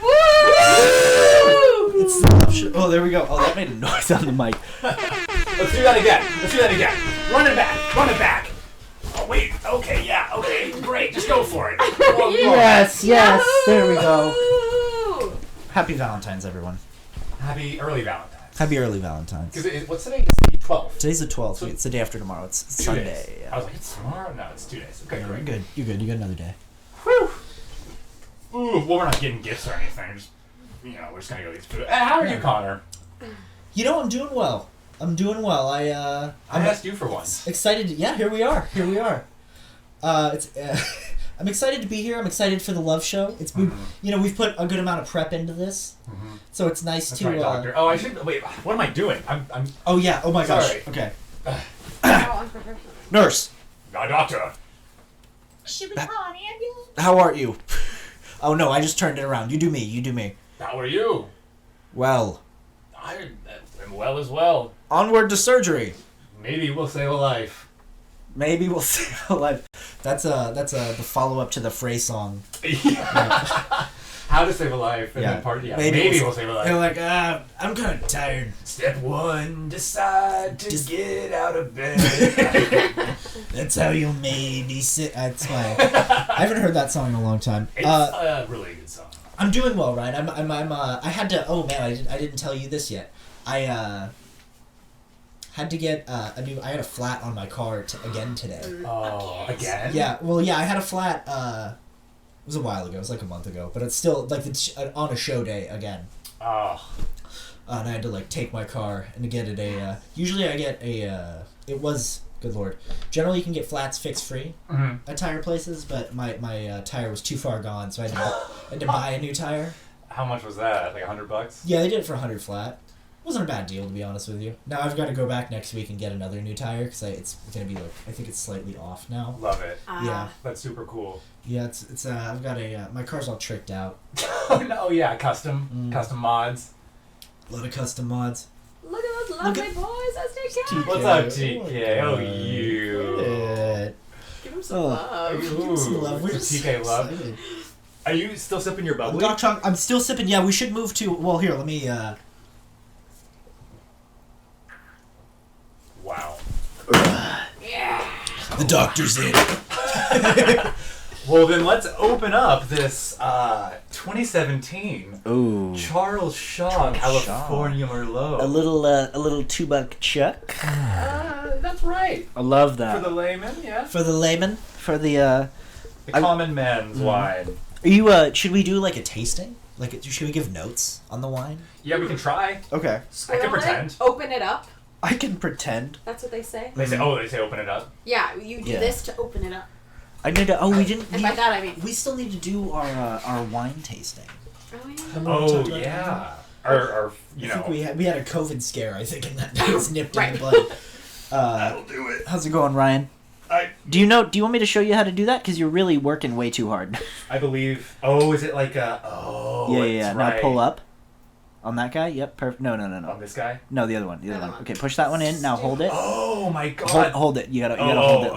God! Woo! It's the love show. Oh, there we go. Oh, that made a noise on the mic. Let's do that again. Run it back. Oh, wait. Okay, yeah. Okay, great. Just go for it. Yes. There we go. Woo! Happy Valentine's, everyone. Happy early Valentine's. Happy early Valentine's. What's today? It's the 12th. Today's the 12th. It's the day after tomorrow. It's 2 Sunday. days. Yeah. I was like, it's tomorrow? No, it's 2 days. Okay, great. You're good. You got another day. Whew. Ooh, well, we're not getting gifts or anything. We're just gonna go eat food. How are you, Connor? You know, I'm doing well. I asked you for one. Excited. Yeah, here we are. I'm excited to be here. I'm excited for the love show. It's been, we've put a good amount of prep into this, so it's nice That's to. Right, doctor. I should wait. What am I doing? I'm. Oh yeah. Oh my gosh. Sorry. Okay. Oh, Nurse. Doctor. Should we call an ambulance? How are you? Oh no, I just turned it around. You do me. How are you? Well. I'm well as well. Onward to surgery. Maybe we'll save a life. Maybe we'll save a life. That's the follow up to the Frey song. How to save a life and then part. Yeah. Maybe we'll save a life. They're like, I'm kind of tired. Step 1, decide to get out of bed. That's how you maybe sit. That's my. I haven't heard that song in a long time. It's a really good song. I'm doing well, Ryan. I had to. Oh man, I didn't tell you this yet. I had to get a new. I had a flat on my car again today. Oh, again? Yeah. Well, yeah. I had a flat. It was a while ago. It was like a month ago, but it's still like on a show day again. Oh. And I had to take my car and to get it usually I get it was, good lord. Generally you can get flats fixed free at tire places, but my tire was too far gone, so I had to buy a new tire. How much was that? Like $100? Yeah, they did it for $100 flat. Wasn't a bad deal, to be honest with you. Now I've got to go back next week and get another new tire because it's gonna be I think it's slightly off now. Love it. Yeah. That's super cool. Yeah, it's I've got my car's all tricked out. Oh no, yeah, custom mods. A lot of custom mods. Look at those lovely boys. That's TK. What's up, TK? Oh, you. Give him some love. Give him some love. We're just TK love. excited. Are you still sipping your bubbly? Doc Chong, I'm still sipping. Yeah, we should move to. Well, here, let me. Wow. Yeah. The doctor's in. Well, then let's open up this 2017 Charles Shaw California Merlot. A little $2 Chuck. That's right. I love that. For the layman, yeah. For the layman, for the common man's wine. Are you? Should we do a tasting? Should we give notes on the wine? Yeah, we can try. Okay. I can pretend. Open it up. I can pretend. That's what they say. They say, open it up. Yeah, you do this to open it up. I need to. Oh, we didn't. And by that I mean. We still need to do our wine tasting. Oh yeah. Oh yeah. Or I think we had a COVID scare. I think, and that was nipped in the bud. That'll do it. How's it going, Ryan? Do you want me to show you how to do that? Because you're really working way too hard. I believe. Oh, is it like a? Oh. Yeah. Right. Now pull up. On that guy? Yep. Perfect. No. On this guy? No, the other one. The other one. Okay, push that one in. Now hold it. Oh my god. Hold it. You gotta hold it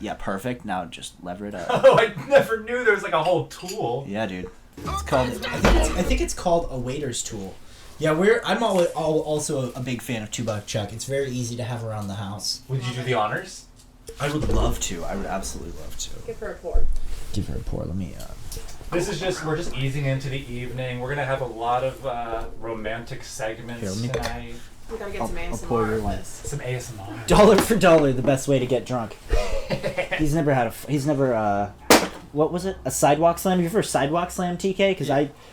yeah, perfect. Now just lever it up. Oh, I never knew there was a whole tool. Yeah, dude. It's called. I think it's called a waiter's tool. Yeah, I'm also a big fan of $2 Chuck. It's very easy to have around the house. Would you do the honors? I would love to. I would absolutely love to. Give her a pour. Give her a pour. Let me. We're just easing into the evening. We're gonna have a lot of romantic segments tonight. We gotta get some ASMR. I'll pour your wine. Some ASMR. Dollar for dollar, the best way to get drunk. He's never what was it? A sidewalk slam? You ever sidewalk slam, TK? Because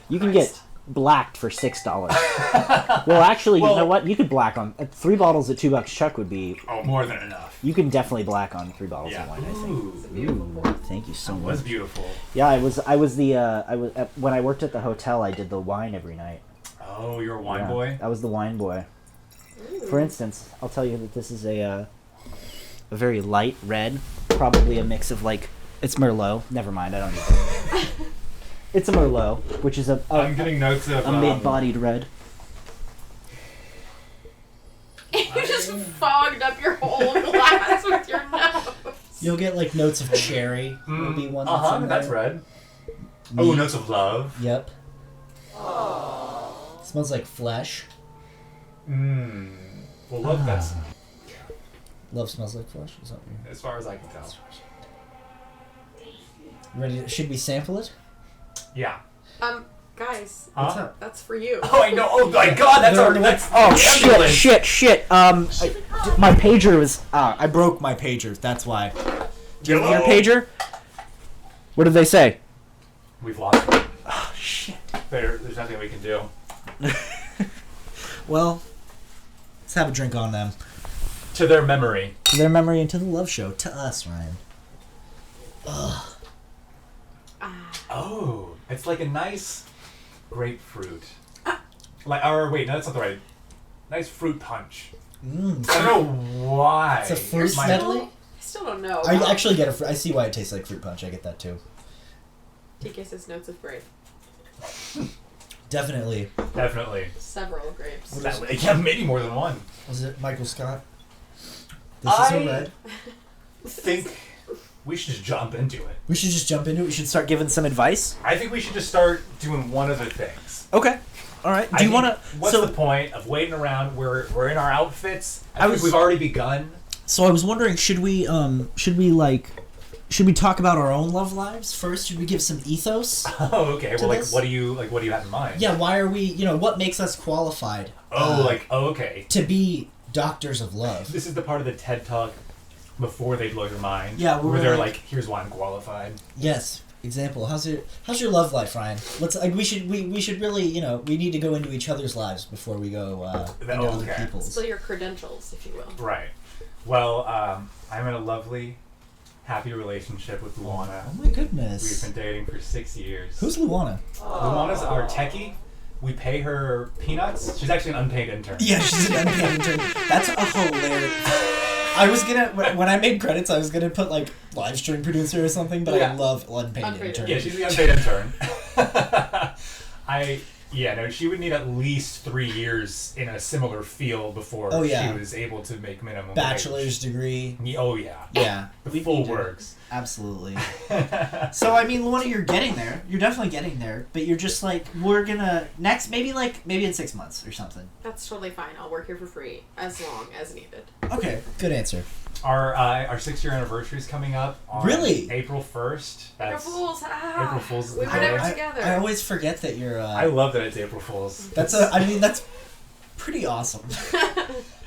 you can get blacked for $6. Well, actually, you know what? You could black on 3 bottles at $2 Chuck would be. Oh, more than enough. You can definitely black on 3 bottles of wine. I think. Ooh, thank you so much. It was beautiful. Yeah, I was when I worked at the hotel. I did the wine every night. Oh, you're a wine boy. I was the wine boy. Ooh. For instance, I'll tell you that this is a very light red, probably a mix of it's Merlot. Never mind, I don't need it. It's a Merlot, which is I'm getting notes of a mid-bodied red. You just fogged up your whole glass with your nose. You'll get notes of cherry. Will be one. That's red. Oh, notes of love. Yep. Smells like flesh. Well, look, that's Love smells like flesh. Is that weird? as far as I can tell. Ready? Should we sample it? Yeah. Guys, What's Huh? up? that's for you. Oh, I know. Oh my God, that's our. That's Oh the ambulance. shit! My pager was. I broke my pager. That's why. Do you have your pager? What did they say? We've lost it. Oh shit. There's nothing we can do. Well, let's have a drink on them. To their memory. To their memory and to the love show. To us, Ryan. Ugh. Oh, it's like a nice grapefruit. Or wait, no, that's not the right. Nice fruit punch. Mm. I don't know why. It's a fruit My- medley? I still don't know. I actually get I see why it tastes like fruit punch. I get that too. TK says notes of grape. Definitely. Definitely. Several grapes. Yeah, maybe more than one. Was it Michael Scott? This is a red. Think we should just jump into it. We should just jump into it. We should start giving some advice. I think we should just start doing one of the things. Okay. All right. Do you want to? What's the point of waiting around? We're in our outfits. I think was- we've already begun. So I was wondering, should we talk about our own love lives first? Should we give some ethos? Oh, okay. To Well, this? what do you have in mind? Yeah, why are we, what makes us qualified Okay. to be doctors of love? This is the part of the TED Talk before they blow your mind. Yeah, where they're like, here's why I'm qualified. Yes. Example. How's your love life, Ryan? Let's we should really, we need to go into each other's lives before we go into other Okay. people's. So your credentials, if you will. Right. Well, I'm in a lovely, happy relationship with Luana. Oh my We've goodness. been dating for 6 years. Who's Luana? Luana's our techie. We pay her peanuts. She's actually an unpaid intern. Yeah, she's an unpaid intern. That's a hilarious. I was gonna when I made credits, I was gonna put like live stream producer or something, but I Yeah. love unpaid Unpaid. intern. Yeah, she's the unpaid intern. She would need at least 3 years in a similar field before Oh, yeah. she was able to make minimum Bachelor's degree. wage. Oh, yeah. Yeah, The full works. Absolutely. So I mean, Luana, you're getting there. You're definitely getting there. But you're just like, we're gonna maybe in 6 months or something. That's totally fine. I'll work here for free as long as needed. Okay, good answer. Our 6-year anniversary is coming up on Really? April 1st. April Fools! Ah, April Fools is we the were day. never together. I always forget that you're. I love that it's April Fool's. That's pretty awesome.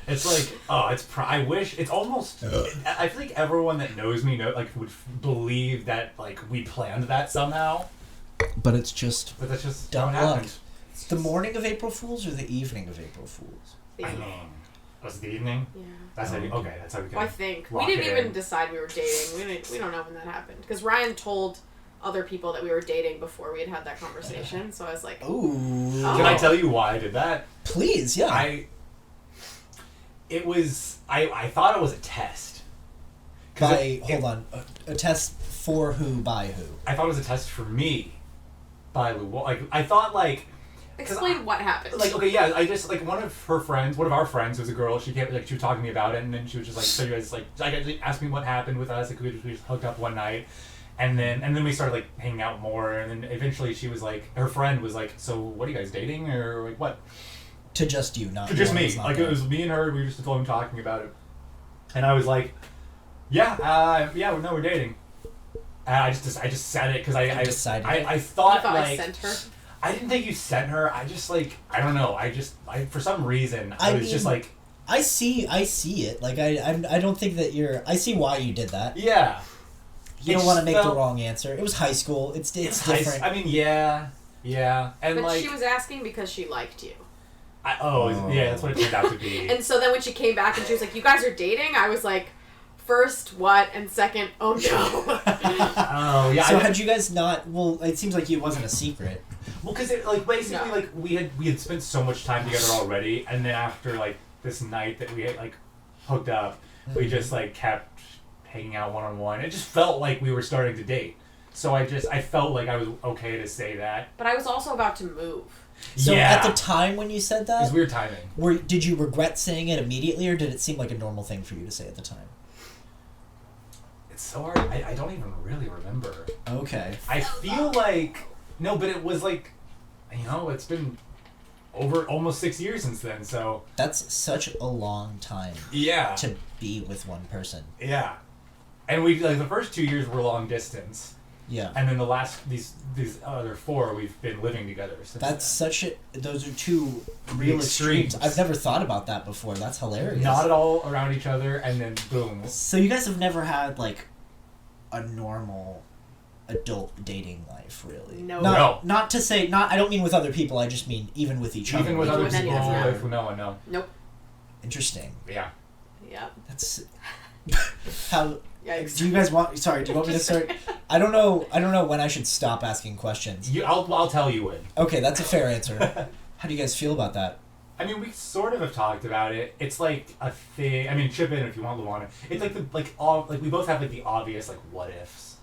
It's like, I wish, it's almost, I feel like everyone that knows me would believe that, we planned that somehow. But it's just But that's just Dumb how it luck. happened. the morning of April Fools or the evening of April Fools. I mean, was it the evening? Yeah. That's how that's how we Well, I can. think Lock we didn't it even in. decide we were dating. We don't know when that happened because Ryan told other people that we were dating before we had that conversation. So I was like, Ooh. Oh. Can I tell you why I did that? Please, yeah. I thought it was a test. 'Cause Hold on. A test for who, by who? I thought it was a test for me by Lou. I thought explain what happened. okay, yeah, I just one of our friends was a girl. She came, she was talking to me about it, and then she was just so you guys asked me what happened with us. We just hooked up one night, and then we started hanging out more, and then eventually she was her friend was so what are you guys dating or what? To just you, not Just me. Lauren's not It there. was me and her. We were just alone talking about it, and I was like, yeah, no, we're dating. I just said it because I decided I thought I sent her. I didn't think you sent her. I just I don't know. I for some reason I was just I see it. I don't think that you're. I see why you did that. yeah. You don't want to make the wrong answer. It was high school. It's different. I mean, yeah, and But she was asking because she liked you. Yeah, that's what it turned out to be. And so then when she came back and she was like, "You guys are dating," I was like, first, what? And second, oh no. Oh yeah. So had you guys not? Well, it seems like it wasn't a secret. Well, because basically No. we had spent so much time together already, and then after this night that we had hooked up, we just kept hanging out one-on-one. It just felt like we were starting to date. So I felt like I was okay to say that. But I was also about to move. So yeah. at the time when you said It was that, weird timing. did you regret saying it immediately, or did it seem like a normal thing for you to say at the time? It's so hard. I don't even really remember. Okay. I feel no, but it was it's been over almost 6 years since then. So That's such a long time yeah, to be with one person. yeah. And we like the first 2 years were long distance, Yeah. and then the last these other 4 we've been living together. Since That's then. such a. Those are two real extremes. extremes. I've never thought about that before. That's hilarious. Not at all around each other, and then boom. So you guys have never had like a normal adult dating life, really? No. Not to say not. I don't mean with other people. I just mean even with each other. Even with Even other with any people, of them. with no one, no. Nope. Interesting. Yeah. Yep. That's how. Yikes. Do you guys want? Sorry. Do you want me to start? I don't know when I should stop asking questions. I'll tell you when. Okay, that's a fair answer. How do you guys feel about that? I mean, we sort of have talked about it. It's like a thing. I mean, chip in if you want, Luana. It's like we both have like the obvious like what ifs.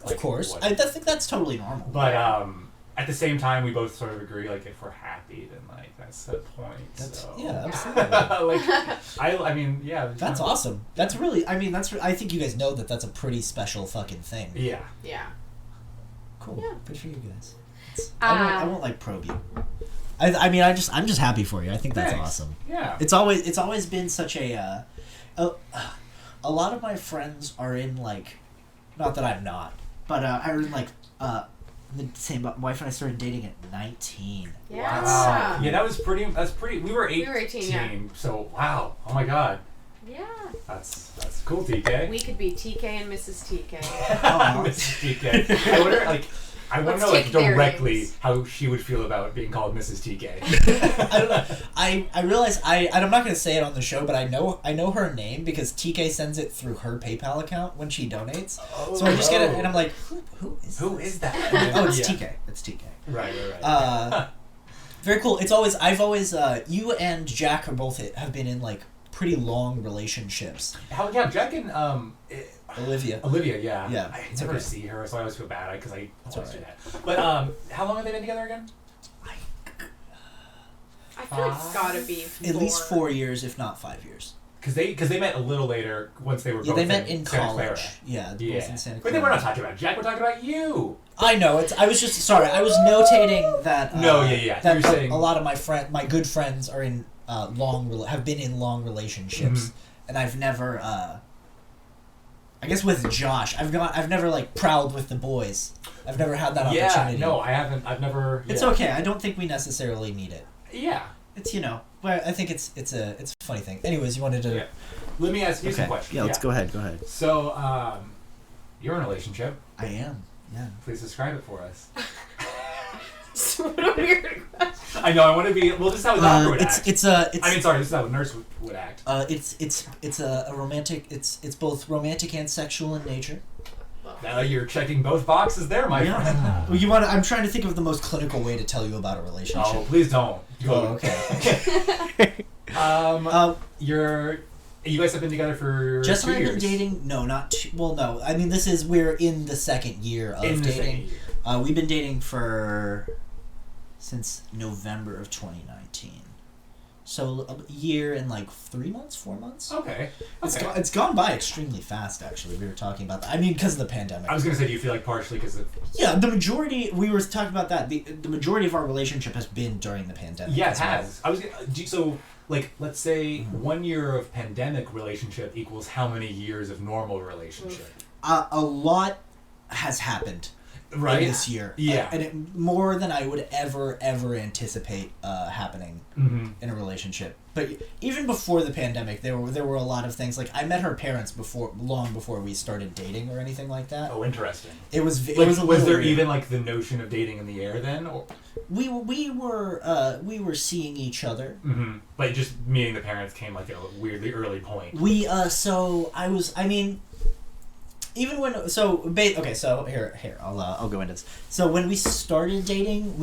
Of course, I think that's totally normal. But at the same time, we both sort of agree like if we're happy, then like that's the point. That's, so. yeah, absolutely. I mean, yeah. That's awesome. That's really. I mean, I think you guys know that that's a pretty special fucking thing. Yeah. Yeah. Cool. Yeah. Good for you guys. I won't like probe you. I mean, I'm just happy for you. I think that's Thanks. awesome. Yeah. It's always been such a lot of my friends are in like, not that I'm not, but are in like the same. My wife and I started dating at 19. Yeah. Wow. Yeah, that's pretty. We were 18. We were 18, yeah. So wow. Oh my god. Yeah. That's cool, TK. We could be TK and Mrs. TK. Mrs. TK. I want to know take their directly names. how she would feel about being called Mrs. TK. I don't know. I realize I'm not gonna say it on the show, but I know her name because TK sends it through her PayPal account when she donates. So I just get it and I'm like, who is that? Oh, it's Yeah. TK. It's TK. Right. Very cool. I've always you and Jack have been in like pretty long relationships. Jack and Olivia, yeah. Yeah, I it's never okay. see her, so I always feel bad because I always do alright. that. But how long have they been together again? I feel like it's gotta be at least 4 years, if not 5 years. Because they met a little later once they were Yeah, both they met in Santa college. Clara. Yeah, both in Santa But Clara. then we're not talking about Jack. We're talking about you. I know. I was just sorry. I was notating that. Yeah. That You're saying a lot of my good friends are in have been in long relationships, and I've never. I guess with Josh, I've never like prowled with the boys. I've never had that opportunity. Yeah, no, I haven't. I've never. It's yeah. okay. I don't think we necessarily need it. Yeah. It's but I think it's a funny thing. Anyways, you wanted to. Yeah. Let me ask you some questions. Yeah, let's go ahead. Go ahead. So, you're in a relationship. I am. Yeah. Please describe it for us. What a weird question. I know. I want to be. Well, this is how a doctor would act. It's I mean, sorry. This is how a nurse would act. It's a romantic. It's both romantic and sexual in nature. Now you're checking both boxes there, my friend. Well, I'm trying to think of the most clinical way to tell you about a relationship. Oh, please don't. Oh, okay. You guys have been together for Jess 2 and I have years. been dating. No, not two. Well, no. I mean, we're in the second year of In the second dating. year. We've been dating since November of 2019. So a year and like 3 months, 4 months. Okay. It's gone by extremely fast. Actually, we were talking about that. I mean, because of the pandemic. I was gonna say, do you feel like partially because of? Yeah, the majority. We were talking about that. The majority of our relationship has been during the pandemic. Yeah, it as well. has. I was so like let's say 1 year of pandemic relationship equals how many years of normal relationship? A lot has happened. Right. In this year. Yeah. And it more than I would ever anticipate happening in a relationship. But even before the pandemic, there were a lot of things. Like I met her parents long before we started dating or anything like that. Oh, interesting. It was Like, was a was little there weird. even like the notion of dating in the air then? Or? We were seeing each other. Mm-hmm. But just meeting the parents came like at a weirdly early point. Here I'll go into this. So when we started dating,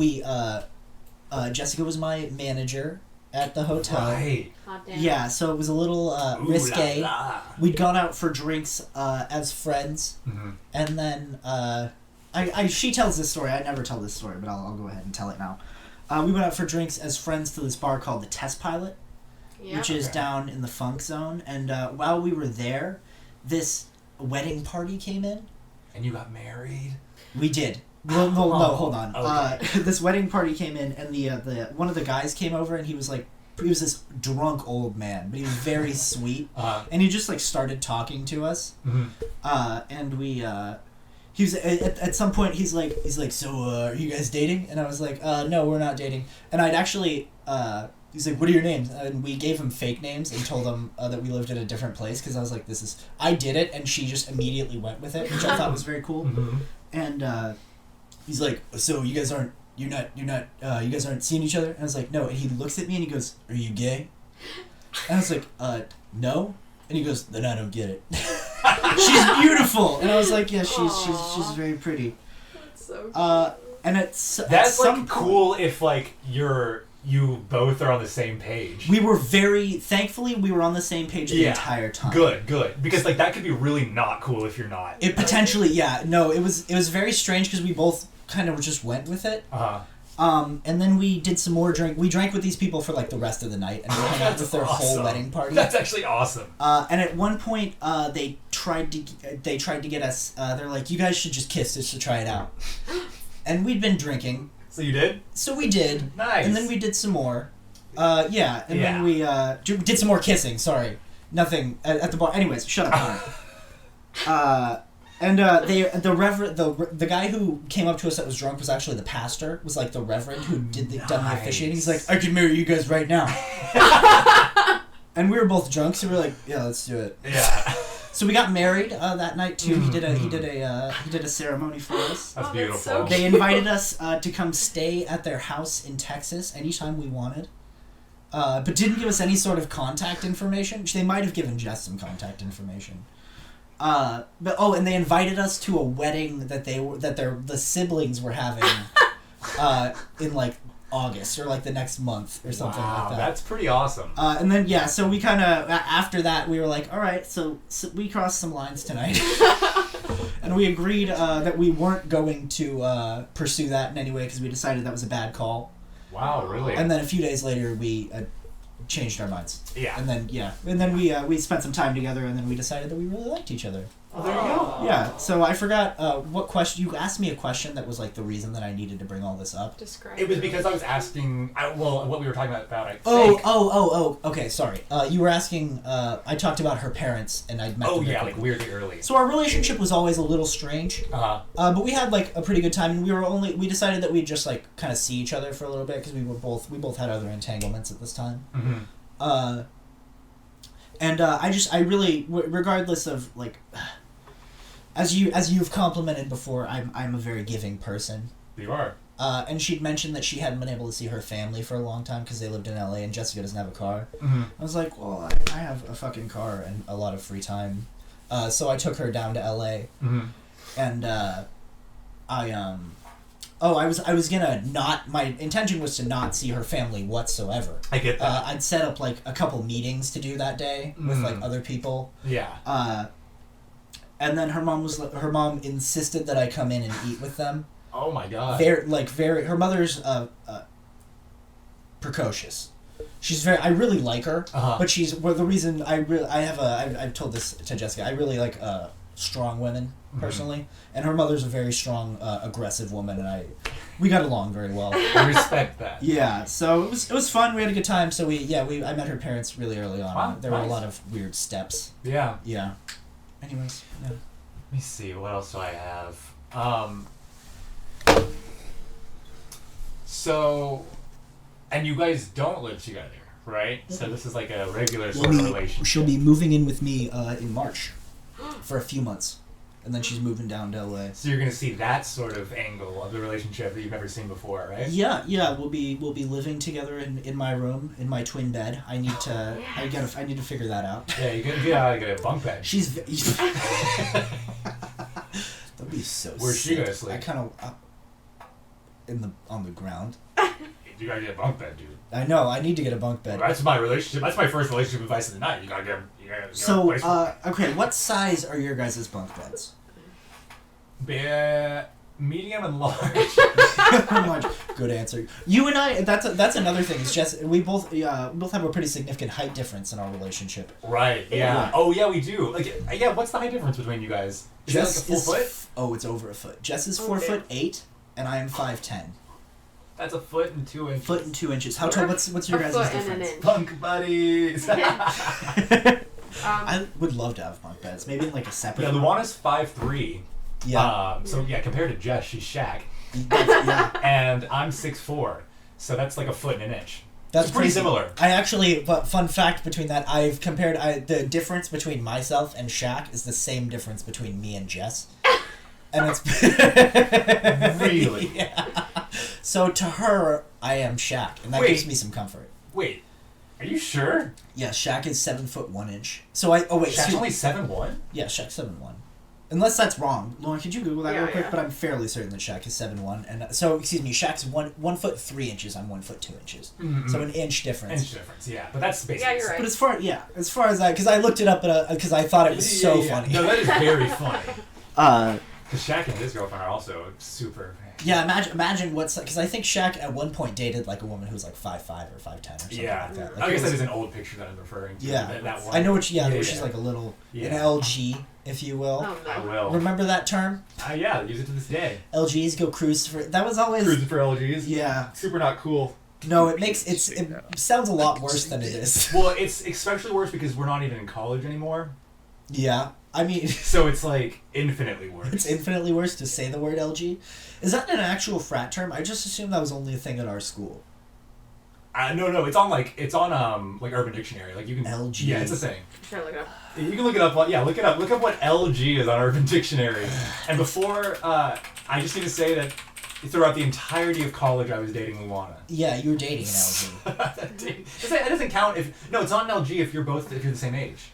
Jessica was my manager at the hotel. Right. Hot damn. Yeah, so it was a little Ooh, risque. la, la. We'd gone out for drinks as friends, Mm-hmm. and then she tells this story. I never tell this story, but I'll go ahead and tell it now. We went out for drinks as friends to this bar called the Test Pilot, Yeah. which is Okay. down in the Funk Zone. And while we were there, this wedding party came in. And you got married. We did. Well, no, hold on. Okay. This wedding party came in, and the one of the guys came over, and he was this drunk old man, but he was very sweet, and he just like started talking to us, and we. He was at some point. He's like, so are you guys dating? And I was like, no, we're not dating. And I'd actually. He's like, what are your names? And we gave him fake names and told him that we lived in a different place because I was like, I did it, and she just immediately went with it, which I thought was very cool. Mm-hmm. And he's like, so you guys aren't you guys aren't seeing each other? And I was like, no. And he looks at me and he goes, are you gay? And I was like, no. And he goes, then I don't get it. She's beautiful. And I was like, yeah, she's very pretty. That's so cool. And it's that's like cool if like you both are on the same page. We were thankfully we were on the same page the entire time. Good. Because like that could be really not cool if you're not. It potentially, yeah. No, it was very strange because we both kind of just went with it. And then we did some more drink. We drank with these people for like the rest of the night, and we hung out with their whole wedding party. That's actually awesome. And at one point, they tried to get us. They're like, you guys should just kiss just to try it out. And we'd been drinking. So you did? So we did. Nice. And then we did some more. Then we did some more kissing. Sorry, nothing at the bar. Anyways, shut up, Conor. And the guy who came up to us that was drunk was actually the pastor. Was like the reverend who done the officiating. He's like, I can marry you guys right now. And we were both drunk, so we were like, yeah, let's do it. Yeah. So we got married that night too. He did a ceremony for us. That's beautiful. So they invited us to come stay at their house in Texas anytime we wanted, but didn't give us any sort of contact information. They might have given Jess some contact information. And they invited us to a wedding that the siblings were having in like August or like the next month or something like that. That's pretty awesome. And then so we kind of after that we were like, all right, so we crossed some lines tonight, and we agreed that we weren't going to pursue that in any way because we decided that was a bad call. Wow, really? And then a few days later we changed our minds. Yeah. And then we spent some time together, and then we decided that we really liked each other. Oh, there you go. Yeah. So I forgot what question you asked me. A question that was like the reason that I needed to bring all this up. Describe. It was because I was asking. What we were talking about. I think. Oh. Okay, sorry. You were asking. I talked about her parents, and I'd met. Oh them yeah, like weirdly early. So our relationship was always a little strange. But we had like a pretty good time, and we decided that we'd just like kind of see each other for a little bit because we both had other entanglements at this time. Mm-hmm. I really, regardless of like, as you've complimented before, I'm a very giving person. You are. And she'd mentioned that she hadn't been able to see her family for a long time because they lived in LA, and Jessica doesn't have a car. Mm-hmm. I was like, well, I have a fucking car and a lot of free time, so I took her down to LA, and I was gonna not. My intention was to not see her family whatsoever. I get that. I'd set up like a couple meetings to do that day with like other people. Yeah. And then her mom insisted that I come in and eat with them. Oh my god. Her mother's precocious. She's very. I really like her, but the reason I've told this to Jessica. I really like strong women personally, and her mother's a very strong, aggressive woman, and we got along very well. I respect that. Yeah, so it was fun. We had a good time. So I met her parents really early on. Wow, there nice. were a lot of weird steps. Yeah. Yeah. Anyways, yeah. Let me see. What else do I have? So, and you guys don't live together, right? So this is like a regular sort of relationship. She'll be moving in with me in March for a few months, and then she's moving down to LA. So you're gonna see that sort of angle of the relationship that you've never seen before, right? Yeah. We'll be living together in my room, in my twin bed. I need to figure that out. Yeah, you gotta get a bunk bed. She's. That'd be so. Where's sick. she gonna sleep? I kind of on the ground. You gotta get a bunk bed, dude. I know. I need to get a bunk bed. That's my relationship. That's my first relationship advice of the night. You gotta get So, okay, what size are your guys' bunk beds? Medium and large. Good answer. You and I. That's another thing. It's just we both have a pretty significant height difference in our relationship. Right. Yeah. Oh yeah, we do. Like, yeah. What's the height difference between you guys? Is it like a full foot? Oh, it's over a foot. Jess is 4'8", and I am 5'10". That's a foot and 2 inches. Foot and 2 inches. How tall? What's your guys' foot and an difference? inch. Punk buddies. I would love to have bunk beds. Maybe in like a separate. Yeah, Luana's 5'3". Yeah. So yeah, compared to Jess, she's Shaq. Yeah. And I'm 6'4", so that's like a foot and an inch. That's It's pretty crazy. similar. I actually, but fun fact between that, I've compared the difference between myself and Shaq is the same difference between me and Jess. And it's Really? Yeah. So to her, I am Shaq, and that Wait. gives me some comfort. Wait, are you sure? Yeah, Shaq is 7'1". So wait, Shaq's only 7'1"? yeah, Shaq's 7'1". Unless that's wrong. Lauren, could you Google that Yeah, real quick? yeah. But I'm fairly certain that Shaq is 7'1". And so, excuse me, Shaq's 1 foot 3 inches. I'm 1 foot 2 inches. Mm-hmm. So an inch difference. Inch difference, yeah. But that's basically. Yeah, you're right. But as far as I, because I looked it up, because I thought it was so funny. No, that is very funny. Uh, Because Shaq and his girlfriend are also super. Yeah, imagine what's because I think Shaq at one point dated like a woman who was like 5'5" or 5'10" or something Yeah, like that. I Like, guess it that was- is an old picture that I'm referring to. Yeah, that one. I know what. Yeah, where yeah. she's like a little Yeah. an LG, if you will. Oh, no. I will. Remember that term? Yeah, use it to this day. LGs go cruise for. That was always. Cruising for LGs. Yeah. Super not cool. No, it sounds a lot worse than it is. Well, it's especially worse because we're not even in college anymore. Yeah, I mean, So it's like infinitely worse. it's infinitely worse to say the word LG. Is that an actual frat term? I just assumed that was only a thing at our school. No, it's on like Urban Dictionary. Like you can. LG. Yeah, it's a thing. Try to look it up. You can look it up. Yeah, look it up. Look up what LG is on Urban Dictionary. And before, I just need to say that throughout the entirety of college, I was dating Luana. Yeah, you were dating an LG. It doesn't count if it's on LG if you're the same age.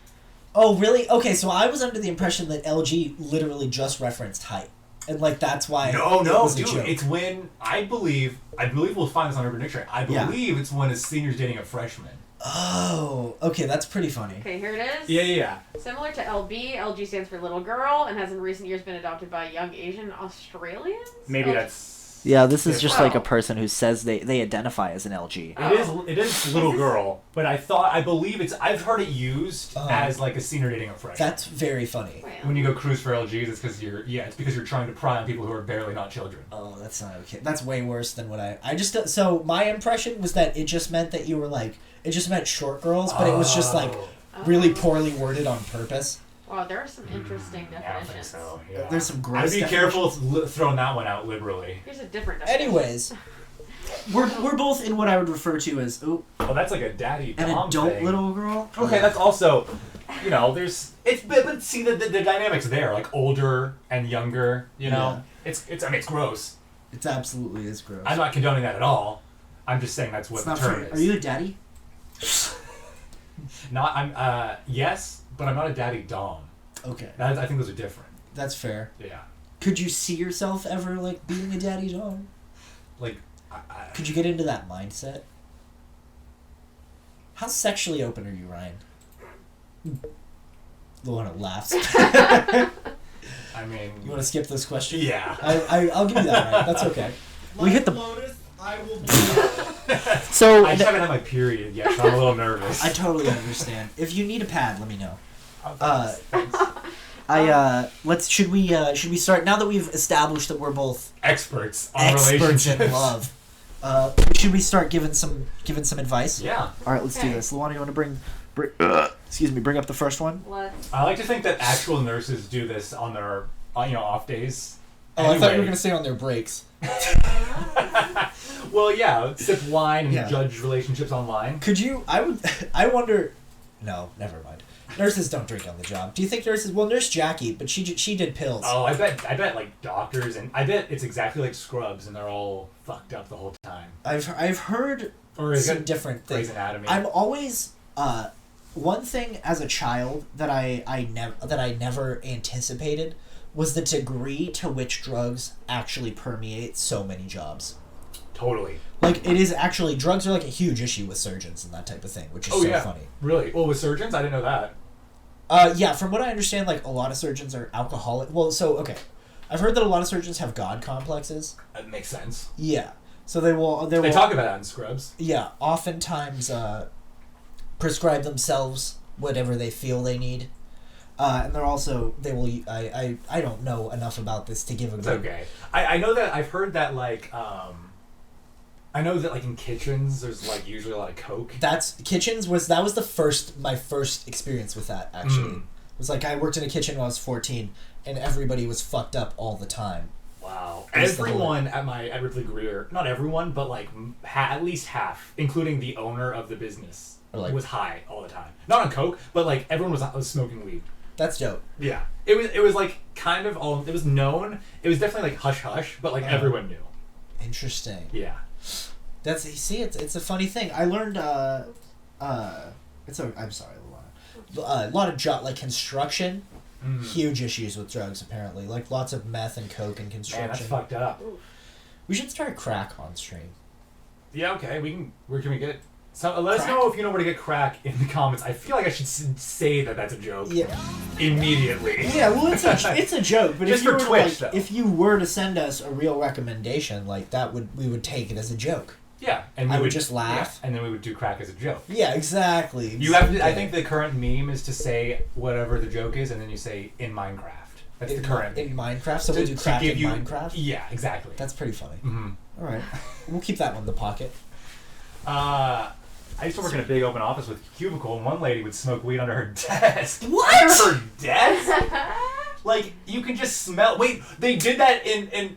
Oh, really? Okay, so I was under the impression that LG literally just referenced height. And, like, that's why it No, was a dude. joke. It's when I believe we'll find this on Urban Dictionary. I Yeah. believe it's when a senior's dating a freshman. Oh, okay, that's pretty funny. Okay, here it is. Yeah. Similar to LB, LG stands for little girl and has in recent years been adopted by young Asian Australians. Maybe Oh, that's. yeah, this is just like a Oh. person who says they identify as an LG. It is little girl, but I believe I've heard it used as like a senior dating a freshman. That's very funny. Wow. When you go cruise for LGs, it's because you're trying to pry on people who are barely not children. Oh, that's not okay. That's way worse than what I just... So, my impression was that it just meant that you were, like... It just meant short girls, but it was just, like, really poorly worded on purpose. Wow, there are some interesting I don't think definitions. so. Yeah. There's some I'd gross be careful throwing that one out liberally. Here's a different definition. Anyways, we're both in what I would refer to as Oh, that's like a daddy an dom adult thing. little girl. Okay, that's also, there's but see the dynamics there, like older and younger. It's it's gross. It absolutely is gross. I'm not condoning that at all. I'm just saying that's what It's the not term fair. is. Are you a daddy? Yes, but I'm not a daddy dom. Okay, I think those are different. that's fair. Yeah. Could you see yourself ever, like, being a daddy dog? Like, Could you get into that mindset? How sexually open are you, Ryan? Luana laughs. I mean, You want to skip this question? yeah. I'll give you that, Ryan. That's okay. We hit the- Lotus, I will be. So I just haven't had my period yet, so I'm a little nervous. I totally understand. If you need a pad, let me know. Thanks. Should we start now that we've established that we're both Experts on experts relationships. in love? Should we start giving some advice? Yeah. all right, let's do Okay. this. Luana, you want to bring bring up the first one? Let's. I like to think that actual nurses do this on their off days. Oh, I thought you Anyway. were gonna say on their breaks. Well, yeah, sip wine and Yeah. judge relationships online. Could you? I wonder. No, never mind. Nurses don't drink on the job. Do you think nurses? Well, Nurse Jackie, but she did pills. Oh, I bet like doctors, and I bet it's exactly like scrubs, and they're all fucked up the whole time. I've heard Or is some it different Grey's things. Anatomy? I'm always one thing as a child that I never anticipated was the degree to which drugs actually permeate so many jobs. Totally. Like, it is actually, drugs are like a huge issue with surgeons and that type of thing, which is so funny. Really? Well, with surgeons, I didn't know that. Yeah, from what I understand, like, a lot of surgeons are alcoholic. Well, so, okay. I've heard that a lot of surgeons have God complexes. That makes sense. Yeah. So they will... They talk about that in Scrubs. Yeah, oftentimes prescribe themselves whatever they feel they need. And they're also I don't know enough about this to give a It's good. okay. I know that I've heard that like I know that like in kitchens there's like usually a lot of coke. Kitchens was my first experience with that actually. It was like I worked in a kitchen when I was 14 and everybody was fucked up all the time. Wow. That's the Everyone at Ripley Greer, not everyone, but like at least half, including the owner of the business, was high all the time. Not on coke, but like everyone was smoking weed. That's dope. Yeah. It was like kind of all, it was known. It was definitely like hush hush, but like everyone knew. Interesting. Yeah. It's a funny thing. I learned I'm sorry, Luana. A lot of like construction, huge issues with drugs apparently. Like lots of meth and coke in construction. Man, that's fucked up. We should start crack on stream. Yeah, okay. Where can we get? So let us know if you know where to get crack in the comments. I feel like I should say that that's a joke. Yeah. Immediately. Yeah, well, it's a joke, but just for Twitch, if you were to send us a real recommendation, like we would take it as a joke. Yeah, and I would just laugh, and then we would do crack as a joke. Yeah, exactly. You have to. I think the current meme is to say whatever the joke is, and then you say in Minecraft. That's the current in Minecraft. So we'll do crack in Minecraft. Yeah, exactly. That's pretty funny. Mm-hmm. All right, we'll keep that one in the pocket. I used to work in a big open office with a cubicle, and one lady would smoke weed under her desk. What? Under her desk? Like, you can just smell. Wait, they did that in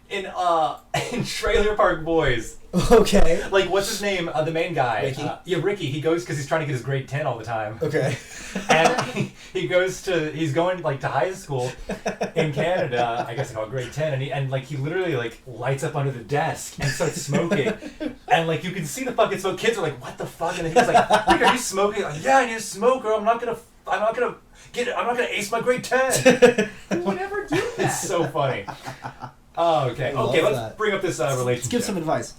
Trailer Park Boys. Okay. Like, what's his name? The main guy. Ricky? Yeah, Ricky. He goes because he's trying to get his grade 10 all the time. Okay. And he's going like to high school in Canada. I guess they call it grade 10. And he literally like lights up under the desk and starts smoking. And like you can see the fucking smoke. Kids are like, what the fuck? And then he's like, Rick, are you smoking? Like, yeah, I need a smoker. I'm not gonna ace my grade 10. Who would ever do that? It's so funny. Oh, okay. Okay, let's bring up this relationship. Let's give some advice.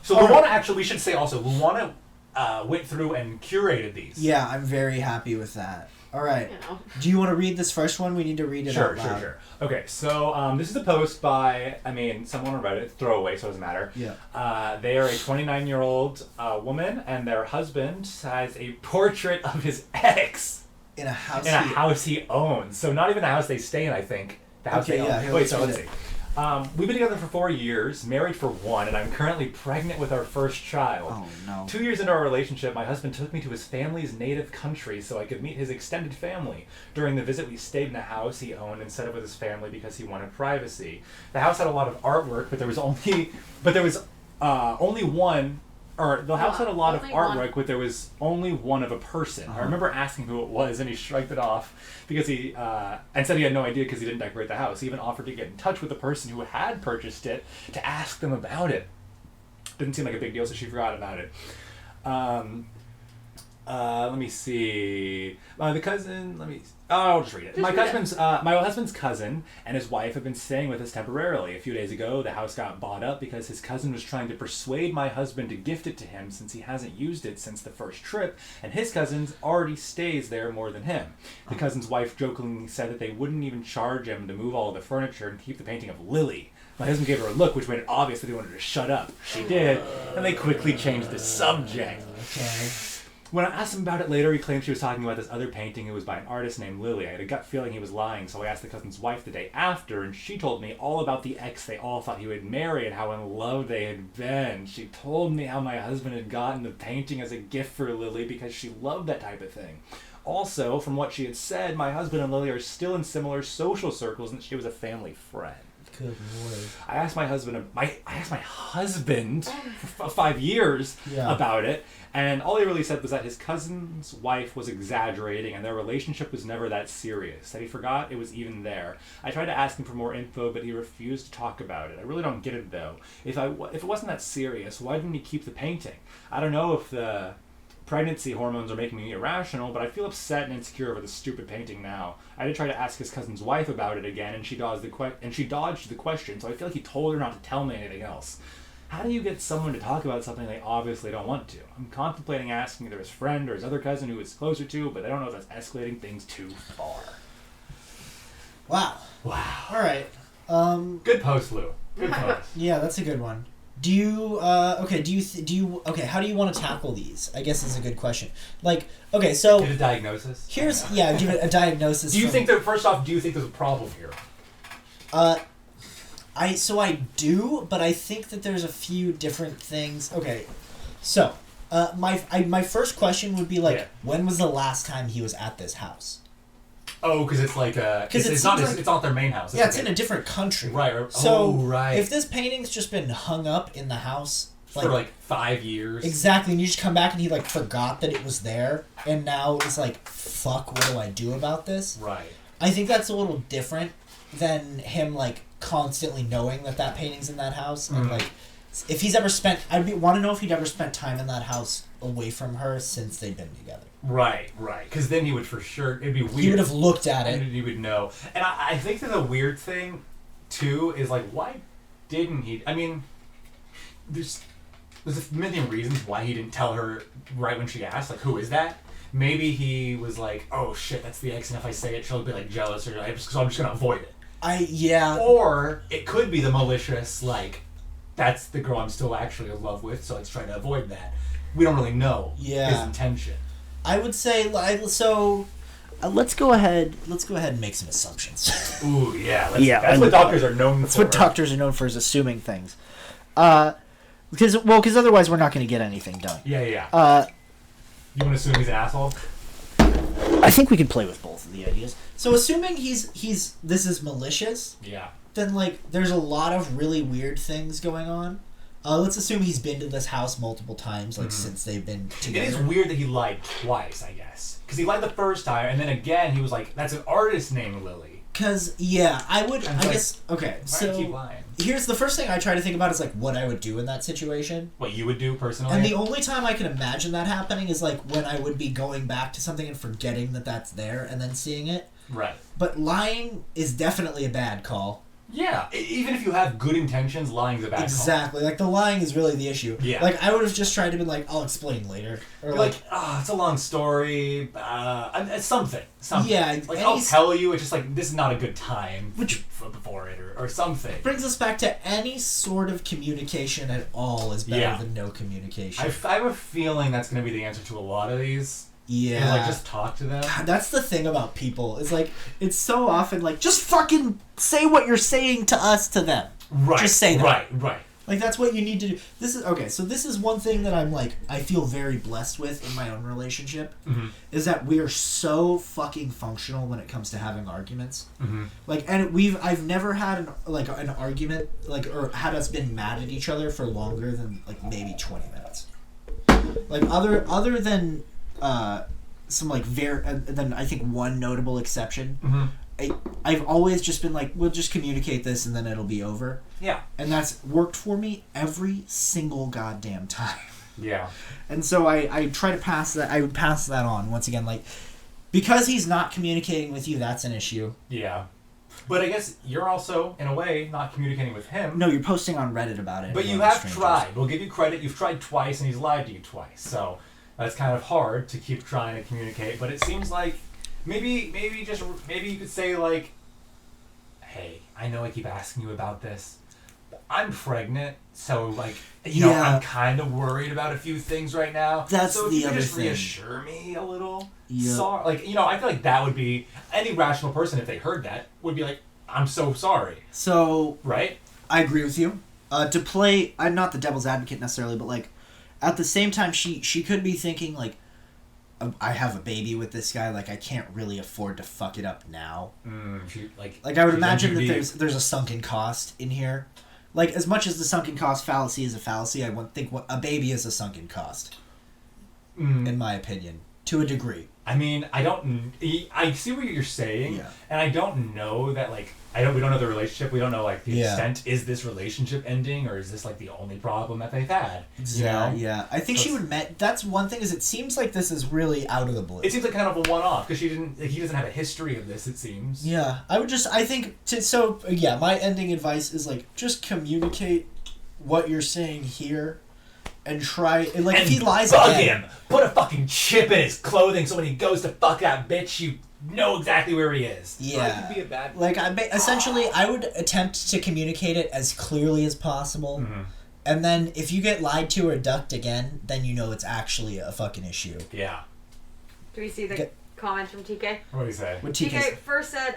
So Luana, actually, we should say also, Luana went through and curated these. Yeah, I'm very happy with that. All right. Do you want to read this first one? We need to read it out loud. Sure. Okay, so this is a post by, someone on Reddit, throwaway, so it doesn't matter. Yeah. They are a 29-year-old woman, and their husband has a portrait of his ex in a house he owns. So not even a house they stay in, I think. The house they own. Yeah, Wait, so let's see. We've been together for 4 years, married for 1, and I'm currently pregnant with our first child. Oh, no. 2 years into our relationship, my husband took me to his family's native country so I could meet his extended family. During the visit, we stayed in a house he owned instead of with his family because he wanted privacy. The house had a lot of artwork, but there was only one. Or the house had a lot of artwork, but there was only one of a person. I remember asking who it was, and he shrugged it off because and said he had no idea because he didn't decorate the house. He even offered to get in touch with the person who had purchased it to ask them about it. Didn't seem like a big deal, so she forgot about it. Let me see. I'll just read it. My husband's cousin and his wife have been staying with us temporarily. A few days ago, the house got bought up because his cousin was trying to persuade my husband to gift it to him since he hasn't used it since the first trip, and his cousin already stays there more than him. The cousin's wife jokingly said that they wouldn't even charge him to move all of the furniture and keep the painting of Lily. My husband gave her a look, which made it obvious that he wanted her to shut up. She did, and they quickly changed the subject. Okay. When I asked him about it later, he claimed she was talking about this other painting. It was by an artist named Lily. I had a gut feeling he was lying, so I asked the cousin's wife the day after, and she told me all about the ex they all thought he would marry and how in love they had been. She told me how my husband had gotten the painting as a gift for Lily because she loved that type of thing. Also, from what she had said, my husband and Lily are still in similar social circles, and she was a family friend. Good Lord. I asked my husband for 5 years about it, and all he really said was that his cousin's wife was exaggerating and their relationship was never that serious, that he forgot it was even there. I tried to ask him for more info, but he refused to talk about it. I really don't get it, though. If it wasn't that serious, why didn't he keep the painting? I don't know if the pregnancy hormones are making me irrational, but I feel upset and insecure over the stupid painting now. I did try to ask his cousin's wife about it again, and she dodged the question, so I feel like he told her not to tell me anything else. How do you get someone to talk about something they obviously don't want to? I'm contemplating asking either his friend or his other cousin who is closer to, but I don't know if that's escalating things too far. Wow. All right. Good post, Lou. Good post. Yeah, that's a good one. Do you how do you want to tackle these? I guess is a good question. Like, okay, so Get a diagnosis. give it a diagnosis. Do you think that first off? Do you think there's a problem here? I do, but I think that there's a few different things. Okay, so my first question would be like, Yeah. when was the last time he was at this house? Oh, because it's like it's not their main house. It's in a different country. Right. So right. if this painting's just been hung up in the house for like 5 years. Exactly, and you just come back and he like forgot that it was there, and now it's like, fuck, what do I do about this? Right. I think that's a little different than him like constantly knowing that painting's in that house, and like if he's ever spent, want to know if he'd ever spent time in that house away from her since they've been together. Right. Because then he would for sure. It'd be weird. He would have looked at it. And he would know. And I think that the weird thing, too, is like, why didn't he? I mean, there's a million reasons why he didn't tell her right when she asked, like, who is that? Maybe he was like, oh shit, that's the ex, and if I say it, she'll be like jealous, or so I'm just gonna avoid it. Or it could be the malicious, like, that's the girl I'm still actually in love with, so let's try to avoid that. We don't really know his intention. I would say, so let's go ahead and make some assumptions. Ooh, yeah. That's what doctors are known for. That's what doctors are known for, is assuming things. Because otherwise we're not going to get anything done. Yeah. You want to assume he's an asshole? I think we can play with both of the ideas. So assuming this is malicious, then like there's a lot of really weird things going on. Let's assume he's been to this house multiple times, like since they've been together. It is weird that he lied twice, I guess, because he lied the first time, and then again he was like, "That's an artist named Lily." Because so keep lying. Here's the first thing I try to think about is like what I would do in that situation. What you would do personally? And the only time I can imagine that happening is like when I would be going back to something and forgetting that that's there and then seeing it. Right. But lying is definitely a bad call. Yeah, even if you have good intentions, lying's a bad call. Exactly. Like, the lying is really the issue. Yeah. Like, I would have just tried to be like, I'll explain later. Or like, it's a long story. Something. Yeah. Like, I'll tell you, it's just like, this is not a good time before it, or something. Brings us back to any sort of communication at all is better than no communication. I have a feeling that's going to be the answer to a lot of these. Yeah. And, like, just talk to them. God, that's the thing about people. Is like, it's so often like, just fucking say what you're saying to us to them. Right. Just say that. Right. Like, that's what you need to do. This is one thing that I'm like, I feel very blessed with in my own relationship, is that we are so fucking functional when it comes to having arguments. Like, and I've never had an argument, like, or had us been mad at each other for longer than like maybe 20 minutes. Like, other than some like then I think one notable exception. I've always just been like, we'll just communicate this and then it'll be over. Yeah. And that's worked for me every single goddamn time. Yeah. And so I try to pass that. I would pass that on once again, like, because he's not communicating with you, that's an issue. Yeah. But I guess you're also, in a way, not communicating with him. No, you're posting on Reddit about it. But you have tried. We'll give you credit. You've tried twice, and he's lied to you twice. So that's kind of hard to keep trying to communicate. But it seems like maybe you could say, like, hey, I know I keep asking you about this, but I'm pregnant, so, like, you know, I'm kind of worried about a few things right now. That's so if the you could other just thing. reassure me a little. Yeah. Sorry. Like, you know, I feel like that would be, any rational person, if they heard that, would be like, I'm so sorry. So, right? I agree with you. To play, I'm not the devil's advocate necessarily, but, like, at the same time, she could be thinking, like, I have a baby with this guy, like, I can't really afford to fuck it up now. Like I would imagine that there's a sunken cost in here. Like, as much as the sunken cost fallacy is a fallacy, I wouldn't think a baby is a sunken cost. In my opinion. To a degree. I mean, I see what you're saying, and I don't know that, like, we don't know the relationship, we don't know, like, the extent, is this relationship ending, or is this, like, the only problem that they've had, you know? Yeah, I think that's one thing, is it seems like this is really out of the blue. It seems like kind of a one-off, because he doesn't have a history of this, it seems. Yeah, my ending advice is, like, just communicate what you're saying here, and try, like, if he lies bug again, him! Put a fucking chip in his clothing so when he goes to fuck that bitch, you know exactly where he is. Yeah. That could be a bad... Like, essentially, I would attempt to communicate it as clearly as possible. And then if you get lied to or ducked again, then you know it's actually a fucking issue. Yeah. Do we see the comment from TK? What do you say? What TK first said,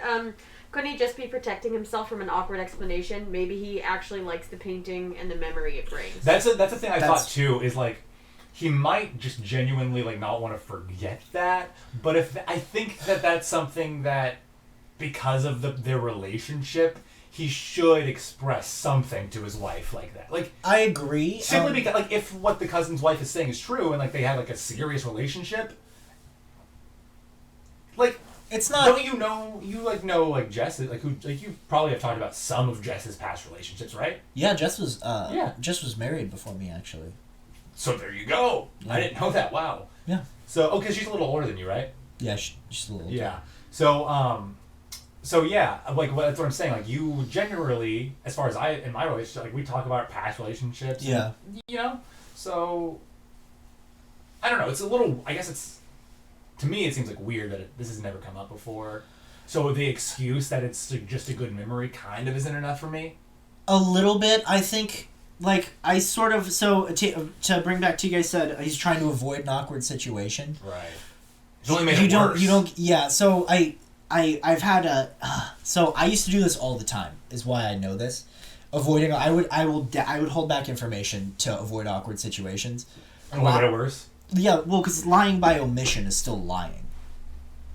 couldn't he just be protecting himself from an awkward explanation? Maybe he actually likes the painting and the memory it brings. That's a thing I thought too, is like, he might just genuinely like not want to forget that, but I think that's something that, because of their relationship, he should express something to his wife like that. Like, I agree. Simply because, like, if what the cousin's wife is saying is true and like they have like a serious relationship, like, it's not. Don't you know Jess, like, who, like, you probably have talked about some of Jess's past relationships, right? Yeah, Jess was married before me, actually. So there you go. Yeah. I didn't know that. Wow. Yeah. So, okay, she's a little older than you, right? Yeah, she's a little older. Yeah. So yeah, like, that's what I'm saying. Like, you generally, as far as in my relationship, like, we talk about our past relationships. Yeah. And, you know? So, I don't know. It's a little, I guess it's, to me, it seems like weird that this has never come up before. So the excuse that it's just a good memory kind of isn't enough for me. A little bit, I think. Like, I sort of, so to bring back TK said he's trying to avoid an awkward situation. Right. It's only made it worse. Yeah, so I've had so I used to do this all the time, is why I know this. Avoiding, I would hold back information to avoid awkward situations. And what made it worse? Yeah, well, because lying by omission is still lying.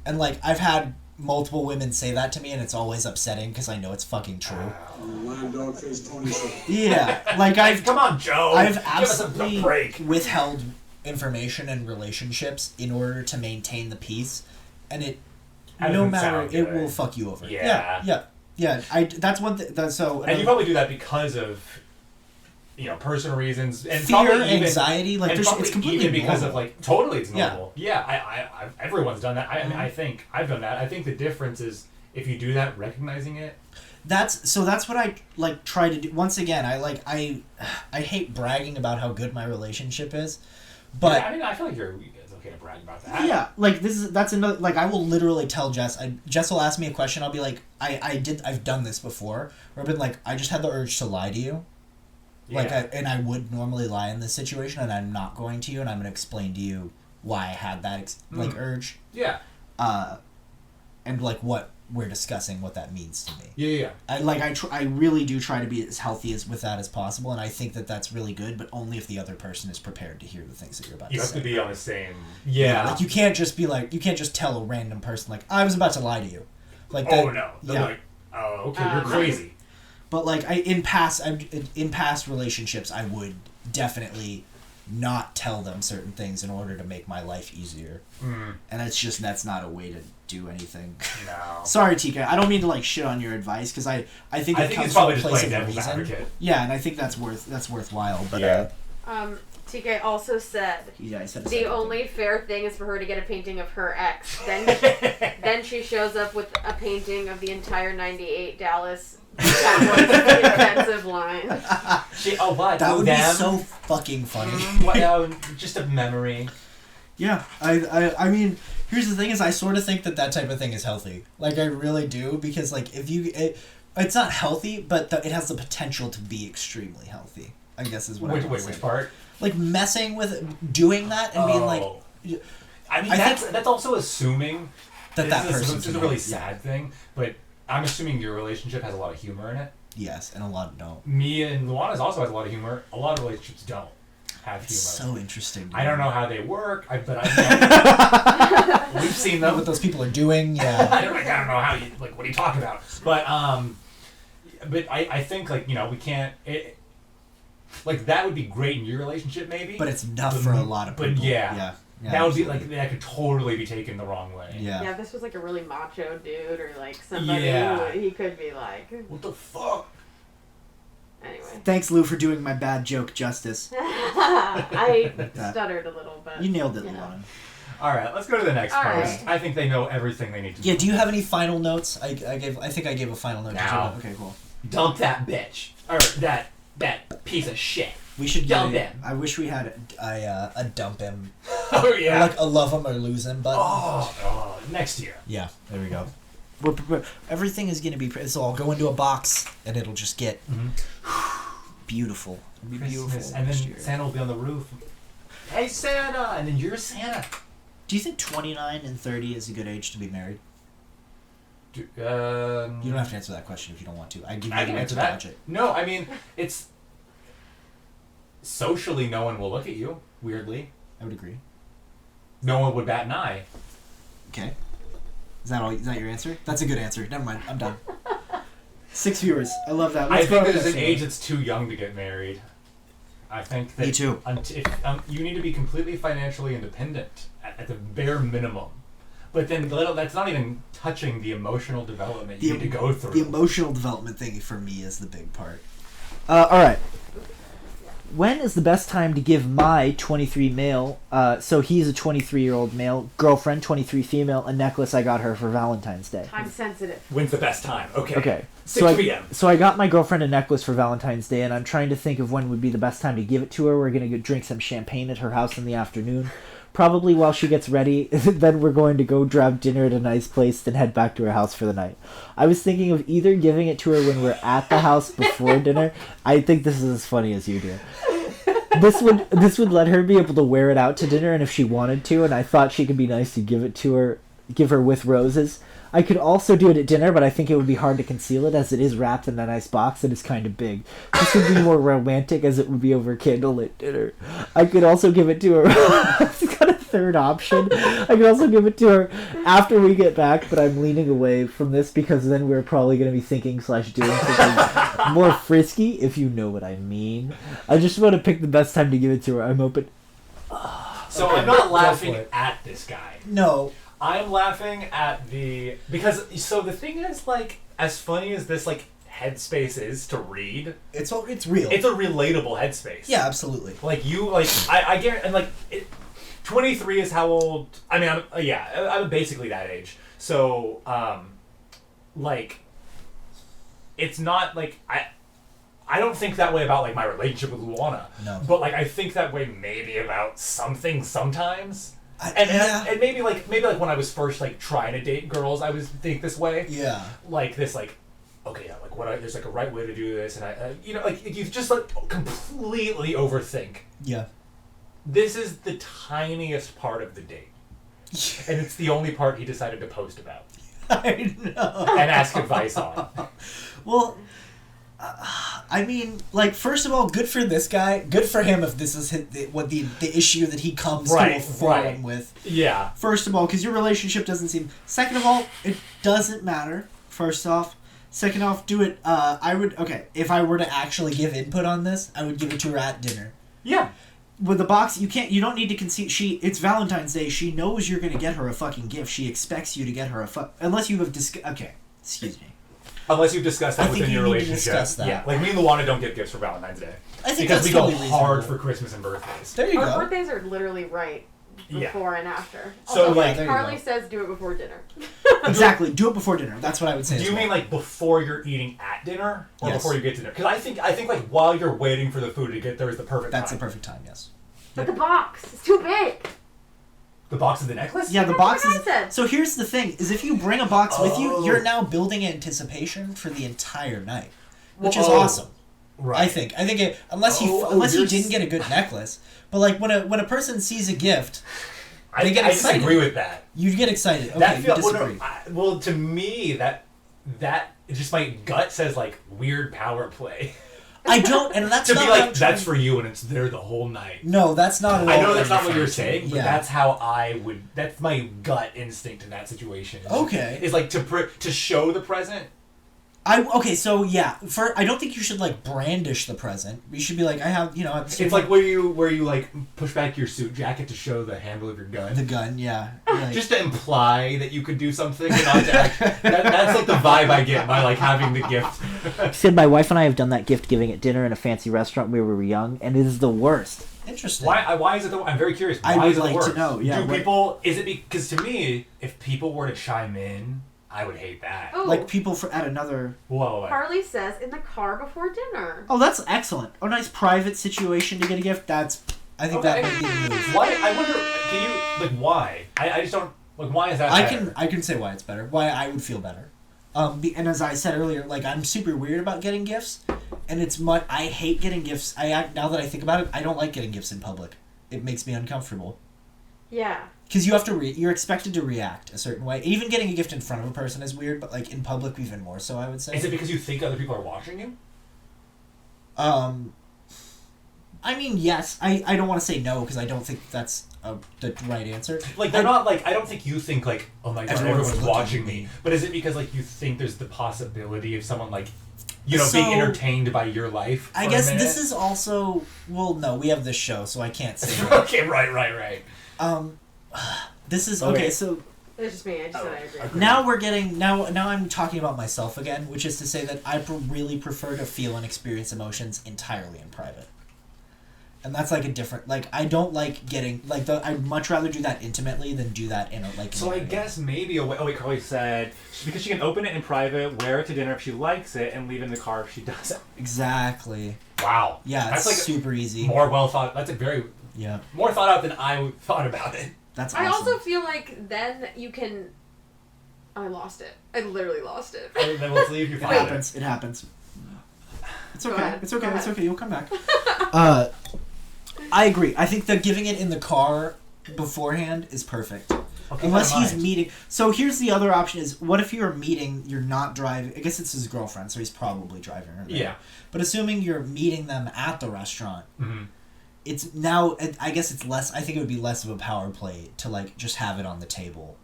And, like, I've had multiple women say that to me, and it's always upsetting because I know it's fucking true. Yeah, like come on, Joe. I've absolutely withheld information in relationships in order to maintain the peace, and it will fuck you over. Yeah. That's one thing. And you probably do that because of, you know, personal reasons and fear, anxiety. Like, it's completely even because normal. Of like totally it's normal. Yeah, everyone's done that. I think I've done that. I think the difference is if you do that, recognizing it. That's what I like try to do. Once again, I hate bragging about how good my relationship is, but yeah, I mean, I feel like it's okay to brag about that. Yeah, like that's another. Like, I will literally tell Jess. Jess will ask me a question. I'll be like, I've done this before. Or I've been like, I just had the urge to lie to you. Yeah. Like, I would normally lie in this situation, and I'm not going to you, and I'm going to explain to you why I had that urge. Yeah. And like what we're discussing, what that means to me. Yeah. I really do try to be as healthy with that as possible, and I think that that's really good, but only if the other person is prepared to hear the things that you're about to say. You have to be on the same. Yeah. Like, you can't just tell a random person like, I was about to lie to you. Like that. Oh no. They're like, oh, okay, you're crazy. But like in past relationships, I would definitely not tell them certain things in order to make my life easier. Mm. And that's not a way to do anything. No. Sorry, TK. I don't mean to like shit on your advice because I think it comes it's probably from a place of reason. Advocate. Yeah, and I think that's worthwhile. But yeah. TK also said, the only fair thing is for her to get a painting of her ex. Then she shows up with a painting of the entire '98 Dallas Cowboys defensive line. That would be so fucking funny. Just a memory. Yeah, I mean, here's the thing: is I sort of think that type of thing is healthy. Like, I really do, because like it's not healthy, but it has the potential to be extremely healthy. I guess is what. Wait, which part? Like messing with doing that and being like. I mean, that's also assuming that person. This is a really sad thing, but I'm assuming your relationship has a lot of humor in it. Yes, and a lot don't. Me and Luana's also has a lot of humor. A lot of relationships don't have humor. So interesting. Dude. I don't know how they work, but we've seen them. What those people are doing, yeah. I don't know how you what are you talking about? But I think we can't. That would be great in your relationship, maybe. But it's enough for a lot of people. But yeah, that would be that could totally be taken the wrong way. Yeah. Yeah, if this was like a really macho dude or like somebody who he could be like, what the fuck? Anyway. Thanks, Lou, for doing my bad joke justice. I stuttered a little, but you nailed it, Luana. All right, let's go to the next post. Right. I think they know everything they need to know. Yeah, do you have any final notes? I think I gave a final note. Now. Okay, cool. Dump that bitch. Or that piece of shit. We should dump him. I wish we had a dump him. Oh, yeah. Or like a love him or lose him button. Oh, next year. Yeah, there we go. We're prepared. Everything is going to be... So I'll go into a box, and it'll just get... Mm-hmm. beautiful. It'll be beautiful. Christmas, and then Santa will be on the roof. Hey Santa, and then you're Santa. Do you think 29 and 30 is a good age to be married? You don't have to answer that question if you don't want to. I give you I the can answer answer to that. watch it. No, I mean it's socially no one will look at you weirdly. I would agree. No one would bat an eye. Okay. Is that all? Is that your answer? That's a good answer. Never mind. I'm done. 6 viewers. I love that. I think there's an age that's too young to get married. I think that Me too. You need to be completely financially independent at the bare minimum. But then that's not even touching the emotional development you need to go through. The emotional development thing for me is the big part. All right. When is the best time to give my 23 male, so he's a 23-year-old male, girlfriend, 23 female, a necklace I got her for Valentine's Day? Time sensitive. When's the best time? Okay. Okay. 6 p.m. So I got my girlfriend a necklace for Valentine's Day, and I'm trying to think of when would be the best time to give it to her. We're going to drink some champagne at her house in the afternoon. Probably while she gets ready, then we're going to go grab dinner at a nice place, then head back to her house for the night. I was thinking of either giving it to her when we're at the house before dinner. I think this is as funny as you do. This would let her be able to wear it out to dinner, and if she wanted to, and I thought she could be nice to give her with roses. I could also do it at dinner, but I think it would be hard to conceal it as it is wrapped in a nice box and is kind of big. This would be more romantic as it would be over candlelit dinner. I could also give it to her. I've got a third option. I could also give it to her after we get back, but I'm leaning away from this because then we're probably going to be thinking / doing something more frisky, if you know what I mean. I just want to pick the best time to give it to her. I'm open. So I'm not laughing at this guy. No. I'm laughing at because the thing is, like, as funny as this, like, headspace is to read, It's real. it's a relatable headspace. Yeah, absolutely. Like, I guarantee, and, like, 23 is how old, I mean, I'm basically that age. So, like, it's not, like, I don't think that way about, like, my relationship with Luana. No. But, like, I think that way maybe about something sometimes. And maybe when I was first, like, trying to date girls, I would think this way. Yeah. Like this, like, okay, like there's like a right way to do this, and like you just like completely overthink. Yeah. This is the tiniest part of the date, and it's the only part he decided to post about. I know. And ask advice on. Well, I mean, like, first of all, good for this guy. Good for him if this is the issue that he comes to a forum with. Yeah. First of all, because your relationship doesn't seem... Second of all, it doesn't matter, first off. Second off, do it... Okay, if I were to actually give input on this, I would give it to her at dinner. Yeah. With the box, you don't need to concede... It's Valentine's Day. She knows you're going to get her a fucking gift. She expects you to get her unless you have... Okay, excuse me. Unless you've discussed that within your relationship. Discuss that. Yeah, like me and Luana don't get gifts for Valentine's Day. I think because that's we go totally hard reasonable. for Christmas and birthdays. There you Our go. birthdays are literally right before and after. So, Also, like, Carly says do it before dinner. Exactly. Do it before dinner. That's what I would say. Do you mean like before you're eating at dinner or Yes. before you get to dinner? Because I think like while you're waiting for the food to get there is the perfect time. That's the perfect time, yes. But the box is too big. The box of the necklace? Yeah, the That's box what I is... said. So here's the thing, is if you bring a box with you, Oh. you're now building anticipation for the entire night. Which is Oh. awesome. Right. I think it, unless he didn't get a good necklace. But like when a person sees a gift, I they get excited. disagree with that. You get excited. Okay, That you feels disagree. well, to me that just my gut says like weird power play. I don't, and that's To not be what like I'm trying- that's for you and it's there the whole night. No, that's not at all. I know that's not what referring you're to. saying, but Yeah. that's how I would. That's my gut instinct in that situation. Okay. Is like to show the present. So yeah, I don't think you should like brandish the present. You should be like, I have, I'm It's like where you like push back your suit jacket to show the handle of your gun. the gun, yeah. Like, Just to imply that you could do something, and not to that's like the vibe I get by like having the gift. Said my wife and I have done that gift giving at dinner in a fancy restaurant when we were young, and it is the worst. interesting. Why is it? I'm very curious. Why I would is it like the to worst? know, yeah, Do what- people? Is it because to me, if people were to chime in, I would hate that. Ooh, Like people at another. Whoa. Carly says in the car before dinner. Oh, that's excellent. A nice private situation to get a gift. I think that might be the move. Why? I wonder. Can you like why? I just don't like. Why is that? better? I can say why it's better. Why I would feel better. And as I said earlier, like I'm super weird about getting gifts, And it's much. I hate getting gifts. Now that I think about it, I don't like getting gifts in public. It makes me uncomfortable. Yeah. Because you have to. You're expected to react a certain way. Even getting a gift in front of a person is weird, but like in public, even more so. I would say. Is it because you think other people are watching you? I mean, yes. I don't want to say no because I don't think that's the right answer. Like they're not like I don't think you think like, oh my god, everyone's watching me. me. But is it because like you think there's the possibility of someone like, you know, being entertained by your life? I guess this is also no. We have this show, so I can't say. Okay, right. This is okay. So it's just me. I just said I agree. now we're getting now I'm talking about myself again, which is to say that I really prefer to feel and experience emotions entirely in private. And that's like a different, like, I don't like getting, like, I'd much rather do that intimately than do that in a, like... So I guess maybe a way, Carly said, because she can open it in private, wear it to dinner if she likes it, and leave it in the car if she doesn't. Exactly. Wow. Yeah, that's like super easy. More well thought, that's a very... Yeah. More thought out than I thought about it. That's awesome. I also feel like then you can... I lost it. I literally lost it. And then let's leave you It happens. It happens. It's okay. It's okay. It's okay. You'll come back. I agree. I think that giving it in the car beforehand is perfect. Okay, unless he's meeting... So here's the other option is, what if you're meeting, you're not driving... I guess it's his girlfriend, so he's probably driving her there. Yeah. But assuming you're meeting them at the restaurant, it's now... I guess it's less... I think it would be less of a power play to, like, just have it on the table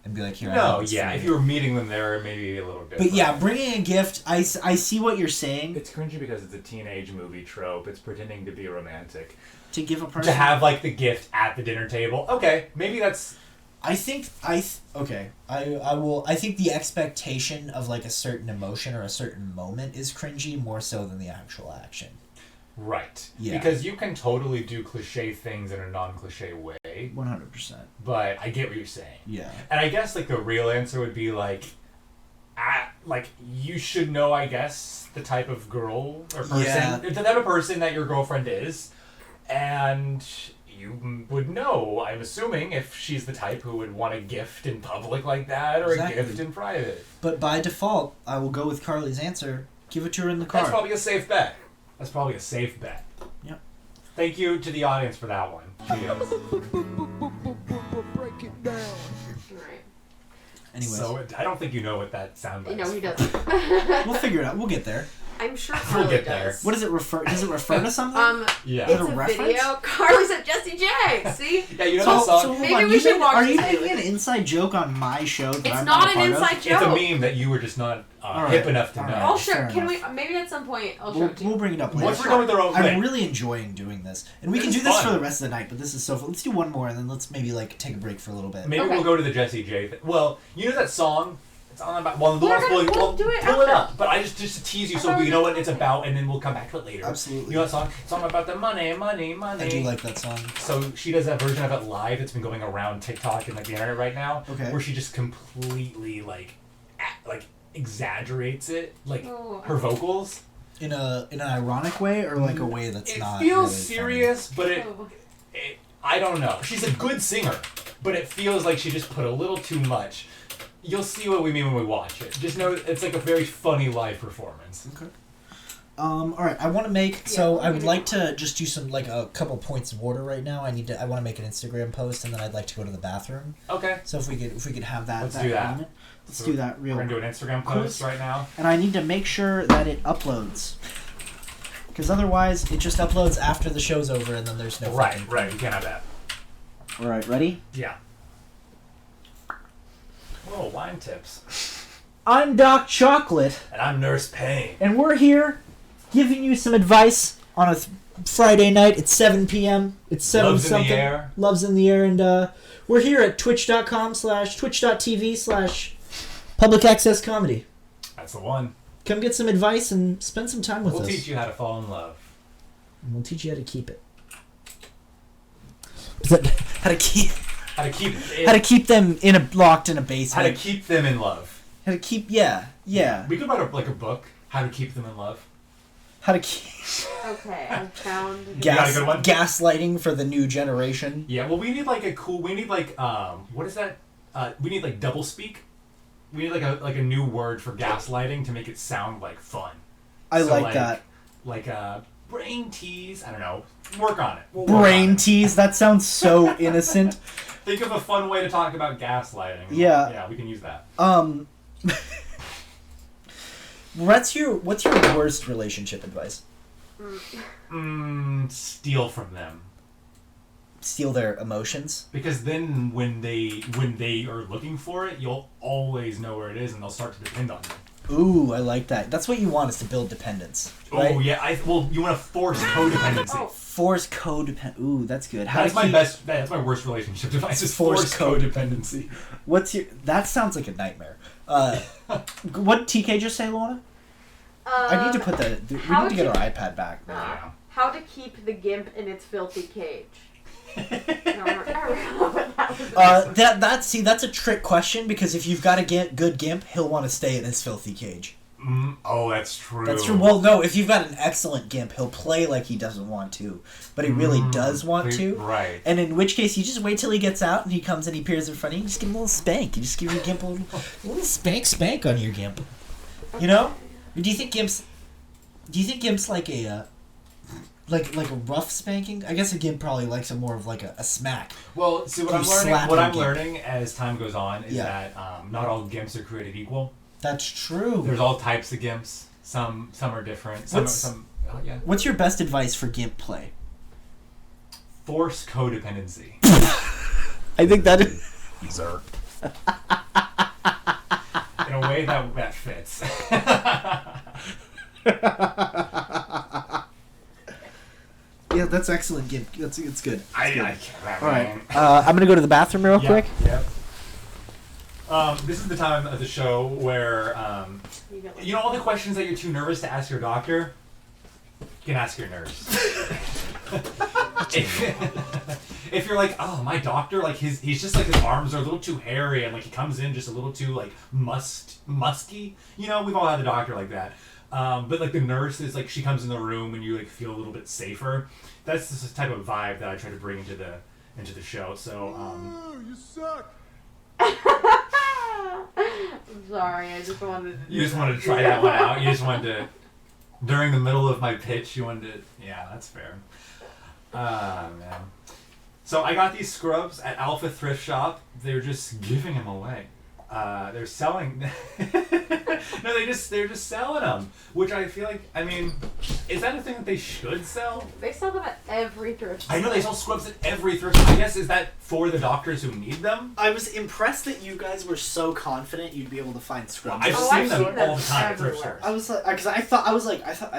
and be like, here, no, yeah, if you were meeting them there, maybe a little bit. But yeah, bringing a gift, I see what you're saying. It's cringy because it's a teenage movie trope. It's pretending to be romantic. To give a person... To have, like, the gift at the dinner table. Okay, maybe that's... I think the expectation of, like, a certain emotion or a certain moment is cringy more so than the actual action. Right. Yeah. Because you can totally do cliche things in a non-cliche way. 100%. But I get what you're saying. Yeah. And I guess, like, the real answer would be, like, you should know, I guess, the type of girl or person, the type of person that your girlfriend is. And you would know, I'm assuming, if she's the type who would want a gift in public like that or a gift in private. But by default, I will go with Carly's answer. Give it to her in the car. That's probably a safe bet. Yep. Thank you to the audience for that one. Cheers. Break it down. Right. Anyways. So I don't think you know what that sound like. No, he doesn't. We'll figure it out. We'll get there. I'm sure we'll Carly get there. does. What does it refer? Does it refer to something? Yeah. It's a video. Carly said Jesse J. See? Yeah, you know that song. So maybe we should watch. Are you making an inside joke on my show? That it's I'm not an an inside joke. It's a meme that you were just not hip enough to know. I'll show. Can we? Maybe at some point I'll show it to you. We'll bring it up later. Once we're done with our own thing. I'm really enjoying doing this, and we can do this for the rest of the night. But this is so fun. Let's do one more, and then let's maybe like take a break for a little bit. Maybe we'll go to the Jesse J thing. Well, you know that song. It's on about. Well, we'll do it pull it up. But I just to tease you, so you know what it's about, and then we'll come back to it later. Absolutely. You know that song? It's all about the money. I do like that song. So she does that version of it live. It's been going around TikTok and like the internet right now. Okay. Where she just completely like exaggerates it, like her vocals. In an ironic way, or like a way that's not. It feels really serious, but it I don't know. She's a good singer, but it feels like she just put a little too much. You'll see what we mean when we watch it. Just know it's like a very funny live performance. Okay. All right. I want to make I would like to just do some like a couple points of order right now. I want to make an Instagram post, and then I'd like to go to the bathroom. Okay. So if we could have that. Let's do that. Moment. Let's do that real. We're gonna do an Instagram post right now. And I need to make sure that it uploads. Because otherwise, it just uploads after the show's over, and then there's no. Right. You can't have that. All right. Ready? Yeah. Whoa, wine tips. I'm Doc Chocolate. And I'm Nurse Paine. And we're here giving you some advice on a Friday night at 7 p.m. It's 7 Loves something. In the air. Loves in the air. And we're here at twitch.tv/public access comedy. That's the one. Come get some advice and spend some time with us. We'll teach you how to fall in love. And we'll teach you how to keep it. How to keep them locked in a basement. How to keep them in love. How to keep yeah. We could write a book. How to keep them in love. How to keep. Okay, I found. Gaslighting for the new generation. Yeah, well, we need what is that? We need like double speak. We need like a new word for gaslighting to make it sound like fun. I like that. like brain tease. I don't know. Work on it. Brain tease. That sounds so innocent. Think of a fun way to talk about gaslighting. Yeah. Yeah, we can use that. What's your worst relationship advice? Steal from them. Steal their emotions? Because then when they are looking for it, you'll always know where it is, and they'll start to depend on you. Ooh, I like that. That's what you want, is to build dependence. Right? Oh yeah, you want to force codependency. Force codependence. Ooh, that's good. That's my worst relationship device. Is force codependency. That sounds like a nightmare. What did TK just say, Luana? I need to put that. We need to get our iPad back. How to keep the gimp in its filthy cage. That's a trick question, because if you've got a good gimp, he'll want to stay in his filthy cage. Oh, that's true. That's true. Well, no, if you've got an excellent gimp, he'll play like he doesn't want to, but he really does want to. Right. And in which case, you just wait till he gets out and he comes and he appears in front of you. You just give him a little spank. You just give your gimp a little spank on your gimp. You know? Do you think gimps like a like a rough spanking? I guess a gimp probably likes a more of like a smack. Well, see, what I'm learning as time goes on is that not all gimps are created equal. That's true. There's all types of gimps. Some are different. What's your best advice for gimp play? Force codependency. I think that is... Sir. In a way that fits. Yeah, that's excellent, gimp. It's good. I can't. All right. I'm gonna go to the bathroom real quick. Yep. This is the time of the show where, you know all the questions that you're too nervous to ask your doctor? You can ask your nurse. If you're like, oh, my doctor, like he's just like his arms are a little too hairy and like he comes in just a little too like musky. You know, we've all had a doctor like that. But like the nurse is like, she comes in the room and you like feel a little bit safer. That's this type of vibe that I try to bring into the show. So you suck. I'm sorry, I just wanted. You just wanted to try that one out. You just wanted to, during the middle of my pitch, you wanted to. Yeah, that's fair. Man. So I got these scrubs at Alpha Thrift Shop. They're just giving them away. They're selling. No, they're just selling them, which I feel like. I mean, is that a thing that they should sell? They sell them at every thrift store. I know they sell scrubs at every thrift store. I guess, is that for the doctors who need them? I was impressed that you guys were so confident you'd be able to find scrubs. I've seen them all the time at thrift stores. I was like, because I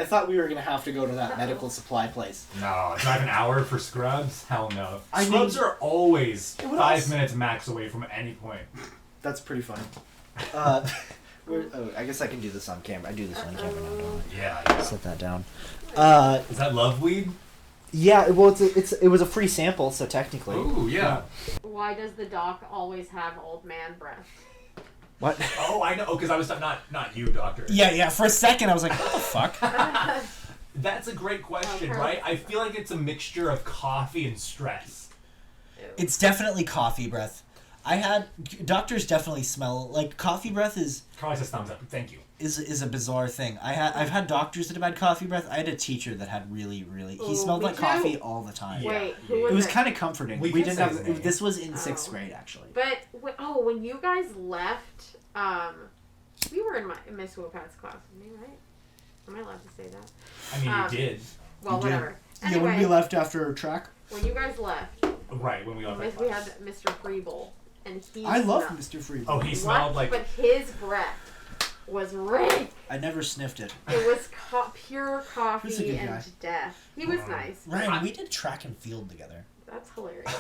thought we were gonna have to go to that medical supply place. No, drive an hour for scrubs? Hell no. Scrubs are always 5 minutes max away from any point. That's pretty funny. I guess I can do this on camera. I do this on camera now, don't I? Yeah. Set that down. Is that love weed? Yeah, well, it was a free sample, so technically. Ooh, yeah. Why does the doc always have old man breath? What? Oh, I know, because I was not you, doctor. Yeah. For a second, I was like, what the fuck? That's a great question, right? I feel like it's a mixture of coffee and stress. Ew. It's definitely coffee breath. Doctors definitely smell like coffee breath is. Carly says thumbs up. Thank you. Is a bizarre thing. I've had doctors that have had coffee breath. I had a teacher that had really he smelled like coffee all the time. Yeah. Wait, who was it was it? kind of comforting. We didn't have this was in 6th grade actually. But when you guys left, we were in Miss Wopat's class, with me, right? Am I allowed to say that? I mean, you did. Well, whatever. Yeah, when we left after track. When you guys left. Right, when we left. We had Mr. Freeble, and I love Mr. Freeble. Oh, he smelled like. But his breath was rank. I never sniffed it. It was pure He's a coffee good and guy. death. He was nice. Ryan, we did track and field together. That's hilarious.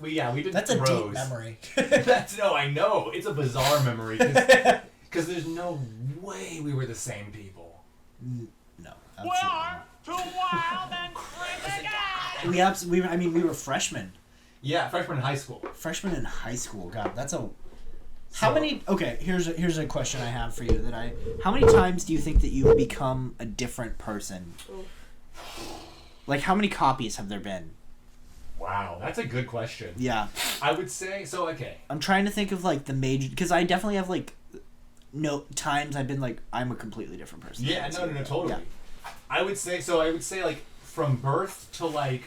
we did. That's a throws. deep memory. I know. It's a bizarre memory because there's no way we were the same people. No, absolutely not. Too wild and crazy. We were freshmen. Yeah, freshman in high school. Freshman in high school. God, that's a. How many? Okay, here's a question I have for you. How many times do you think that you've become a different person? Like, how many copies have there been? Wow, that's a good question. Yeah. I would say so. Okay. I'm trying to think of like the major, because I definitely have like, times I've been like, I'm a completely different person. Yeah, no, totally. Yeah. I would say so. I would say like from birth to like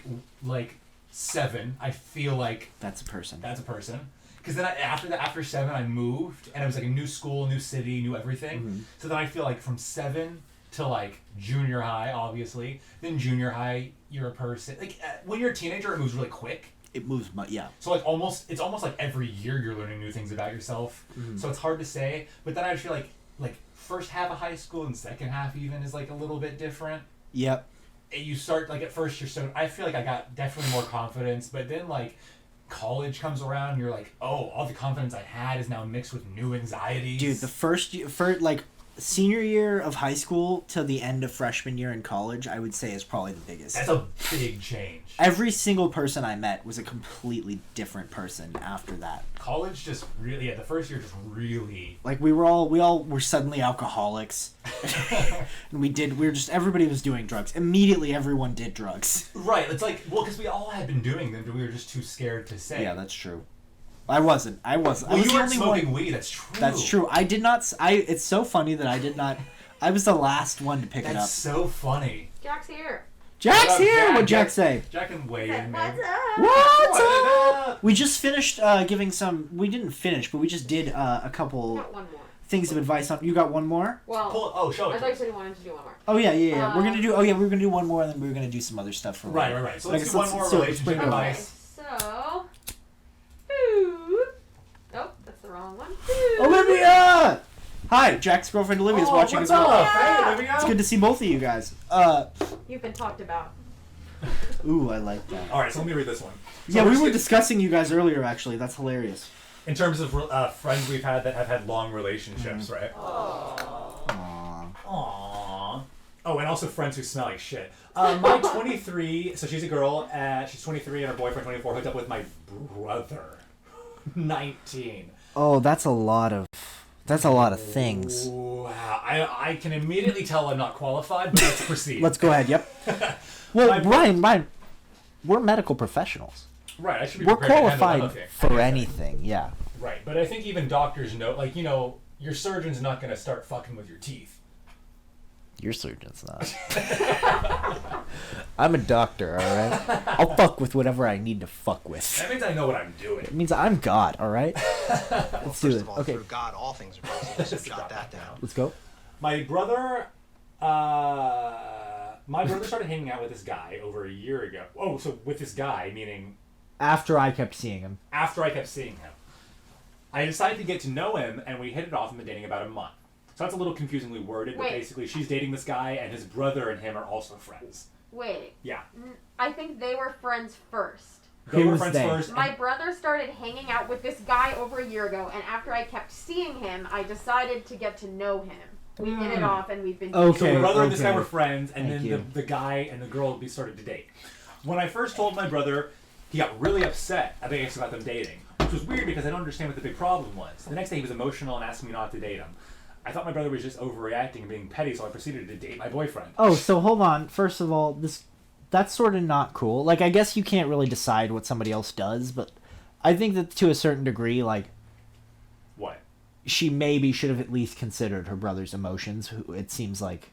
7. I feel like That's a person. that's a person. Because then after 7, I moved, and it was like a new school, new city, new everything. Mm-hmm. So then I feel like from 7 to like junior high, obviously. Then junior high, you're a person. Like when you're a teenager, it moves really quick. It moves yeah. So like it's almost like every year you're learning new things about yourself. Mm-hmm. So it's hard to say. But then I feel like first half of high school and second half even is like a little bit different. Yep. You start like at first you're so I feel like I got definitely more confidence, but then like college comes around and you're like, oh, all the confidence I had is now mixed with new anxieties. Dude, the first like senior year of high school to the end of freshman year in college, I would say is probably the biggest. That's a big change. Every single person I met was a completely different person after that. College just really, the first year just really. Like we all were suddenly alcoholics, and everybody was doing drugs. Immediately, everyone did drugs. Right, it's like, well, because we all had been doing them, but we were just too scared to say. Yeah, that's true. I wasn't. Well, I was you the weren't only smoking one. weed. That's true. That's true. I did not. It's so funny that I did not. I was the last one to pick it up. That's so funny. Jack's here. Jack's What up, here. Jack? What'd Jack say? Jack can weigh in, What's maybe. up? What's What up? We just finished giving some. We didn't finish, but we just did a couple Got one more. things of advice on. You got one more? Well, Show I it. thought you said you wanted to do one more. Oh yeah. We're gonna do. Oh yeah, we were gonna do one more, and then we were gonna do some other stuff for. Right. So Like, let's do one more so let's relationship bring it on. Okay, advice. so food. Oh, that's the wrong one. Food. Olivia! Hi, Jack's girlfriend Olivia's watching what's as well. up? Hey, Olivia. It's good to see both of you guys. You've been talked about. Ooh, I like that. All right, so let me read this one. So Yeah, we're we just were gonna- discussing you guys earlier. Actually, that's hilarious. In terms of friends we've had that have had long relationships, right? Aww. Aww. Oh, and also friends who smell like shit. My 23, so she's a girl, she's 23 and her boyfriend 24 hooked up with my brother, 19. Oh, that's a lot of things. Wow. I can immediately tell I'm not qualified, but let's proceed. Let's go ahead. Yep. Well, Brian, we're medical professionals. Right, I should be We're prepared to handle qualified anything. for anything. Yeah. Right, but I think even doctors know, like, your surgeon's not going to start fucking with your teeth. Your surgeon's not. I'm a doctor, all right? I'll fuck with whatever I need to fuck with. That means I know what I'm doing. It means I'm God, all right? Let's do First it. of all, Okay, through God, all things are possible. So jot that down. let's go. My brother started hanging out with this guy over a year ago. Oh, so with this guy, meaning After I kept seeing him. after I kept seeing him. I decided to get to know him, and we hit it off and been dating about a month. So that's a little confusingly worded, but Wait. basically she's dating this guy, and his brother and him are also friends. Wait. Yeah. I think they were friends first. They Who were was friends they? first. My brother started hanging out with this guy over a year ago, and after I kept seeing him, I decided to get to know him. We hit it off, and we've been Okay. So the brother and this guy okay. were friends, and Thank then you. the guy and the girl started to date. When I first told my brother, he got really upset, I guess, about them dating, which was weird because I don't understand what the big problem was. The next day he was emotional and asked me not to date him. I thought my brother was just overreacting and being petty, so I proceeded to date my boyfriend. Oh, so hold on. First of all, that's sort of not cool. Like, I guess you can't really decide what somebody else does, but I think that to a certain degree, like, What? she maybe should have at least considered her brother's emotions. Who it seems like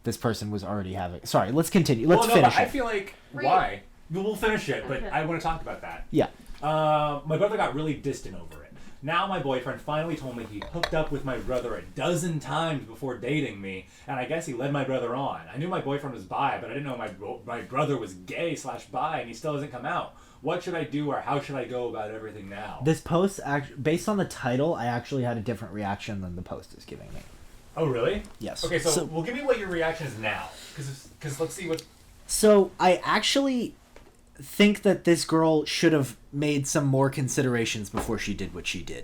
this person was already having. Sorry, let's continue. Let's well, no, finish but I it. feel like Read. why? We'll finish it, but Okay. I want to talk about that. Yeah. My brother got really distant over it. Now my boyfriend finally told me he hooked up with my brother a dozen times before dating me, and I guess he led my brother on. I knew my boyfriend was bi, but I didn't know my brother was gay/bi, and he still hasn't come out. What should I do, or how should I go about everything now? This post, based on the title, I actually had a different reaction than the post is giving me. Oh, really? Yes. Okay, so well, give me what your reaction is now, because let's see what. So I actually think that this girl should have made some more considerations before she did what she did.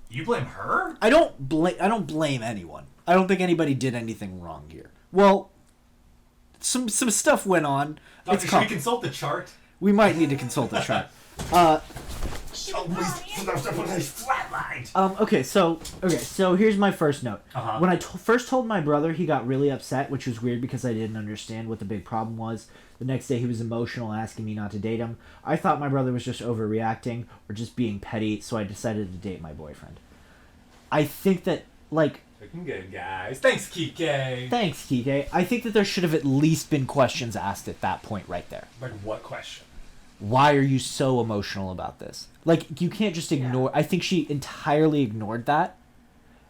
You blame her? I don't blame anyone. I don't think anybody did anything wrong here. Well, some stuff went on. Doctor, should we consult the chart? We might need to consult the chart. Flatlined. Okay, so here's my first note. Uh-huh. When I first told my brother, he got really upset, which was weird because I didn't understand what the big problem was. The next day, he was emotional, asking me not to date him. I thought my brother was just overreacting or just being petty, so I decided to date my boyfriend. I think that, like, Looking good, guys. Thanks, Kike. Thanks, Kike. I think that there should have at least been questions asked at that point right there. Like, what question? Why are you so emotional about this? Like, you can't just ignore... I think she entirely ignored that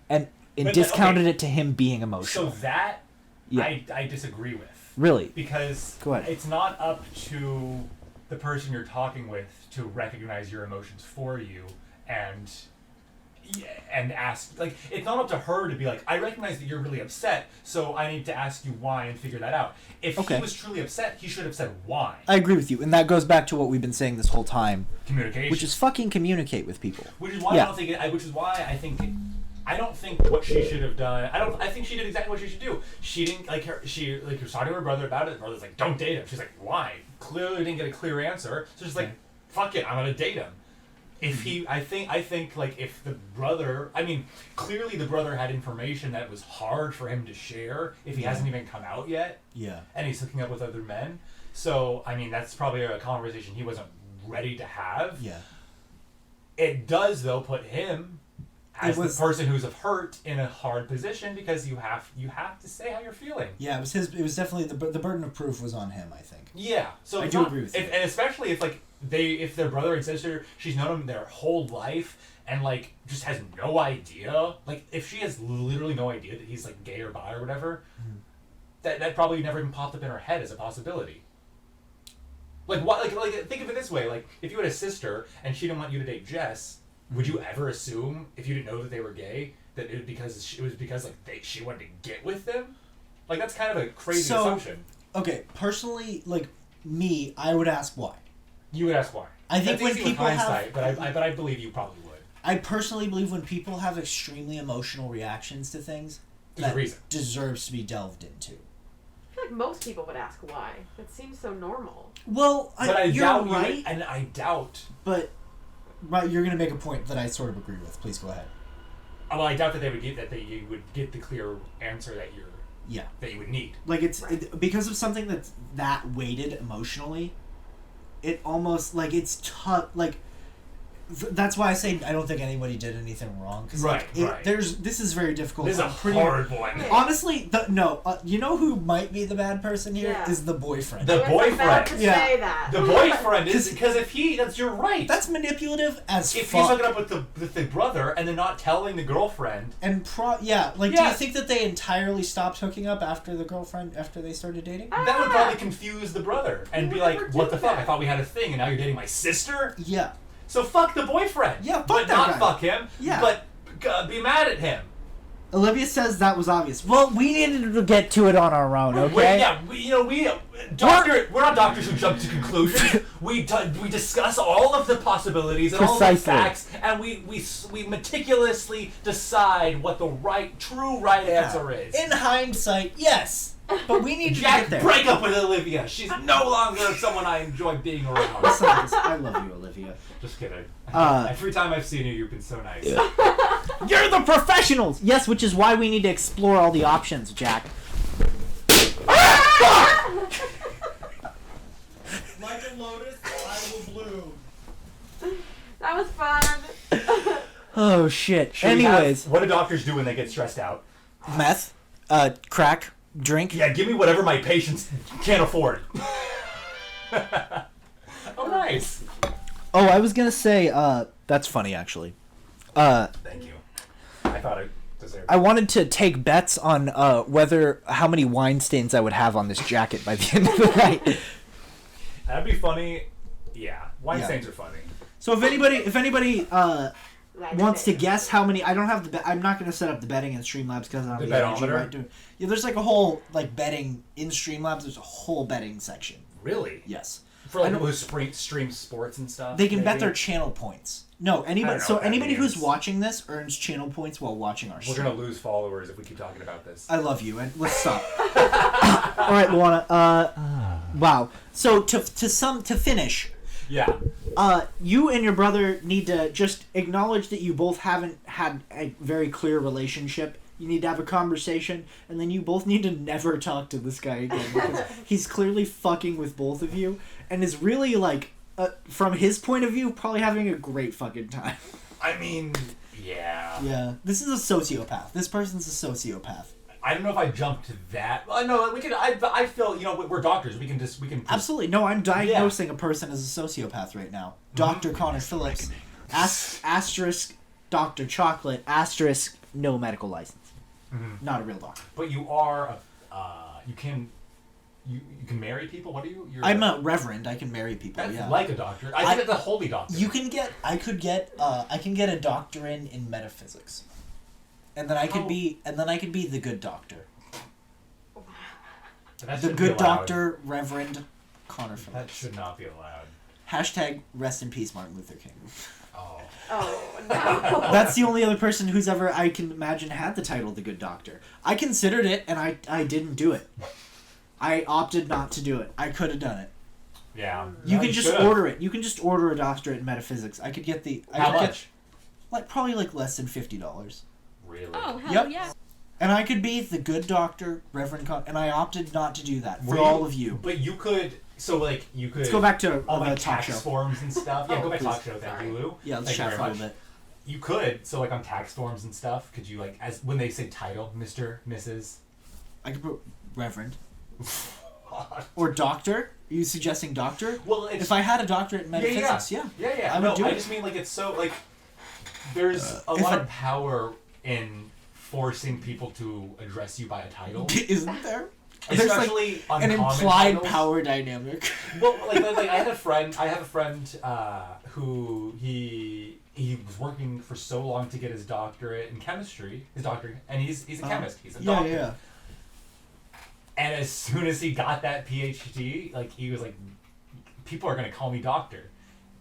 and discounted it to him being emotional. So that, Yeah. I disagree with. Really? Because Go ahead. it's not up to the person you're talking with to recognize your emotions for you and ask, like, it's not up to her to be like, I recognize that you're really upset, so I need to ask you why and figure that out. If he was truly upset, he should have said why. I agree with you, and that goes back to what we've been saying this whole time. Communication. Which is fucking communicate with people. Which is why I don't think I don't think what she should have done. I think she did exactly what she should do. She didn't she was talking to her brother about it. Her brother's like, don't date him. She's like, why? Clearly didn't get a clear answer. So she's like, fuck it, I'm gonna date him. If I think like if the brother, clearly the brother had information that was hard for him to share if he hasn't even come out yet. Yeah. And he's hooking up with other men. So that's probably a conversation he wasn't ready to have. Yeah. It does though put him as the person who's hurt in a hard position because you have to say how you're feeling. Yeah, it was definitely the burden of proof was on him, I think. Yeah, so I do agree with you. And especially if their brother and sister, she's known him their whole life and just has no idea. Like if she has literally no idea that he's gay or bi or whatever, that probably never even popped up in her head as a possibility. Like what? Like think of it this way: like if you had a sister and she didn't want you to date Jess. Would you ever assume, if you didn't know that they were gay, that it was because she wanted to get with them? Like that's kind of a crazy assumption. Okay, personally, me, I would ask why. You would ask why. I think that's when easy people with hindsight, but I believe you probably would. I personally believe when people have extremely emotional reactions to things, There's a that reason. deserves to be delved into. I feel like most people would ask why. That seems so normal. Well, you're right. And I doubt. But you're going to make a point that I sort of agree with. Please go ahead. Well, I doubt that you would get the clear answer that you would need. Like because of something that's that weighted emotionally, it almost it's tough. That's why I say I don't think anybody did anything wrong. Cause this is very difficult. This is a hard one. Honestly, you know who might be the bad person here is the boyfriend. The boyfriend. About to say that. The boyfriend is because you're right. That's manipulative as fuck. If he's hooking up with the brother and then not telling the girlfriend. And do you think that they entirely stopped hooking up after they started dating? That would probably confuse the brother and be like, what the fuck? I thought we had a thing and now you're dating my sister? Yeah. So fuck the boyfriend. Yeah, fuck but that not guy. fuck him. Yeah. But be mad at him. Olivia says that was obvious. Well, we needed to get to it on our own, okay? We're not doctors who jump to conclusions. we discuss all of the possibilities and all the facts, and we meticulously decide what the true right answer is. In hindsight, yes. But we need to Jack, get there. break up with Olivia. She's no longer someone I enjoy being around. I love you, Olivia. Just kidding. Every time I've seen you, you've been so nice. You're the professionals! Yes, which is why we need to explore all the options, Jack. Like a lotus, I will bloom. That was fun. Oh, shit. Anyways. What do doctors do when they get stressed out? Meth. Crack. Drink. Yeah, give me whatever my patients can't afford. Oh, nice. Oh, I was gonna say, that's funny, actually. Thank you. I thought I deserved it. I wanted to take bets on how many wine stains I would have on this jacket by the end of the night. That'd be funny. Yeah, wine stains are funny. So if anybody wants to guess how many, I don't have I'm not going to set up the betting in Streamlabs because I don't have the energy right to it. Yeah, there's a whole betting in Streamlabs. There's a whole betting section. Really? Yes. For people who stream sports and stuff. They can bet their channel points. No, anybody who's means. watching this earns channel points while watching our stream. We're gonna lose followers if we keep talking about this. I love you, and let's stop. All right, Luana. Wow. So to finish. Yeah. You and your brother need to just acknowledge that you both haven't had a very clear relationship. You need to have a conversation, and then you both need to never talk to this guy again because he's clearly fucking with both of you and is really from his point of view, probably having a great fucking time. I mean, Yeah. Yeah. This is a sociopath. This person's a sociopath. I don't know if I jumped to that. No, we could. I feel we're doctors. We can. Absolutely. No, I'm diagnosing a person as a sociopath right now. Dr. Conor Phillips. Asterisk Dr. Chocolate. Asterisk no medical license. Mm-hmm. Not a real doctor. But you are. You can marry people. What are you? I'm a reverend. I can marry people. That's yeah. like a doctor. I think that's a holy doctor. You can get. I can get a doctorate in metaphysics, and then I could be. And then I could be the good doctor. The good doctor, Reverend Conor Phillips. That should not be allowed. Hashtag rest in peace, Martin Luther King. Oh. Oh, no. That's the only other person who's ever, I can imagine, had the title The Good Doctor. I considered it, and I didn't do it. I opted not to do it. I could have done it. Yeah. You can just order it. You can just order a doctorate in metaphysics. I could get the... How much? Probably less than $50. Really? Oh, hell yeah. And I could be the good doctor, Reverend Con... And I opted not to do that for all of you. But you could... So, you could... Let's go back to all the talk tax show. forms and stuff. Yeah, go back to please. talk show. Thank you, Lou. Yeah, let's Thank you chat for a very little much. bit. You could. So, on tax forms and stuff, could you, as when they say title, Mr., Mrs.? I could put Reverend. Or doctor? Are you suggesting doctor? Well, it's... If I had a doctorate in metaphysics, yeah. Yeah. I would do I it. just mean, it's so, there's a lot of power in forcing people to address you by a title. Isn't there? Especially There's an uncommon implied titles. power dynamic. Well, I had a friend who he was working for so long to get his doctorate in chemistry, and he's a chemist. He's a doctor. Yeah. And as soon as he got that PhD, he was like, people are gonna call me doctor.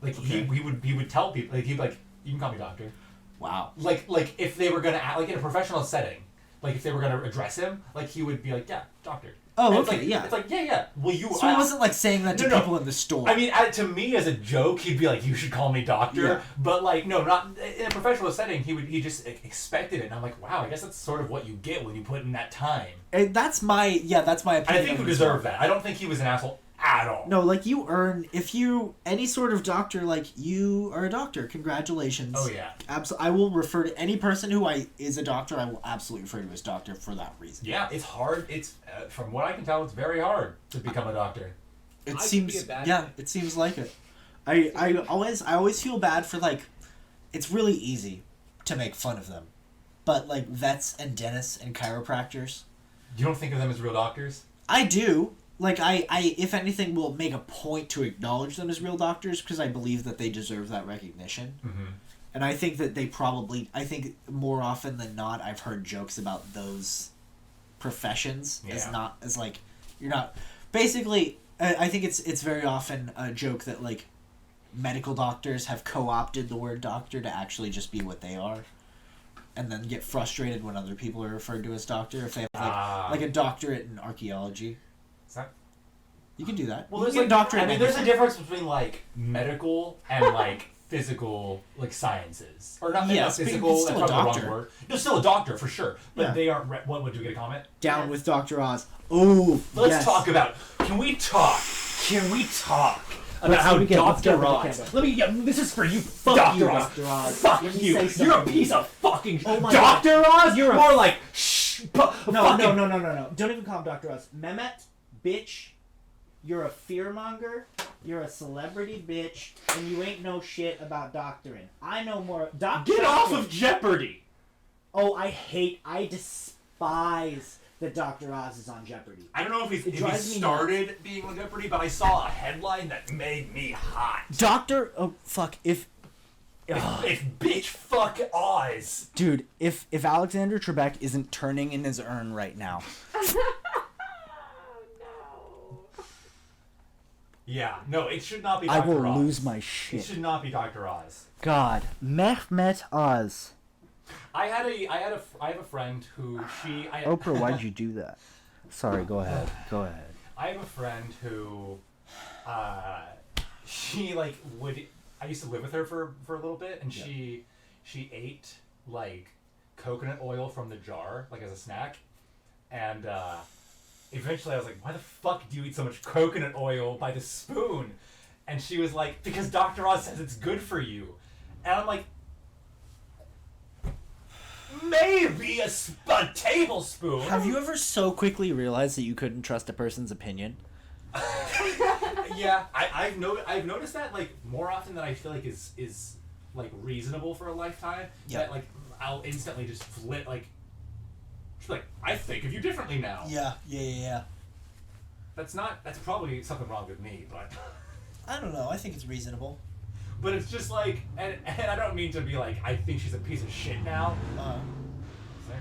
He would tell people, he'd be like, you can call me doctor. Wow. If they were gonna in a professional setting, if they were gonna address him, he would be like, yeah, doctor. Oh, And okay, it's yeah. Well, you. So it wasn't saying that to people in the store. I mean, to me as a joke, he'd be like, "You should call me doctor." Yeah. But no, not in a professional setting. He just expected it, and I'm like, wow, I guess that's sort of what you get when you put in that time. That's my opinion. I think you deserve that. I don't think he was an asshole at all. No, you earn any sort of doctor, you are a doctor. Congratulations. Oh yeah. I will refer to any person who is a doctor. I will absolutely refer to as doctor for that reason. Yeah, it's hard. It's from what I can tell, it's very hard to become a doctor. It seems it seems like it. I always feel bad for it's really easy to make fun of them, but vets and dentists and chiropractors. You don't think of them as real doctors? I do. I if anything, will make a point to acknowledge them as real doctors because I believe that they deserve that recognition. Mm-hmm. And I think that I think more often than not, I've heard jokes about those professions as you're not... Basically, I think it's very often a joke that, medical doctors have co-opted the word doctor to actually just be what they are. And then get frustrated when other people are referred to as doctor if they have, a doctorate in archaeology. You can do that. Well, there's there's a difference between medical and physical sciences, or not physical. That's probably the wrong word. You're still a doctor for sure, but they aren't. What would you get a comment? Down with Dr. Oz. Oh, let's talk about. Can we talk about how Dr. Oz? This is for you, Dr. Oz. Fuck you. You're a piece of fucking Dr. Oz. You're more like shh. No. Don't even call him Dr. Oz. Mehmet, bitch. You're a fearmonger, you're a celebrity bitch, and you ain't no shit about doctoring. I know more. Get off of Jeopardy! Oh, I despise that Dr. Oz is on Jeopardy. I don't know if he started being on Jeopardy, but I saw a headline that made me hot. If bitch fuck Oz. Dude, if Alexander Trebek isn't turning in his urn right now. Yeah, no, it should not be Dr. Oz. I will lose my shit. It should not be Dr. Oz. God, Mehmet Oz. I have a friend who Oprah, why'd you do that? Sorry, go ahead. I have a friend who, she I used to live with her for a little bit, and she ate coconut oil from the jar as a snack, and eventually I was like, why the fuck do you eat so much coconut oil by the spoon? And she was like, because Dr. Oz says it's good for you. And I'm like, maybe a tablespoon. Have you ever so quickly realized that you couldn't trust a person's opinion? Yeah, I've noticed that like more often than I feel like is like reasonable for a lifetime. Yeah. That like I'll instantly just flip like. She's like, I think of you differently now. Yeah. That's probably something wrong with me, but. I don't know. I think it's reasonable. But it's just like, and I don't mean to be like, I think she's a piece of shit now.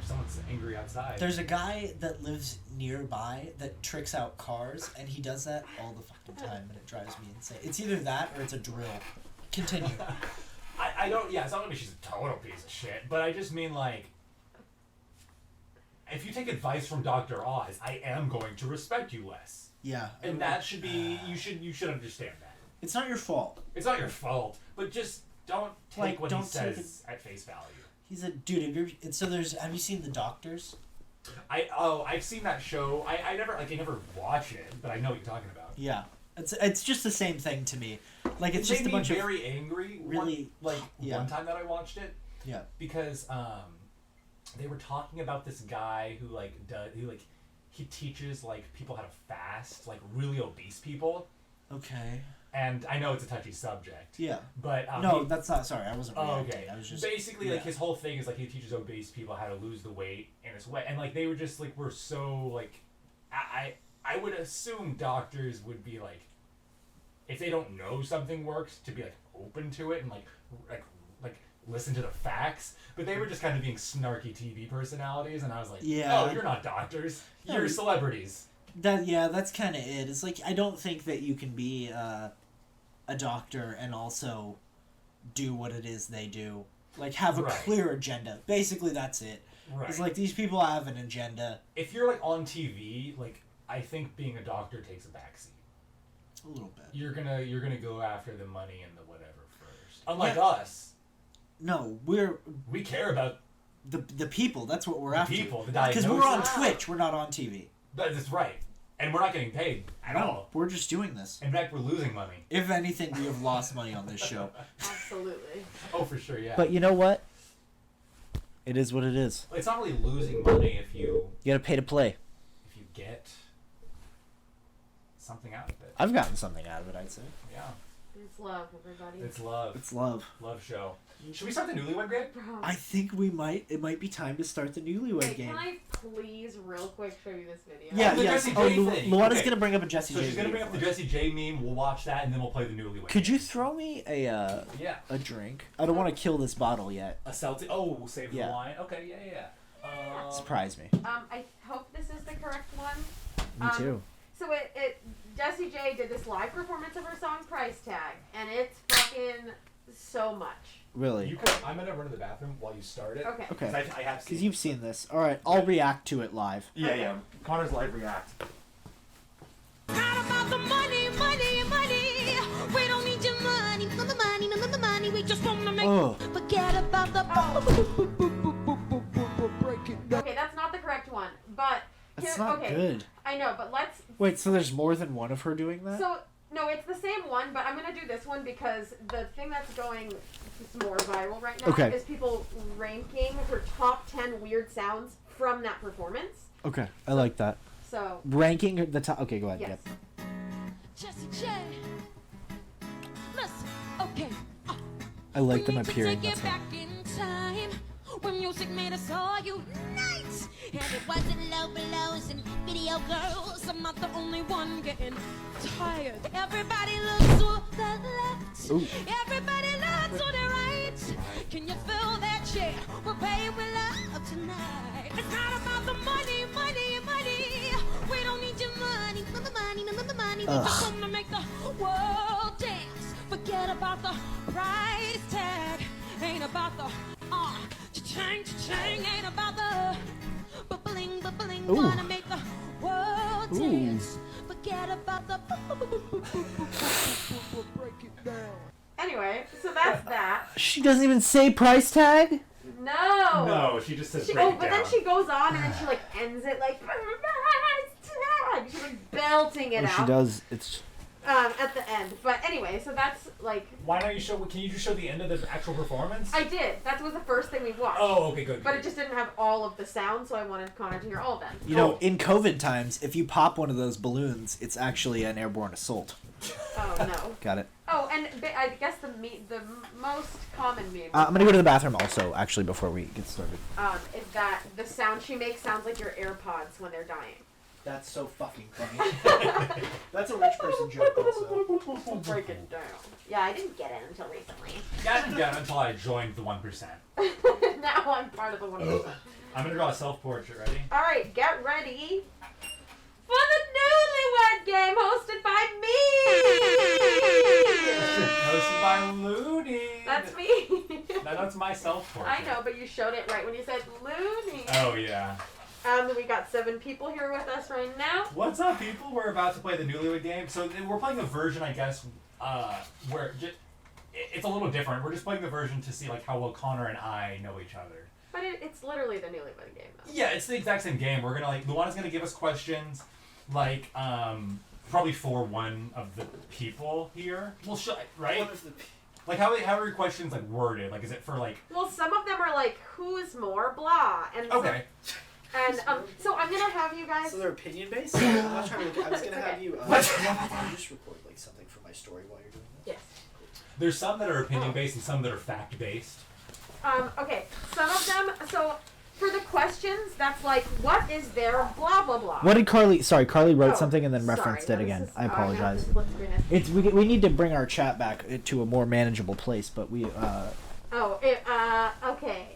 Someone's angry outside. There's a guy that lives nearby that tricks out cars, and he does that all the fucking time, and it drives me insane. It's either that or it's a drill. Continue. I don't, yeah, it's not gonna be she's a total piece of shit, but I just mean like, if you take advice from Dr. Oz, I am going to respect you less. Yeah. And that should be, you should understand that. It's not your fault. It's not your fault, but just don't take what he don't take says at face value. He's a dude. Have you seen The Doctors? I've seen that show. I never watch it, but I know what you're talking about. Yeah. It's just the same thing to me. Like it's It just made a bunch me of very angry. really one yeah. time that I watched it. Yeah. Because they were talking about this guy who he teaches like people how to fast, like really obese people. Okay. And I know it's a touchy subject. Yeah. But no, that's not. Sorry, I wasn't. Oh, reacting. okay. I was just basically like his whole thing is like he teaches obese people how to lose the weight in his way, and like they were just like we're so like I would assume doctors would be like if they don't know something works to be like open to it and like listen to the facts, but they were just kind of being snarky TV personalities, and I was like, oh, you're not doctors, you're celebrities. That's kind of it. It's like I don't think that you can be a doctor and also do what it is they do. Like have a clear agenda. Basically, that's it. Right. It's like these people have an agenda. If you're like on TV, like I think being a doctor takes a backseat. A little bit. You're gonna go after the money and the whatever first. Unlike us. No, we care about the people. That's what we're after. People, the diagnosis. Because we're on Twitch, we're not on TV. That's right. And we're not getting paid at all. We're just doing this. In fact, we're losing money. If anything, we have lost money on this show. Absolutely. Oh, for sure, yeah. But you know what? It is what it is. It's not really losing money if you gotta pay to play. If you get something out of it. I've gotten something out of it, I'd say. Yeah. It's love, everybody. It's love. It's love. Love show. Should we start the Newlywed Game? I think we might. It might be time to start the Newlywed Game. Can I please, real quick, show you this video? Yeah, yes. Luana's gonna bring up a Jessie J. So she's gonna bring up the Jessie J meme. We'll watch that, and then we'll play the Newlywed. Could you throw me a drink? I don't want to kill this bottle yet. A Celtic. Oh, we'll save the wine. Okay, yeah. Surprise me. I hope this is the correct one. Me too. So Jessie J did this live performance of her song Price Tag, and it's fucking so much. Really? I'm gonna run to the bathroom while you start it. Okay. Okay. I have because you've seen this. All right, I'll react to it live. Yeah. Connor's live react. Not about the money. We don't need your money. None of the money. We just want to make. Forget about the. Break it down. Okay, that's not the correct one, but. That's not good. I know, but let's. Wait, so there's more than one of her doing that? So no, it's the same one, but I'm gonna do this one because the thing that's going more viral right now is people ranking her top 10 weird sounds from that performance. Okay, I like that. So ranking the top. Okay, go ahead. Yes. Yep. Jessie J. Listen, okay. I like them we need appearing. To take it back in time when music made us all unite. And it wasn't low blows and video girls. I'm not the only one getting tired. Everybody looks to the left. Ooh. Everybody looks to the right. Can you feel that shit? We're paying with love tonight. It's not about the money. We don't need your money. None of the money. We just want to make the world dance. Forget about the price tag. Ain't about the cha-ching. Ain't about the bling. Wanna make the world dance. Forget about the break it down. Anyway, so that's that. She doesn't even say price tag? No, she just says. But then she goes on and then she ends it like price tag. She's like belting it out. She does. It's. at the end. But anyway, so that's like. Why don't you show? Can you just show the end of the actual performance? I did. That was the first thing we watched. Oh, okay, good. But it just didn't have all of the sound, so I wanted Connor to hear all of them. You know, in COVID times, if you pop one of those balloons, it's actually an airborne assault. Oh no. Got it. Oh, and I guess the most common meme. I'm gonna go to the bathroom also, actually, before we get started. Is that the sound she makes sounds like your AirPods when they're dying. That's so fucking funny. That's a rich person joke also. Break it down. Yeah, I didn't get it until recently. Yeah, I didn't get it until I joined the 1%. Now I'm part of the 1%. I'm gonna draw a self-portrait. Ready? All right, get ready for the Newlywed Game hosted by me. Hosted by Looney. That's me. That's my self-portrait. I know, but you showed it right when you said Looney. Oh yeah. We got 7 people here with us right now. What's up, people? We're about to play the Newlywed Game. So we're playing a version, I guess, where it's a little different. We're just playing the version to see like how well Connor and I know each other. But it's literally the Newlywed Game, though. Yeah, it's the exact same game. We're gonna like Luana's gonna give us questions, like probably for one of the people here. Well, right? One of the Like how are your questions like worded? Like is it for like? Well, some of them are like, who's more blah, and Okay. And so I'm gonna have you guys. So they're opinion based. I'm not trying to. I was gonna have you. Can you just record like something for my story while you're doing this? Yes. There's some that are opinion based and some that are fact based. Okay. Some of them. So for the questions, that's like, what is their blah blah blah. What did Carly? Sorry, Carly wrote Oh, something and then sorry, referenced no, it this again. is- I apologize. I'm gonna have to split screen it. We need to bring our chat back to a more manageable place, but we Okay.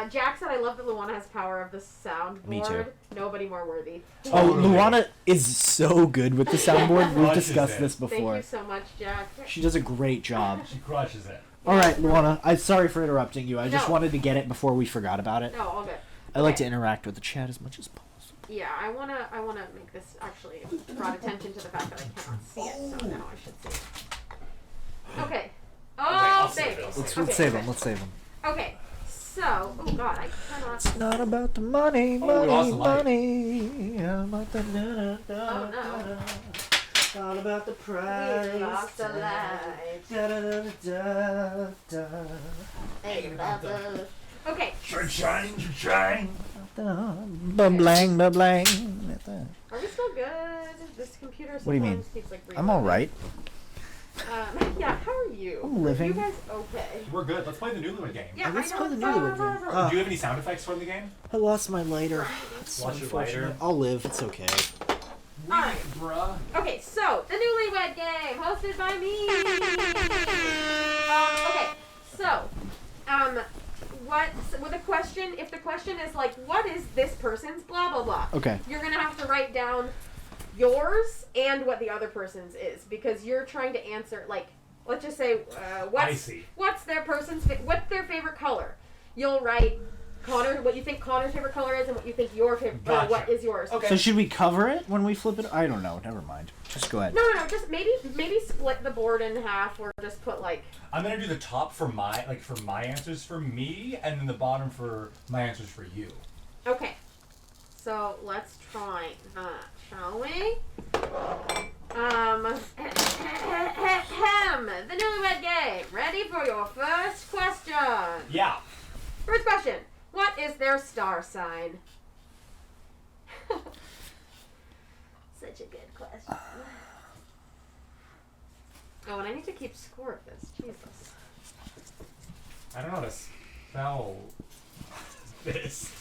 Jack said, I love that Luana has power of the soundboard. Me too. Nobody more worthy. Oh, Luana is so good with the soundboard. We've discussed this Thank before. you so much, Jack. She does a great job. She crushes it. All right, Luana. I'm sorry for interrupting you. I just No. wanted to get it before we forgot about it. No, all good. I like Okay. to interact with the chat as much as possible. Yeah, I wanna make this actually brought attention to the fact that I cannot see it, so now I should see it. Okay. Oh, I'll save baby. it, I'll Let's Okay, save okay. them. Let's save them. Okay. So, oh god, I cannot. It's not about the money, we lost the light. money. About the Oh no. It's all about the price. We lost the light. Hey, lover. Okay. Trying. Bablang, bablang. Are we still good? This computer sometimes What do you mean? keeps like. I'm all right. Yeah. How are you? I'm living. Are you guys okay? We're good. Let's play the Newlywed Game. Yeah, Let's I know. play the Newlywed Game. Do you have any sound effects for the game? I lost my lighter. It's Lost your unfortunate. lighter? I'll live. It's okay. Alright. Bruh. Okay, so the Newlywed Game, hosted by me. Okay, so, with a question, if the question is like, what is this person's blah blah blah? Okay. You're gonna have to write down yours and what the other person's is, because you're trying to answer, like, let's just say, what's their what's their favorite color? You'll write Connor, what you think Connor's favorite color is, and what you think your favorite, Gotcha. what is yours. Okay. So should we cover it when we flip it? I don't know. Never mind. Just go ahead. No, just maybe split the board in half, or just put like. I'm gonna do the top for my answers for me, and then the bottom for my answers for you. Okay, so let's try that, shall we? The Newlywed Game. Ready for your first question? Yeah. First question. What is their star sign? Such a good question. Oh, and I need to keep score of this. Jesus. I don't know how to spell this.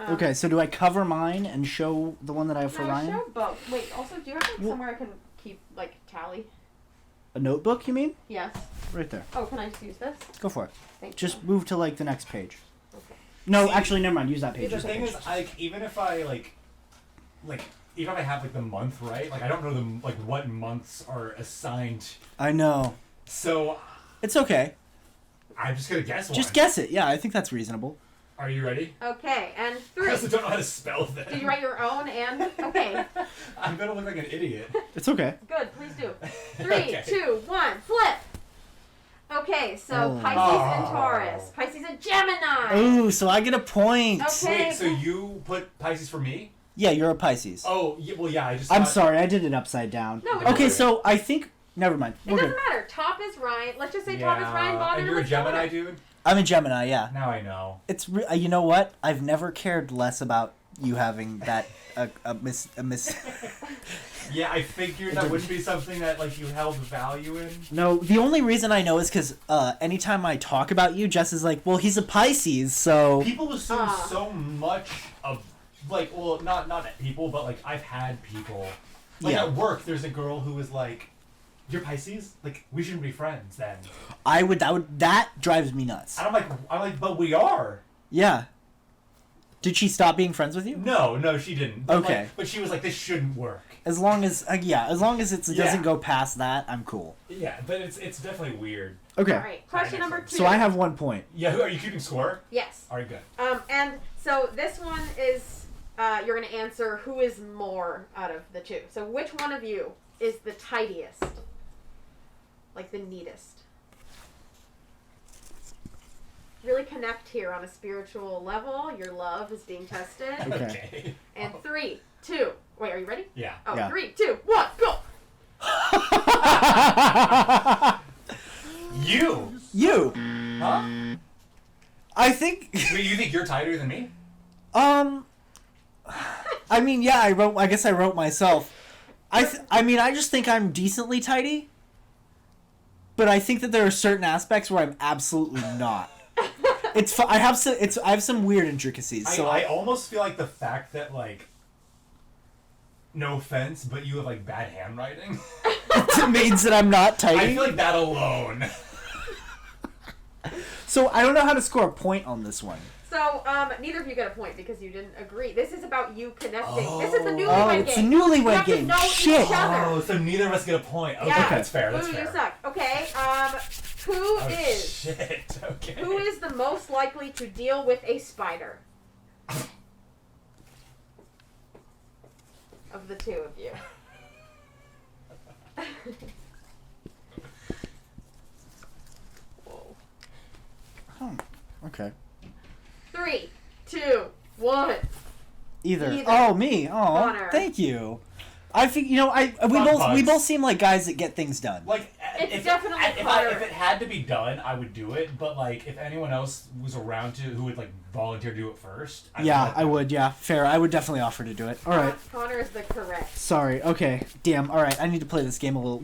Okay, so do I cover mine and show the one that I have for No, Ryan? show both. Wait, also, do you have like, somewhere I can keep, like, tally? A notebook, you mean? Yes. Right there. Oh, can I just use this? Go for it. Thank Just you. move to like the next page. Okay. No, actually, never mind. Use that page. The Use that thing page. is, like, even if I even if I have like the month right, like I don't know what months are assigned. I know. So It's okay. I'm just gonna guess one. Just guess it. Yeah, I think that's reasonable. Are you ready? Okay, and I 3. also don't know how to spell that. Did you write your own and? Okay. I'm gonna look like an idiot. It's okay. Good, please do. 3, Okay. 2, 1, flip! Okay, so Oh. Pisces and Taurus. Pisces and Gemini! Ooh, so I get a point. Okay. Wait, so you put Pisces for me? Yeah, you're a Pisces. Oh, yeah, well, yeah. I'm sorry, I did it upside down. No, okay, so I think. Never mind. It doesn't matter. Top is Ryan. Let's just say top is Ryan. Bottom and you're a is Gemini, Conor. dude. I'm a Gemini. Yeah. Now I know. It's you know what? I've never cared less about you having that a miss. Yeah, I figured that wouldn't be something that like you held value in. No, the only reason I know is because anytime I talk about you, Jess is like, "Well, he's a Pisces, so." People assume so much of, like, well, not people, but like I've had people, like at work. There's a girl who was like, "You're Pisces? Like we shouldn't be friends then." That drives me nuts. And I'm like, but we are. Yeah. Did she stop being friends with you? No, she didn't. But okay. But she was like, this shouldn't work. As long as it doesn't go past that, I'm cool. Yeah, but it's definitely weird. Okay. All right. Question number 2. So I have 1 point. Yeah, are you keeping score? Yes. All right, good. And so this one is you're going to answer who is more out of the two. So which one of you is the tidiest? Like the neatest? Really connect here on a spiritual level. Your love is being tested. Okay. And 3, 2. Wait, are you ready? Yeah. Oh, yeah. 3, 2, 1, go! You. Huh? I think. Wait, you think you're tighter than me? I mean, yeah. I guess I wrote myself. I mean, I just think I'm decently tidy. But I think that there are certain aspects where I'm absolutely not. I have some weird intricacies. So I almost feel like the fact that, like, no offense, but you have like bad handwriting. It means that I'm not tidy. I feel like that alone. So I don't know how to score a point on this one. So, neither of you get a point because you didn't agree. This is about you connecting. This is the newlywed game. It's a newlywed game. You have to know Shit. each other. Oh, so neither of us get a point. Okay, Yeah. that's fair. That's Ooh, fair. you suck. Okay, Shit. Okay. who is the most likely to deal with a spider? Of the two of you. Whoa. Oh, okay. 3, 2, 1. Either. Oh, me. Oh, Conor. thank you. I think we both seem like guys that get things done. Like, It's definitely Conor. if it had to be done, I would do it. But like, if anyone else was around who would like volunteer to do it first, I would. Yeah, fair. I would definitely offer to do it. All right. Conor is the correct. Sorry. Okay. Damn. All right. I need to play this game a little.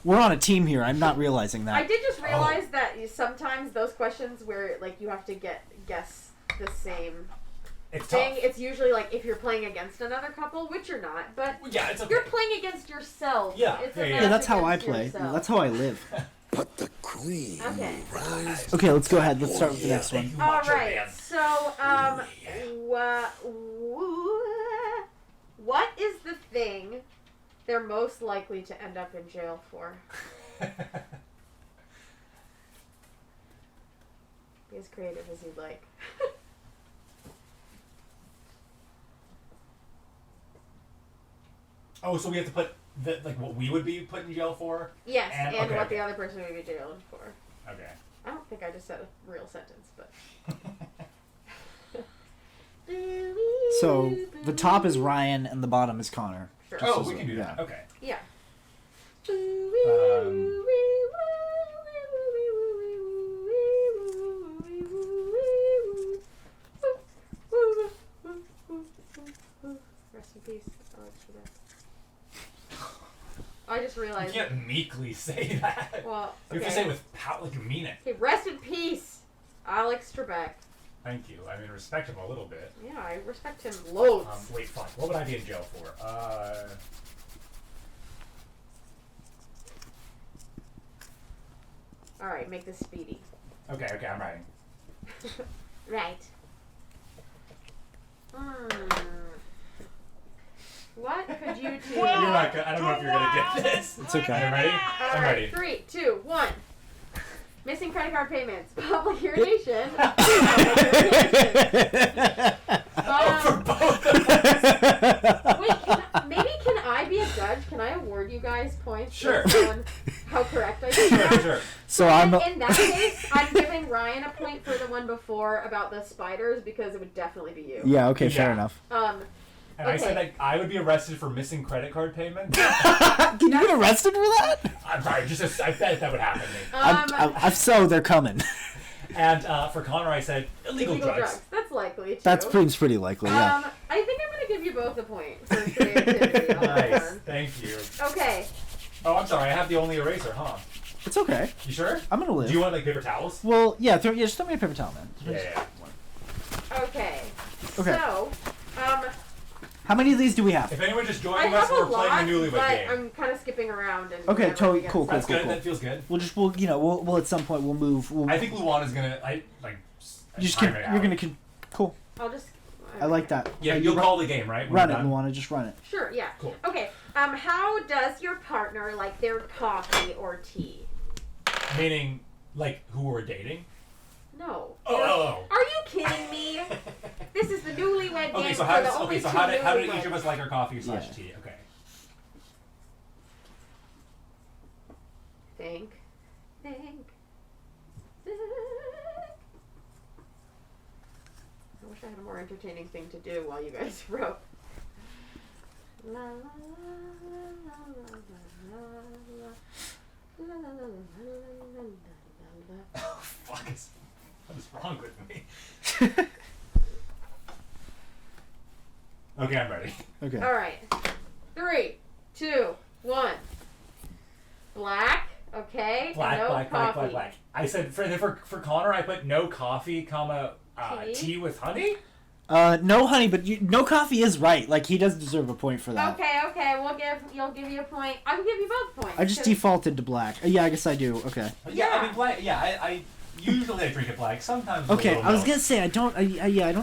We're on a team here. I'm not realizing that. I did just realize that sometimes those questions where like you have to guess the same thing. Tough. It's usually like if you're playing against another couple, which you're not, but yeah, it's okay. you're playing against yourself. Yeah, it's Yeah, that's how I against play. yourself. That's how I live. But the queen Okay. rise. Okay, let's go ahead. Let's start with the next one. Thank you, All Macho right. Man. So, what is the thing they're most likely to end up in jail for? Be as creative as you'd like. Oh, so we have to put what we would be put in jail for? Yes, and okay, what okay. the other person would be jailed for. Okay. I don't think I just said a real sentence, but. So the top is Ryan and the bottom is Conor. Sure. Oh, we can do that. Yeah. Okay. Yeah. Rest in peace, Alex Trebek. I just You realized. can't meekly say that. Well, You have to say it with power, like you mean it. Okay, rest in peace, Alex Trebek. Thank you. I mean, respect him a little bit. Yeah, I respect him loads. Wait, fuck. What would I be in jail for? All right, make this speedy. Okay, I'm writing. Right. What could you do? You're not gonna, I don't know if you're gonna get this. It's okay. Are you ready? I'm ready. 3, 2, 1. Missing credit card payments. Public urination. For both of us. Wait, can I be a judge? Can I award you guys points Sure. based on how correct I am? Sure. So In that case, I'm giving Ryan a point for the one before about the spiders because it would definitely be you. Yeah. Okay. Fair Yeah. enough. And I said I would be arrested for missing credit card payments. Can you get arrested for that? I'm sorry, I bet that would happen. So they're coming. And for Conor, I said illegal drugs. That's likely, too. That seems pretty likely, yeah. I think I'm going to give you both a point for creativity. Nice, thank you. Okay. Oh, I'm sorry, I have the only eraser, huh? It's okay. You sure? I'm going to live. Do you want, like, paper towels? Well, yeah, just throw me a paper towel, man. Yeah. Okay. Okay. So, how many of these do we have? If anyone just joined us, we're playing the Newlywed Game. I'm kind of skipping around. And Okay, totally cool. That's good. That feels good. We'll at some point we'll move. I think Luana's gonna You're gonna cool. I'll just. I like that. Yeah, you'll call the game, right? Run it, Luana. Just run it. Sure. Yeah. Cool. Okay. How does your partner like their coffee or tea? Meaning, like, who we're dating? No. Oh. Are you kidding me? This is the Newlywed Game. Okay, so how did each of us like our coffee / tea? Okay. Think. I wish I had a more entertaining thing to do while you guys wrote. La la la la la la la la. Oh, fuck. What is wrong with me? Okay, I'm ready. Okay. All right. 3, 2, 1. Black. Okay. Black. I said for Conor, I put no coffee, tea with honey. No honey, but no coffee is right. Like, he does deserve a point for that. Okay. You'll give you a point. I'll give you both points. I just defaulted to black. Yeah, I guess I do. Okay. Yeah, I mean black. Yeah, I usually drink it black. Sometimes. Okay, I was gonna say I don't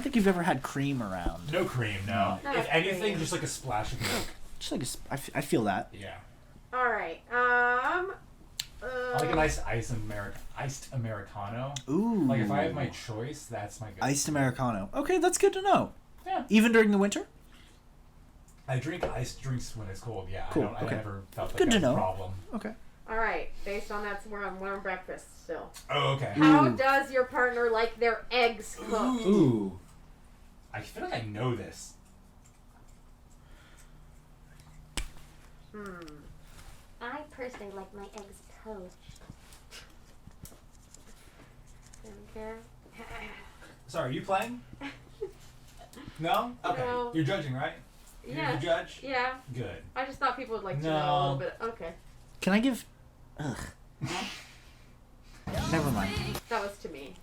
think you've ever had cream around. No cream, no. Not If anything, cream. just like a splash of milk. Just like I feel that. Yeah. All right. I like a nice iced Americano. Ooh. Like if I have my choice, that's my go. Iced Americano. Okay, that's good to know. Yeah. Even during the winter? I drink iced drinks when it's cold. Yeah. Cool. I never felt like Good to that's a know. problem. Okay. All right. Based on that, we're on breakfast still. Oh, okay. How does your partner like their eggs cooked? Ooh. I feel like I know this. I personally like my eggs poached. Okay. Sorry, are you playing? No? Okay. No. You're judging, right? Yeah. You're the judge? Yeah. Good. I just thought people would like to No. know a little bit. Okay. Can I give? Ugh. Never mind. That was to me.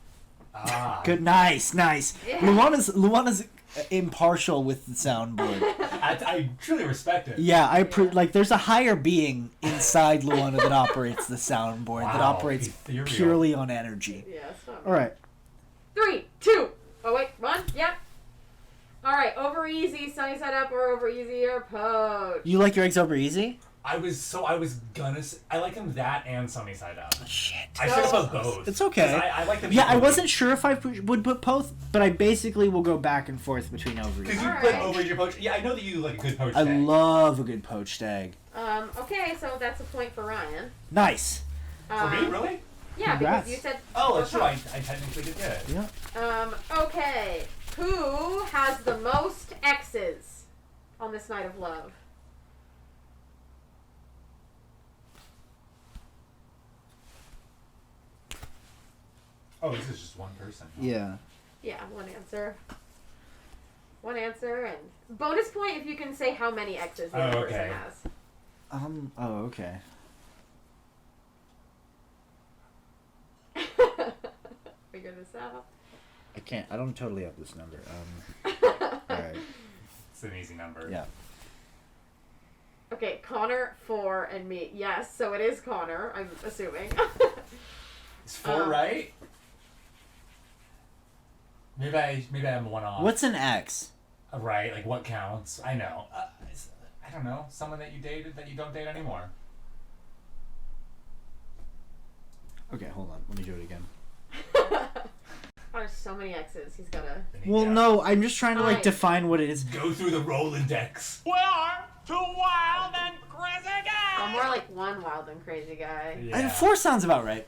Ah. Good. Nice. Yeah. Luana's impartial with the soundboard. I truly respect it. Yeah, like there's a higher being inside Luana that operates the soundboard, that Wow, operates ethereal. purely on energy. Yeah, it's not. All right. 3, 2. Oh wait, 1. Yep. All right. Over easy, sunny side up, or over easy or poached. You like your eggs over easy? I like them that and sunny side up. Shit. I should have put both. It's okay. I like them. Yeah, I wasn't sure if I would put both, but I basically will go back and forth between over Because easy. you put over your poached. Yeah, I know that you like a good poached egg. I love a good poached egg. Okay, so that's a point for Ryan. Nice. For me, really? Yeah, Congrats. because you said. Oh, that's for true. I poached. technically did good. Yeah. Okay. Who has the most X's on this night of love? Oh, this is just one person. Yeah. Yeah, one answer. One answer, and bonus point if you can say how many X's the other okay. person has. Oh, okay. Figure this out. I can't. I don't totally have this number. All right. It's an easy number. Yeah. Okay, Conor, 4, and me. Yes, so it is Conor, I'm assuming. Is 4 right? Maybe I'm one off. What's an X? Right, like what counts? I know. I don't know. Someone that you dated that you don't date anymore. Okay, hold on. Let me do it again. There's so many X's. He's gotta. Well, no, I'm just trying to Alright. define what it is. Go through the Rolodex. We are two wild and crazy guys. I'm more like one wild and crazy guy. Yeah. 4 sounds about right.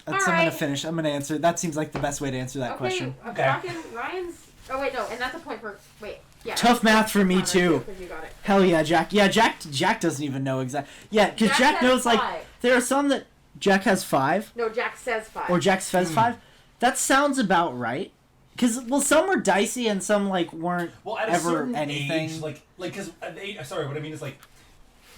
That's, I'm gonna Alright. finish. I'm gonna answer. That seems like the best way to answer that question. Okay. Ryan's. Oh wait, no, and that's a point for. Wait. Yeah. Tough math for me Conor, too. 'cause you got it. Hell yeah, Jack. Yeah, Jack doesn't even know exactly. Yeah, because Jack has knows, like, 5. there are some that Jack has 5. No, Jack says 5. Or Jack says 5. That sounds about right. Because, well, some were dicey and some, like, weren't Well, at a ever certain anything. age, like, because sorry, what I mean is, like,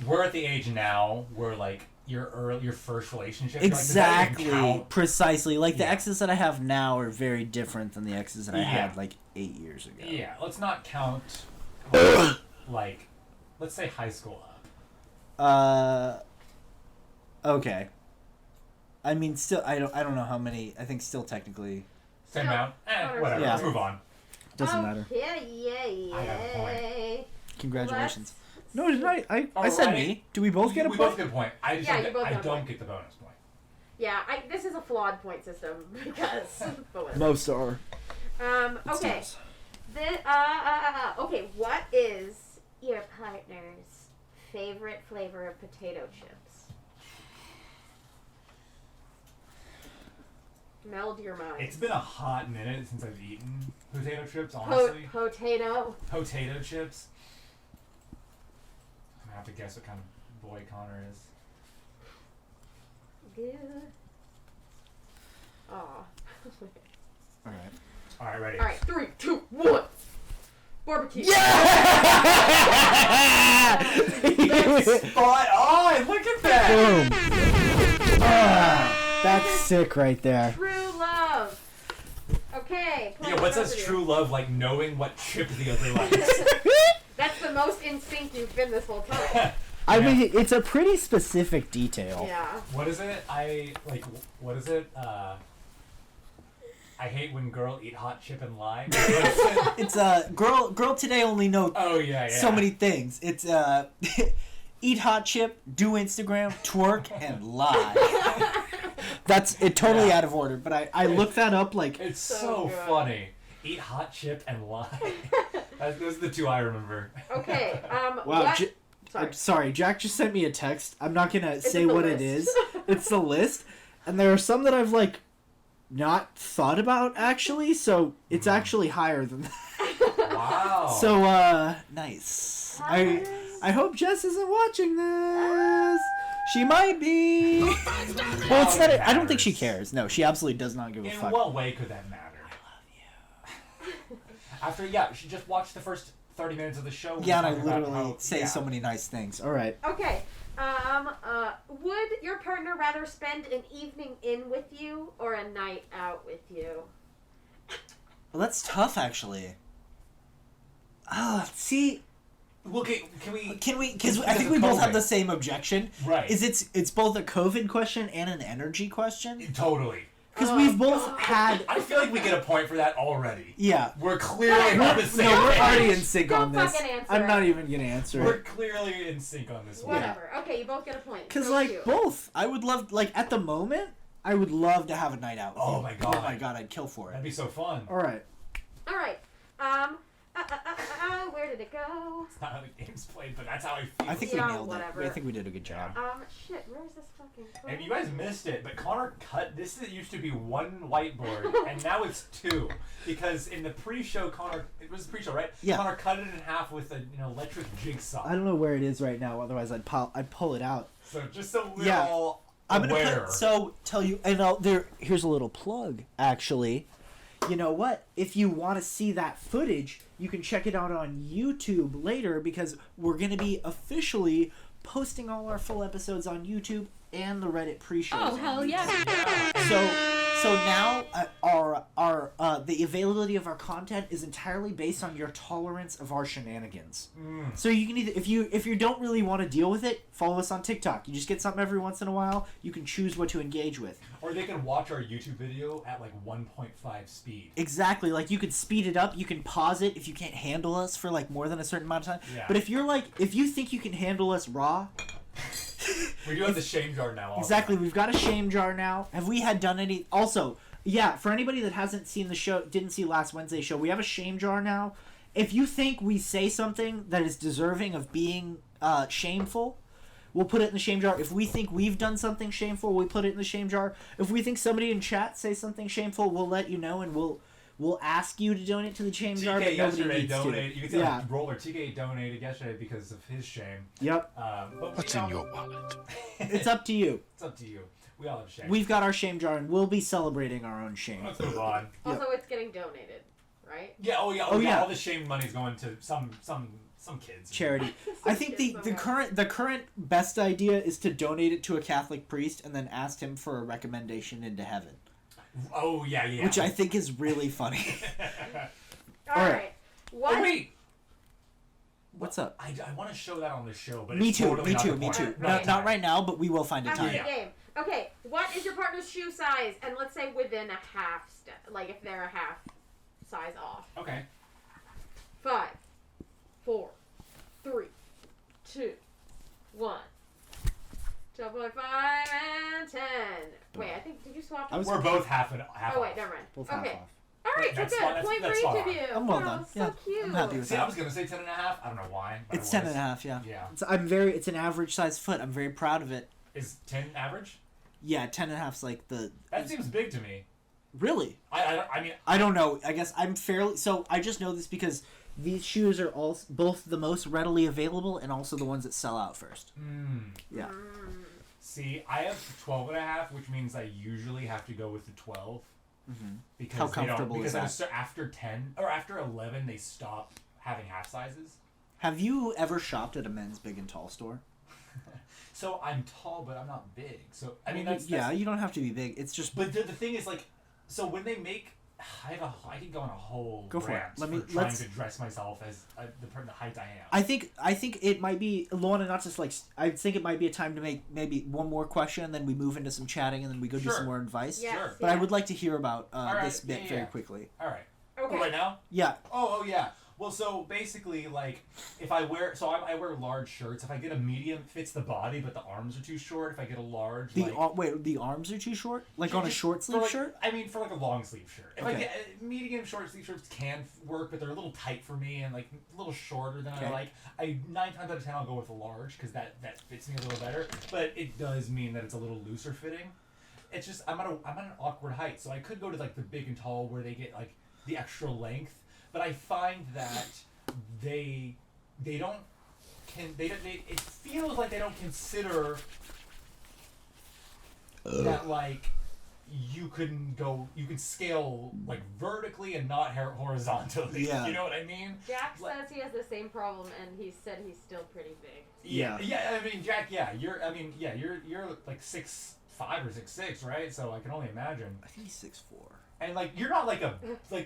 we're at the age now where, like, your first relationship. Exactly. Like, Precisely. Like, the Yeah. exes that I have now are very different than the exes that I Yeah. had, like, 8 years ago. yeah, let's not count, like, let's say high school up. Okay. I mean, still, I don't know how many. I think still technically Same amount. Whatever. Yeah. Let's move on. doesn't matter. Yeah, yeah. I have a point. Congratulations. Let's No, didn't I said me. Do we both get a We point? both get a point. I just Yeah, don't you both I get a don't point. get the bonus point. Yeah, this is a flawed point system because. But whatever. Most are. Okay. It's Okay, what is your partner's favorite flavor of potato chips? Meld your mind. It's been a hot minute since I've eaten potato chips, honestly. Potato. Potato chips. I'm gonna have to guess what kind of boy Connor is. Good. Aw. Alright. Alright, ready. Alright, 3, 2, 1. Barbecue. Spot on! Look at that! Boom. That's sick right there. True love. Okay. Yeah, what says true love, like knowing what chip the other likes? That's the most in sync you've been this whole time. I mean, it's a pretty specific detail. Yeah. What is it? What is it? I hate when girl eat hot chip and lie. It's girl today only know Oh yeah. so many things. It's eat hot chip, do Instagram, twerk, and lie. That's it. Totally out of order. But I looked that up. Like, It's So so good. funny. Eat hot chip and lie. Those are the two I remember. Okay. wow. What? I'm sorry. Jack just sent me a text. I'm not gonna say in the what it list. is. It's the list, and there are some that I've like not thought about actually. So it's actually higher than that. Wow. So nice. I hope Jess isn't watching this. She might be. Well, it's not. I don't think she cares. No, she absolutely does not give a In fuck. what way could that matter? I love you. After she just watched the first 30 minutes of the show. Yeah, and I talking about literally how- say so many nice things. All right. Okay. Would your partner rather spend an evening in with you or a night out with you? Well, that's tough, actually. See, Well, can we? because I think we both have the same objection. Right. Is it's both a COVID question and an energy question? Totally. Because we've both had. I feel like we get a point for that already. Yeah. We're clearly on the same No, we're page. already in sync Don't on this. fucking answer I'm not it. even gonna answer We're it. clearly in sync on this one. Whatever. Okay, you both get a point. Because Go like two. both, I would love at the moment, I would love to have a night out. With Oh you. my God. Oh my god, I'd kill for That'd it. be so fun. All right. All right. Where did it go? It's not how the game's played, but that's how I feel. I think Yeah, we nailed whatever. it. I think we did a good job. Shit. Where's this fucking? And you guys missed it, but Connor cut. This used to be one whiteboard, and now it's two. Because in the pre-show, it was the pre-show, right? Yeah. Connor cut it in half with an electric jigsaw. I don't know where it is right now. Otherwise, I'd pull it out. So just a little Yeah. I'm gonna aware. tell you, and here's a little plug. Actually, you know what? If you want to see that footage, you can check it out on YouTube later because we're gonna be officially posting all our full episodes on YouTube and the Reddit pre-shows. Oh, hell yeah. So now the availability of our content is entirely based on your tolerance of our shenanigans. So you can either if you don't really want to deal with it, follow us on TikTok. You just get something every once in a while. You can choose what to engage with. Or they can watch our YouTube video at like 1.5 speed. Exactly. Like you could speed it up. You can pause it if you can't handle us for like more than a certain amount of time. Yeah. But if you think you can handle us raw. We do have the shame jar now. Also. Exactly, we've got a shame jar now. Have we done any? Also, yeah, for anybody that hasn't seen the show, didn't see last Wednesday's show, we have a shame jar now. If you think we say something that is deserving of being shameful, we'll put it in the shame jar. If we think we've done something shameful, we put it in the shame jar. If we think somebody in chat says something shameful, we'll let you know, and we'll We'll ask you to donate to the shame jar, but TK nobody yesterday needs donated. to. You can see Yeah. the roller. TK donated yesterday because of his shame. Yep. But What's in your wallet? It's up to you. It's up to you. We all have shame. We've got our shame jar, and we'll be celebrating our own shame. Let's move on. Also, it's getting donated, right? Yeah. Oh yeah. Oh, yeah. All the shame money's going to some kids. Charity. I think the current best idea is to donate it to a Catholic priest and then ask him for a recommendation into heaven. Oh yeah. Which I think is really funny. All right. What? Oh wait. What's up? I want to show that on the show, but Me it's too. totally me not too. the Me point. too. Not Not right now, but we will find a After time. the game. Okay, what is your partner's shoe size? And let's say within a half step, like if they're a half size off. Okay. 5, 4, 3, 2, 1. 12.5 and 10. Wait, I think, did you swap? We're both half and half. Oh wait, never mind. Both half Okay. off. All right, so That's good. fine. Point for That's each fine. of you. I'm well Oh, done. So Yeah, cute. I'm happy with See, I that. was gonna say 10.5. I don't know why. But It's I 10 was. and a half, yeah. Yeah. It's an average size foot. I'm very proud of it. Is 10 average? Yeah, 10 and a half's like the... That seems big to me. Really? I mean... I don't know. I guess I'm fairly... So, I just know this because these shoes are all both the most readily available and also the ones that sell out first. Yeah. See, I have 12.5, which means I usually have to go with the 12. Because How comfortable is that? Because after 10, or after 11, they stop having half sizes. Have you ever shopped at a men's big and tall store? So I'm tall, but I'm not big. So, I mean, that's... Yeah, you don't have to be big. It's just... But the thing is, like... So when they make... I could go on a whole Go for it. rant trying to dress myself as the height I am. I think it might be, Luana, not just like, I think it might be a time to make maybe one more question, and then we move into some chatting, and then we go do some more advice. Yes, Sure. But I would like to hear about this yeah, bit very quickly. All right. Okay. Oh, right now? Yeah. Oh, yeah. Well, so basically, like, if I wear... So I wear large shirts. If I get a medium, it fits the body, but the arms are too short. If I get a large, Wait, the arms are too short? Like on a short sleeve shirt? I mean, for like a long sleeve shirt. If I Okay. get medium short sleeve shirts can work, but they're a little tight for me and like a little shorter than I like. 9 times out of 10 I'll go with a large because that fits me a little better. But it does mean that it's a little looser fitting. It's just I'm at an awkward height, so I could go to like the big and tall where they get like the extra length. But I find that it feels like they don't consider that like you can scale like vertically and not horizontally. Yeah. You know what I mean? Jack says he has the same problem, and he said he's still pretty big. Yeah. Yeah. I mean, Jack. Yeah. You're like 6'5" or 6'6", right? So I can only imagine. I think he's 6'4". And like you're not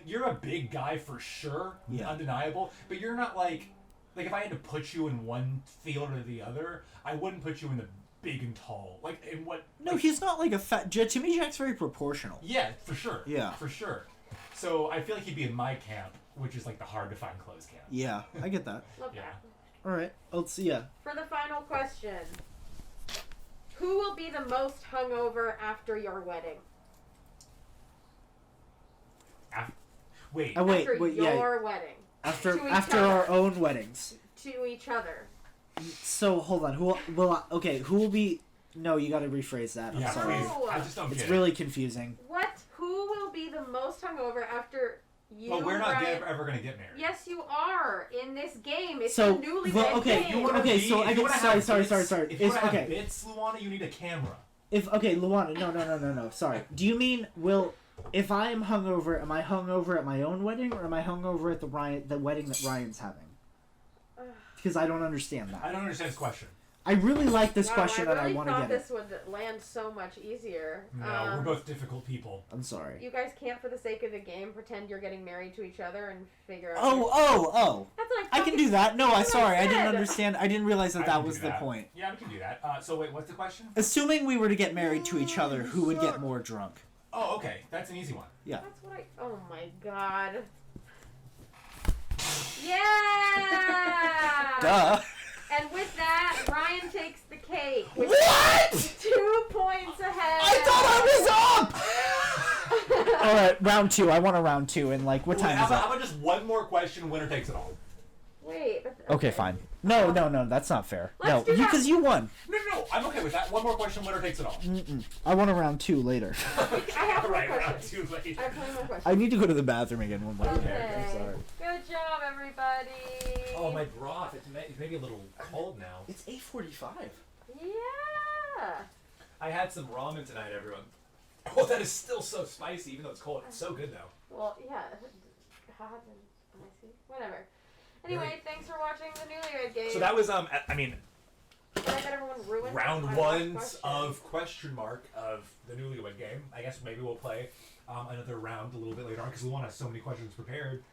you're a big guy for sure, undeniable. But you're not like if I had to put you in one field or the other, I wouldn't put you in the big and tall. Like in what? No, he's not like a fat. To me, Jack's very proportional. Yeah, for sure. Yeah, for sure. So I feel like he'd be in my camp, which is like the hard to find clothes camp. Yeah, I get that. Love that. All right, let's see. Yeah. For the final question, who will be the most hungover after your wedding? Wait, after your yeah. wedding. After our own weddings. To each other. So hold on. Who will be? No, you got to rephrase that. I'm sorry. Please. I just don't It's get really confusing. What? Who will be the most hungover after you? But we're not ever going to get married. Yes, you are in this game. It's So a newly okay, game. so I get sorry. If you want to have bits, Luana, you need a camera. Luana, no. Sorry. Do you mean if I am hungover, am I hungover at my own wedding or am I hungover at the wedding that Ryan's having? Because I don't understand that. I don't understand this question. I really like this question and I want to get I really thought this would land so much easier. No, we're both difficult people. I'm sorry. You guys can't, for the sake of the game, pretend you're getting married to each other and figure out... Oh. That's what I can do that. No, that's sorry. what I I didn't said. understand. I didn't realize that was the point. Yeah, we can do that. So wait, what's the question? Assuming we were to get married to each other, who would get more drunk? Oh, okay. That's an easy one. Yeah. That's what oh my god. Yeah! Duh. And with that, Ryan takes the cake. What? 2 points ahead. I thought I was up! Alright, round 2. I want a round 2. And, what time is it? How about just one more question, winner takes it all? Wait. Okay, fine. No, that's not fair. Let's do that. Because you won. No, I'm okay with that. One more question, winner takes it all. I want a round 2 later. I have more Right, round questions. 2 later. I have plenty more questions. I need to go to the bathroom again one more time. Okay. I'm sorry. Good job, everybody. Oh, my broth. It's maybe a little cold now. It's 8:45. Yeah. I had some ramen tonight, everyone. Oh, that is still so spicy, even though it's cold. It's so good, though. Well, yeah. Hot and spicy. Whatever. Anyway, thanks for watching the Newlywed Game. So that was, I mean, Did I get everyone ruined? round my one last of question mark of the Newlywed Game. I guess maybe we'll play another round a little bit later on because Luana has so many questions prepared.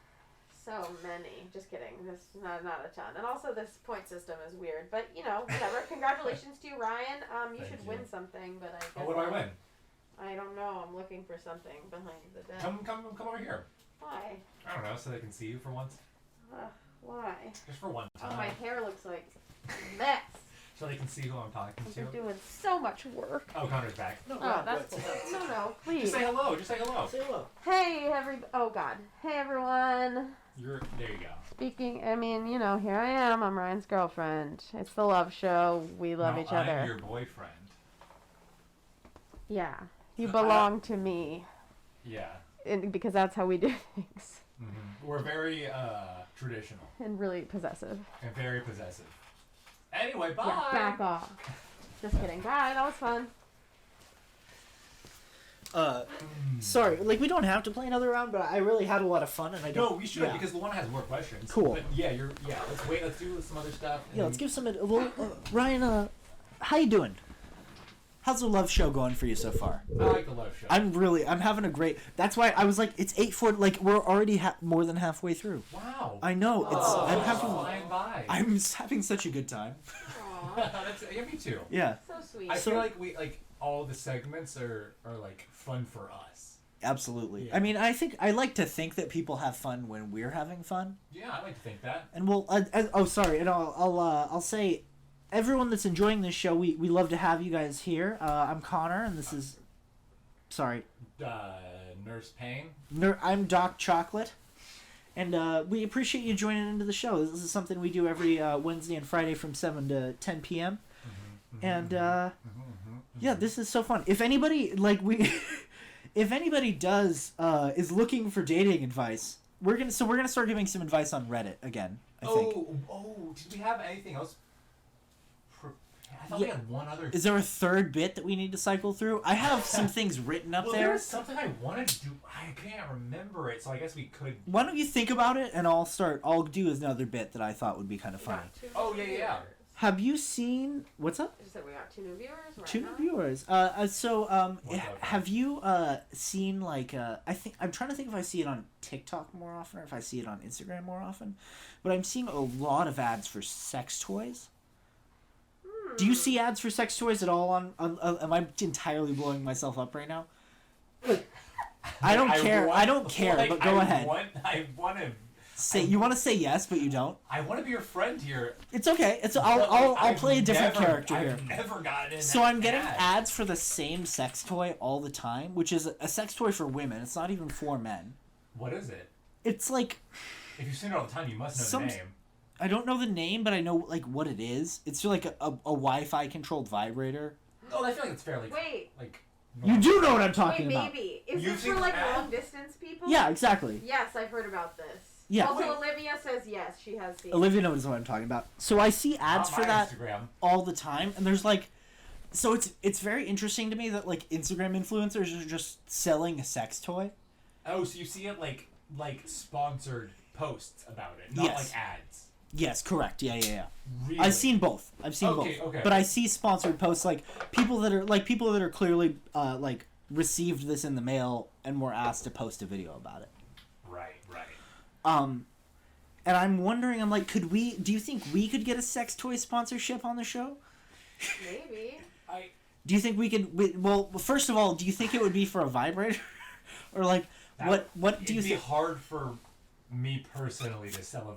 So many. Just kidding. This not a ton. And also this point system is weird. But, whatever. Congratulations to you, Ryan. You Thank should you. win something, but I guess... Oh, what do I win? I don't know. I'm looking for something behind the desk. Come over here. Why? I don't know, so they can see you for once. Why? Just for one time. Oh, my hair looks like a mess. So they can see who I'm talking I've to. been doing so much work. Oh, Connor's back. No, Oh, that's cool. No, please. Just say hello. Just say hello. Say hello. Hey, oh God. Hey, everyone. There you go. Speaking, here I am. I'm Ryan's girlfriend. It's the love show. We love each other. I'm your boyfriend. Yeah. You belong to me. Yeah. Because that's how we do things. Mm-hmm. We're very traditional. And really possessive. And very possessive. Anyway, bye. Yeah, back off. Just kidding. Bye. That was fun. Sorry, we don't have to play another round, but I really had a lot of fun, and I don't... No, we should, because Luana has more questions. Cool. But let's wait, let's do some other stuff. Yeah, let's give some... Ryan, how you doing? How's the love show going for you so far? I like the love show. I'm having a great... That's why I was like, it's 8:40, we're already more than halfway through. Wow. I know, flying by. I'm having such a good time. Yeah, me too. Yeah. So sweet. I feel like all the segments are fun for us. Absolutely. Yeah. I mean, I like to think that people have fun when we're having fun. Yeah, I like to think that. And I'll say, everyone that's enjoying this show, we love to have you guys here. I'm Conor, and this is, sorry, Nurse Paine. I'm Doc Chocolate, and we appreciate you joining into the show. This is something we do every Wednesday and Friday from 7 to 10 p.m. And yeah, this is so fun. If anybody if anybody is looking for dating advice, we're gonna start giving some advice on Reddit again. I think. Did we have anything else? I thought we had one other. Is there a third bit that we need to cycle through? I have some things written up there. There was something I wanted to do. I can't remember it, so I guess we could. Why don't you think about it, and I'll do another bit that I thought would be kind of funny. Oh yeah. Have you seen... What's up? You said we got 2 new viewers right 2 now? new viewers. Have you seen, I'm trying to think if I see it on TikTok more often or if I see it on Instagram more often, but I'm seeing a lot of ads for sex toys. Do you see ads for sex toys at all on am I entirely blowing myself up right now? I don't care, but go ahead. I want to... You want to say yes, but you don't. I want to be your friend here. It's okay. I'll play a different character here. I've never gotten in. So I'm getting ads for the same sex toy all the time, which is a sex toy for women. It's not even for men. What is it? It's like... If you've seen it all the time, you must know the name. I don't know the name, but I know what it is. It's like a Wi-Fi controlled vibrator. Oh, I feel like it's fairly... Wait. You do know what I'm talking about. Maybe. Is this for long distance people? Yeah, exactly. Yes, I've heard about this. Yeah. Also, Olivia says yes, she has seen. Olivia knows what I'm talking about. So I see ads for that Instagram all the time, and there's so it's very interesting to me that Instagram influencers are just selling a sex toy. Oh, so you see it like sponsored posts about it, not like ads. Yes, correct. Yeah. Really? I've seen both. both. Okay. But I see sponsored posts people that are clearly received this in the mail and were asked to post a video about it. Right. And I'm wondering, do you think we could get a sex toy sponsorship on the show? Maybe. Do you think we could? Well, first of all, do you think it would be for a vibrator, or what do you think? It'd be hard for me personally to sell a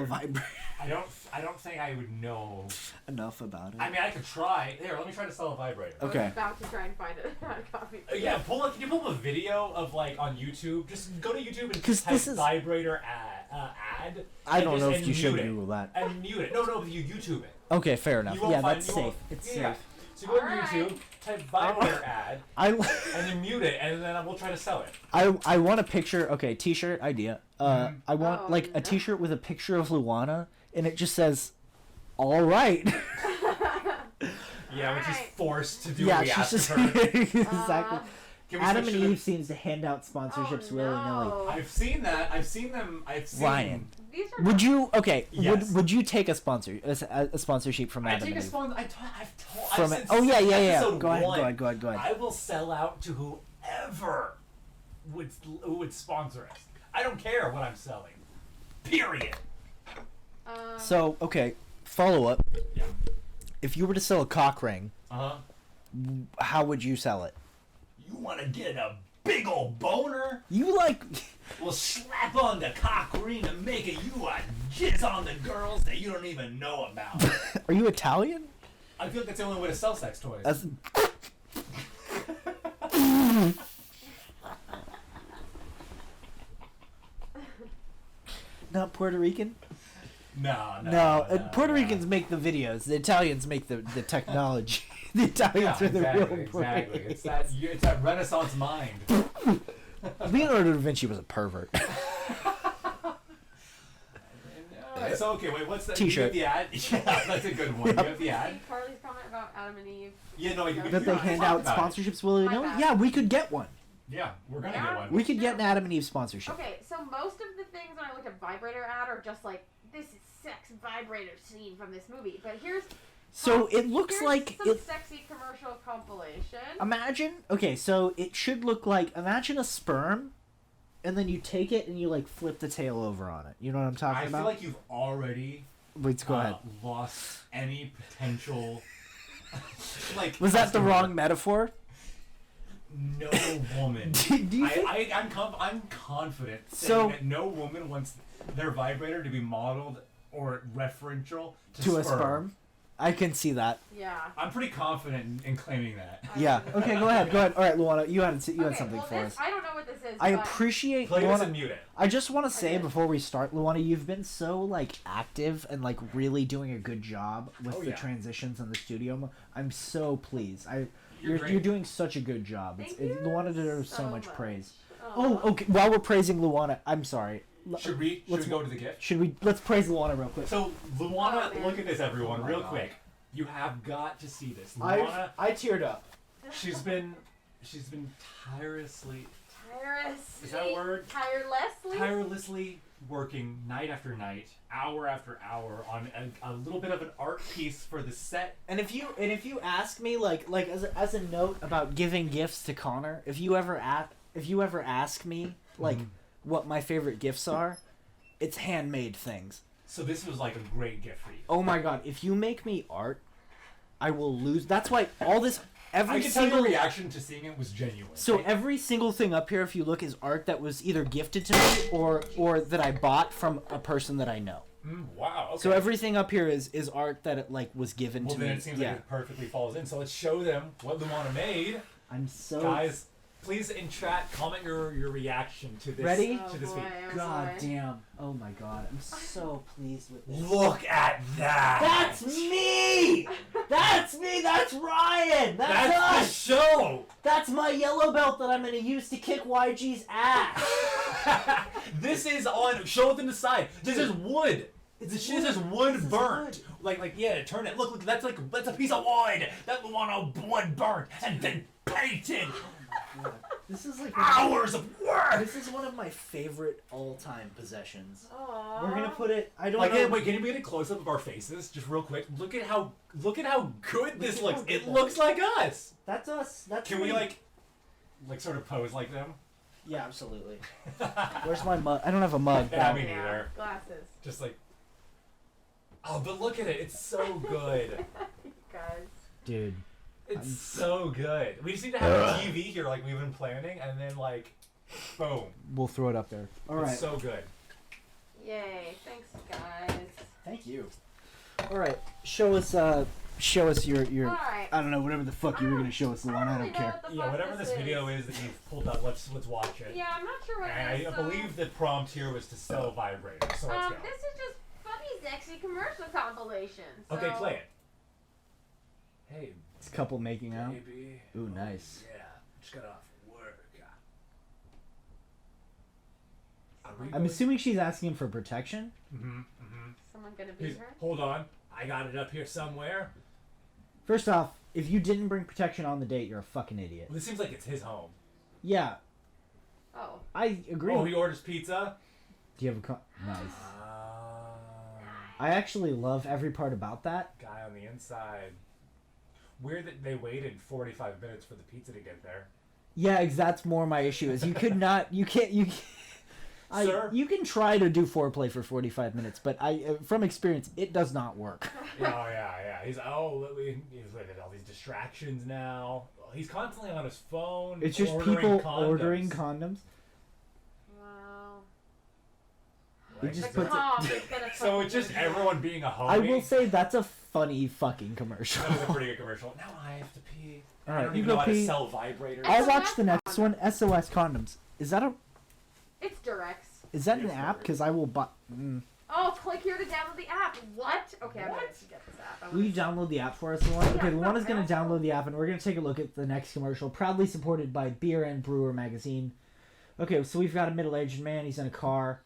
vibrator. I don't think I would know enough about it. I mean, I could try. Here, let me try to sell a vibrator. Okay. I was about to try and find it on a copy. Yeah, can you pull up a video of on YouTube? Just go to YouTube and just type vibrator ad. ad. I don't know if and you should mute it. Google that. And mute it. No, you YouTube it. Okay, fair enough. You won't Yeah, find- that's you safe. won't- It's yeah. safe. So go to Alright. YouTube, type vibrator ad, I and then mute it, and then we'll try to sell it. I want a picture. Okay, T-shirt idea. I want Oh, like no. a T-shirt with a picture of Luana, and it just says, "All right." Yeah, when she's Alright. forced to do Yeah, what we she's asked just of her. exactly. Can we Adam switch and to Eve seems to hand out sponsorships Oh, willy-nilly. no. I've seen that. I've seen them. I've seen. Ryan. These are Would you? Okay. Yes. Would you take a sponsorship from I Adam take a and Eve? sponsor. I've told. From I've it. said Oh yeah. episode Go ahead. one, Go ahead. I will sell out to whoever who would sponsor us. I don't care what I'm selling. Period. So okay, follow up. Yeah. If you were to sell a cock ring, Uh huh. how would you sell it? You want to get a big old boner? You like? We'll slap on the cock ring and make it you a jizz on the girls that you don't even know about. Are you Italian? I feel like that's the only way to sell sex toys. That's, not Puerto Rican? No. Puerto Ricans make the videos. The Italians make the technology. The Italians Yeah, are the exactly, real exactly. Puerto It's that Renaissance mind. Leonardo da Vinci was a pervert. So okay, wait, what's that? T-shirt. You have the ad? Yeah, that's a good one. You have the ad? See Carly's comment about Adam and Eve. Yeah, no, you That they hand out sponsorships willy-nilly? My bad. Yeah, we could get one. Yeah, we're gonna Yeah. get one. We could get an Adam and Eve sponsorship. Okay, so most of the things when I look at vibrator ad are just like, this is sex vibrator scene from this movie. But here's So it looks here's like some it. sexy commercial compilation. Imagine. Okay, so it should look like, imagine a sperm, and then you take it and you like flip the tail over on it. You know what I'm talking I about? feel like you've already Wait, go ahead. lost any potential. Like, Was that the customer. wrong metaphor? No woman. Do you think? I'm confident saying So- that no woman wants their vibrator to be modeled or referential To a sperm? I can see that. Yeah. I'm pretty confident in claiming that. Yeah. Okay, go ahead. All right, Luana, you had something well, for this, us. I don't know what this is. I but appreciate Play this Luana. and mute it. I just want to say Okay. before we start, Luana, you've been so like active and like really doing a good job with Oh, the yeah. transitions in the studio. I'm so pleased. You're You're great. doing such a good job. Thank you Luana deserves so so much much. praise. Aw. Oh, okay. While we're praising Luana, I'm sorry. Should we go to the gift? Let's praise Luana real quick. So Luana, Oh, man. look at this, everyone, Oh, my real God. quick. You have got to see this. Luana, I teared up. she's been tirelessly Tirelessly. Is that a word? Tirelessly. working night after night, hour after hour on a little bit of an art piece for the set. And if you ask me like as a note about giving gifts to Conor, if you ever ask me like what my favorite gifts are, it's handmade things. So this was like a great gift for you. Oh my god, if you make me art, I will lose. That's why all this every I can tell single your reaction to seeing it was genuine. So every single thing up here, if you look, is art that was either gifted to me or that I bought from a person that I know. Wow. Okay. So everything up here is art that it like was given well, to then me. it seems like it perfectly falls in. So let's show them what Luana made. I'm so Guys, please in chat comment your reaction to this. Ready? To this Oh, video. boy. God damn! Oh my god! I'm so pleased with this. Look at that. That's me! That's me! That's Ryan! That's That's the us! show. That's my yellow belt that I'm gonna use to kick YG's ass! This is on. Show it in the side. This is wood. This is wood burnt. Like yeah. Turn it. Look. That's a piece of wood that Luana wood burnt and then painted. This is like Hours of work. This is one of my favorite all-time possessions. Aww. We're gonna put it. I don't Like, know. wait, can you get a close up of our faces, just real quick? Look at how good this at looks. how good It that looks like us. That's us. That's Can we me. like sort of pose like them? Yeah, absolutely. Where's my mug? I don't have a mug. Yeah, me but- neither. Glasses. Just like. Oh, but look at it. It's so good. Guys. Dude. It's so good. We just need to have a TV here, like we've been planning, and then like, boom. We'll throw it up there. All right. It's so good. Yay. Thanks, guys. Thank you. All right. Show us show us your. Alright. I don't know, whatever the fuck you were gonna show us, Luana. I don't care. Yeah, whatever this video is that you've pulled up, let's watch it. Yeah, I'm not sure what And it is. I believe the prompt here was to sell vibrators. So let's go. This is just funny, sexy commercial compilation. So. Okay, play it. Hey, It's a couple making out. baby. Ooh, nice. Yeah, just got off work. I'm assuming she's asking him for protection. Someone gonna beat her? Hold on, I got it up here somewhere. First off, if you didn't bring protection on the date, you're a fucking idiot. Well, this seems like it's his home. Yeah, Oh. I agree. Oh, he orders pizza. Do you have a nice? I actually love every part about that. Guy on the inside. Weird that they waited 45 minutes for the pizza to get there. Yeah, that's more my issue. Is you could not, you can't, Sir? you can try to do foreplay for 45 minutes, but from experience, it does not work. Yeah. He's with all these distractions now. He's constantly on his phone. It's just ordering people condoms. ordering condoms. Wow. He just The puts comp it. is gonna So fucking it's just be- everyone being a homie. I will say that's a funny fucking commercial. That was a pretty good commercial. Now I have to pee. All I right, don't you even go know how to pee. sell vibrators. I'll watch the next one. SOS condoms. Is that It's Durex. an app? Because I will buy. Oh, click here to download the app. What? Okay, I'm gonna have to get this app. Will you download the app for us, Luana? Okay, Yeah, Luana's going no, to download the app, and we're going to take a look at the next commercial, proudly supported by Beer and Brewer magazine. Okay, so we've got a middle-aged man. He's in a car,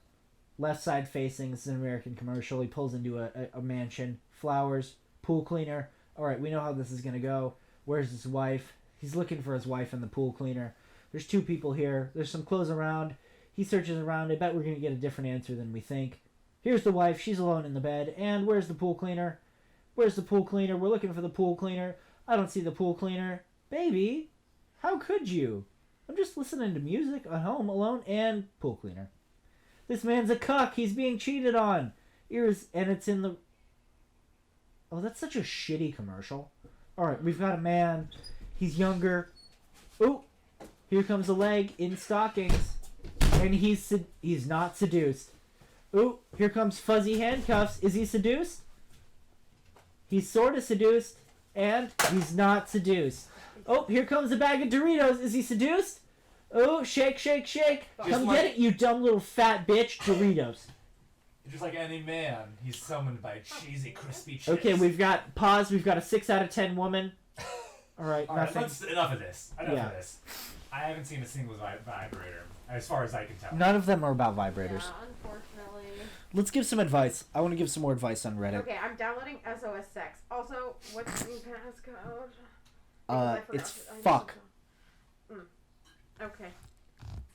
left side facing. This is an American commercial. He pulls into a mansion, flowers, pool cleaner. All right, we know how this is going to go. Where's his wife? He's looking for his wife and the pool cleaner. There's two people here. There's some clothes around. He searches around. I bet we're going to get a different answer than we think. Here's the wife. She's alone in the bed. And where's the pool cleaner? Where's the pool cleaner? We're looking for the pool cleaner. I don't see the pool cleaner. Baby, how could you? I'm just listening to music at home alone and pool cleaner. This man's a cuck. He's being cheated on. And it's in the... Oh, that's such a shitty commercial. All right, we've got a man. He's younger. Ooh, here comes a leg in stockings. And he's not seduced. Ooh, here comes fuzzy handcuffs. Is he seduced? He's sort of seduced, and he's not seduced. Oh, here comes a bag of Doritos. Is he seduced? Oh, shake, shake, shake. Come get it, you dumb little fat bitch. Doritos. Just like any man, he's summoned by cheesy, crispy chips. Okay, we've got pause. We've got a 6 out of 10 woman. All right, All right, nothing. enough of this. Enough Yeah. of this. I haven't seen a single vibrator, as far as I can tell. None of them are about vibrators. Yeah, unfortunately. Let's give some advice. I want to give some more advice on Reddit. Okay, I'm downloading SOS Sex. Also, what's the passcode? Because I forgot It's to- I know fuck. Okay.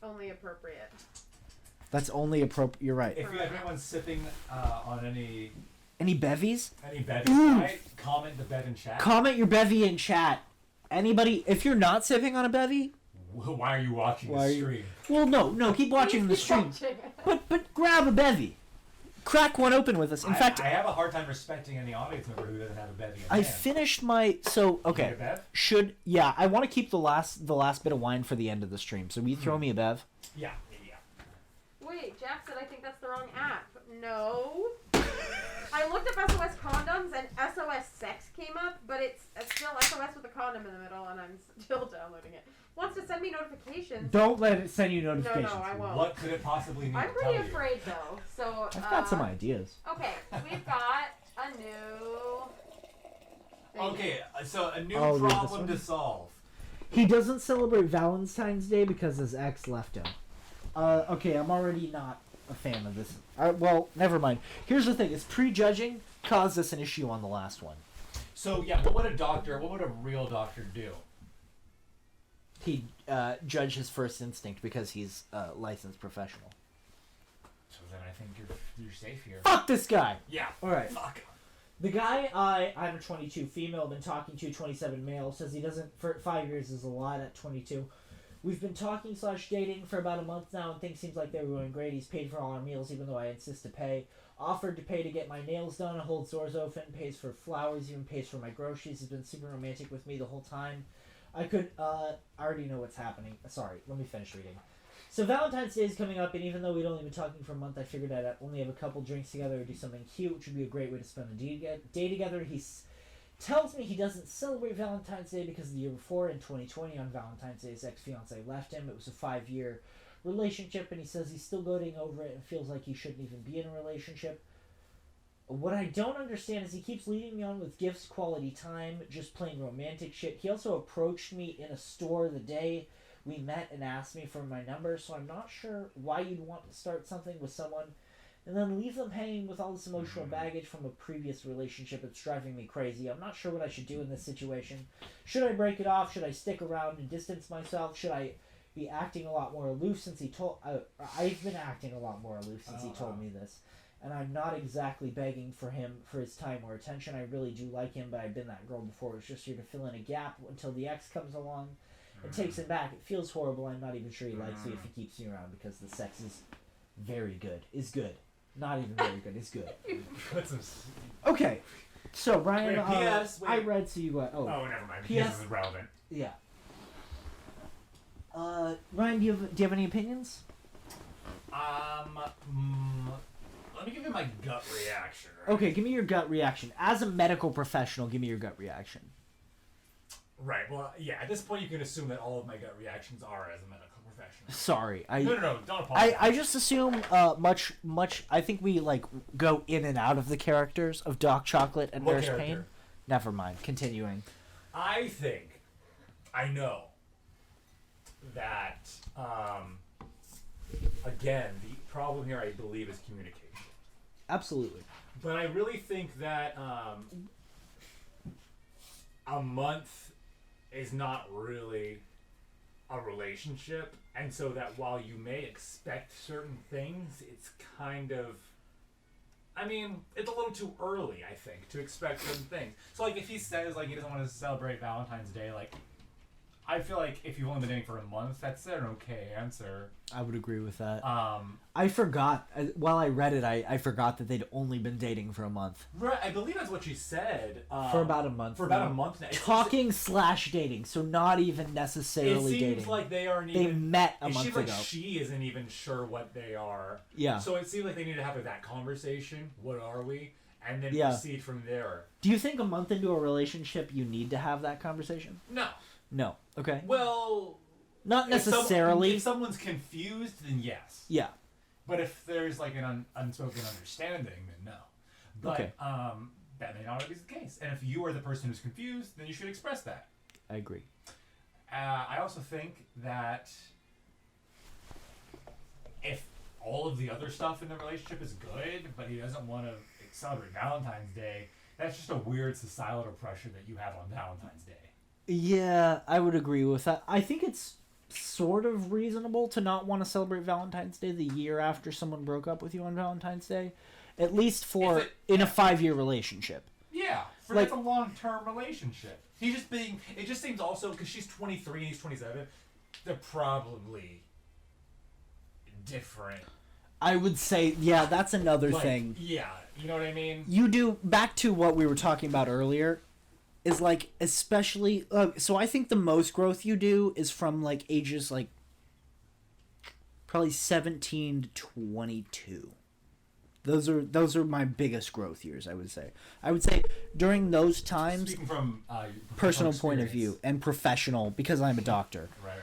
Only appropriate. That's only appropriate. You're right. If you have anyone sipping on any bevies? bevy tonight, comment the bev in chat. Comment your bevy in chat. Anybody, if you're not sipping on a bevy, Why are you watching the stream? well, no, keep watching the stream. But grab a bevy. Crack one open with us. In fact, I have a hard time respecting any audience member who doesn't have a bevy in I hand. finished my okay. You get a bev? I want to keep the last bit of wine for the end of the stream. So will you throw me a bev? Yeah. Wait, Jack said I think that's the wrong app. No. I looked up SOS condoms and SOS sex came up, but it's still SOS with a condom in the middle, and I'm still downloading it. Wants to send me notifications. Don't let it send you notifications. No, I won't. What could it possibly mean? I'm pretty afraid though. So I've got some ideas. Okay, we've got a new. Okay, so a new Oh, read this problem one? to solve. He doesn't celebrate Valentine's Day because his ex left him. Okay, I'm already not a fan of this. Well, never mind. Here's the thing: is prejudging caused us an issue on the last one. So yeah, what would a real doctor do? He'd judge his first instinct because he's a licensed professional. So then I think you're safe here. Fuck this guy! Yeah. All right. Fuck. The guy I'm a 22 female, been talking to 27 male, says he doesn't, for 5 years is a lot at 22. We've been talking / dating for about a month now, and things seems like they were going great. He's paid for all our meals, even though I insist to pay. Offered to pay to get my nails done, holds doors open, pays for flowers, even pays for my groceries. He's been super romantic with me the whole time. I already know what's happening. Sorry, let me finish reading. So Valentine's Day is coming up, and even though we'd only been talking for a month, I figured I'd only have a couple drinks together or do something cute, which would be a great way to spend a day together. He tells me he doesn't celebrate Valentine's Day because the year before, in 2020, on Valentine's Day, his ex-fiancée left him. It was a 5-year relationship, and he says he's still goading over it and feels like he shouldn't even be in a relationship. What I don't understand is he keeps leading me on with gifts, quality time, just plain romantic shit. He also approached me in a store the day we met and asked me for my number, so I'm not sure why you'd want to start something with someone and then leave them hanging with all this emotional baggage from a previous relationship. It's driving me crazy. I'm not sure what I should do in this situation. Should I break it off? Should I stick around and distance myself? Should I be acting a lot more aloof since he told... I've been acting a lot more aloof since he told me this. And I'm not exactly begging for him for his time or attention. I really do like him, but I've been that girl before. It's just here to fill in a gap until the ex comes along and takes him back. It feels horrible. I'm not even sure he likes me if he keeps me around because the sex is very good. Is good. Not even very good. It's good. Okay. So, Brian, I read so you... oh, never mind. PS is relevant. Yeah. Ryan, do you have any opinions? Let me give you my gut reaction. Right? Okay, give me your gut reaction. As a medical professional, give me your gut reaction. Right. Well, yeah. At this point, you can assume that all of my gut reactions are as a medical professional. Sorry, No. Don't apologize. I just assume much. I think we go in and out of the characters of Doc Chocolate and Nurse Paine. Never mind. Continuing. I think I know that. Again, the problem here, I believe, is communication. Absolutely. But I really think that a month is not really a relationship, and so that while you may expect certain things, it's kind of... I mean, it's a little too early, I think, to expect certain things. So, if he says, he doesn't want to celebrate Valentine's Day, I feel like if you've only been dating for a month, that's an okay answer. I would agree with that. I forgot. While I read it, I forgot that they'd only been dating for a month. Right, I believe that's what she said. For about a month. For about a month now. Talking/dating, so not even necessarily dating. It seems like they aren't even... They met a month ago. She isn't even sure what they are. Yeah. So it seems like they need to have that conversation. What are we? And then proceed from there. Do you think a month into a relationship you need to have that conversation? No. Okay. Well, not necessarily. If someone's confused, then yes. Yeah. But if there's an unspoken understanding, then no. But that may not always be the case. And if you are the person who's confused, then you should express that. I agree. I also think that if all of the other stuff in the relationship is good, but he doesn't want to celebrate Valentine's Day, that's just a weird societal pressure that you have on Valentine's Day. Yeah, I would agree with that. I think it's sort of reasonable to not want to celebrate Valentine's Day the year after someone broke up with you on Valentine's Day. At least in a 5-year relationship. Yeah, that's a long-term relationship. It just seems also, because she's 23 and he's 27, they're probably different. I would say, yeah, that's another thing. Yeah, you know what I mean? You do, back to what we were talking about earlier, is especially so I think the most growth you do is from ages probably 17 to 22. Those are my biggest growth years, I would say. I would say during those times, speaking from personal point of view and professional, because I'm a doctor. Right.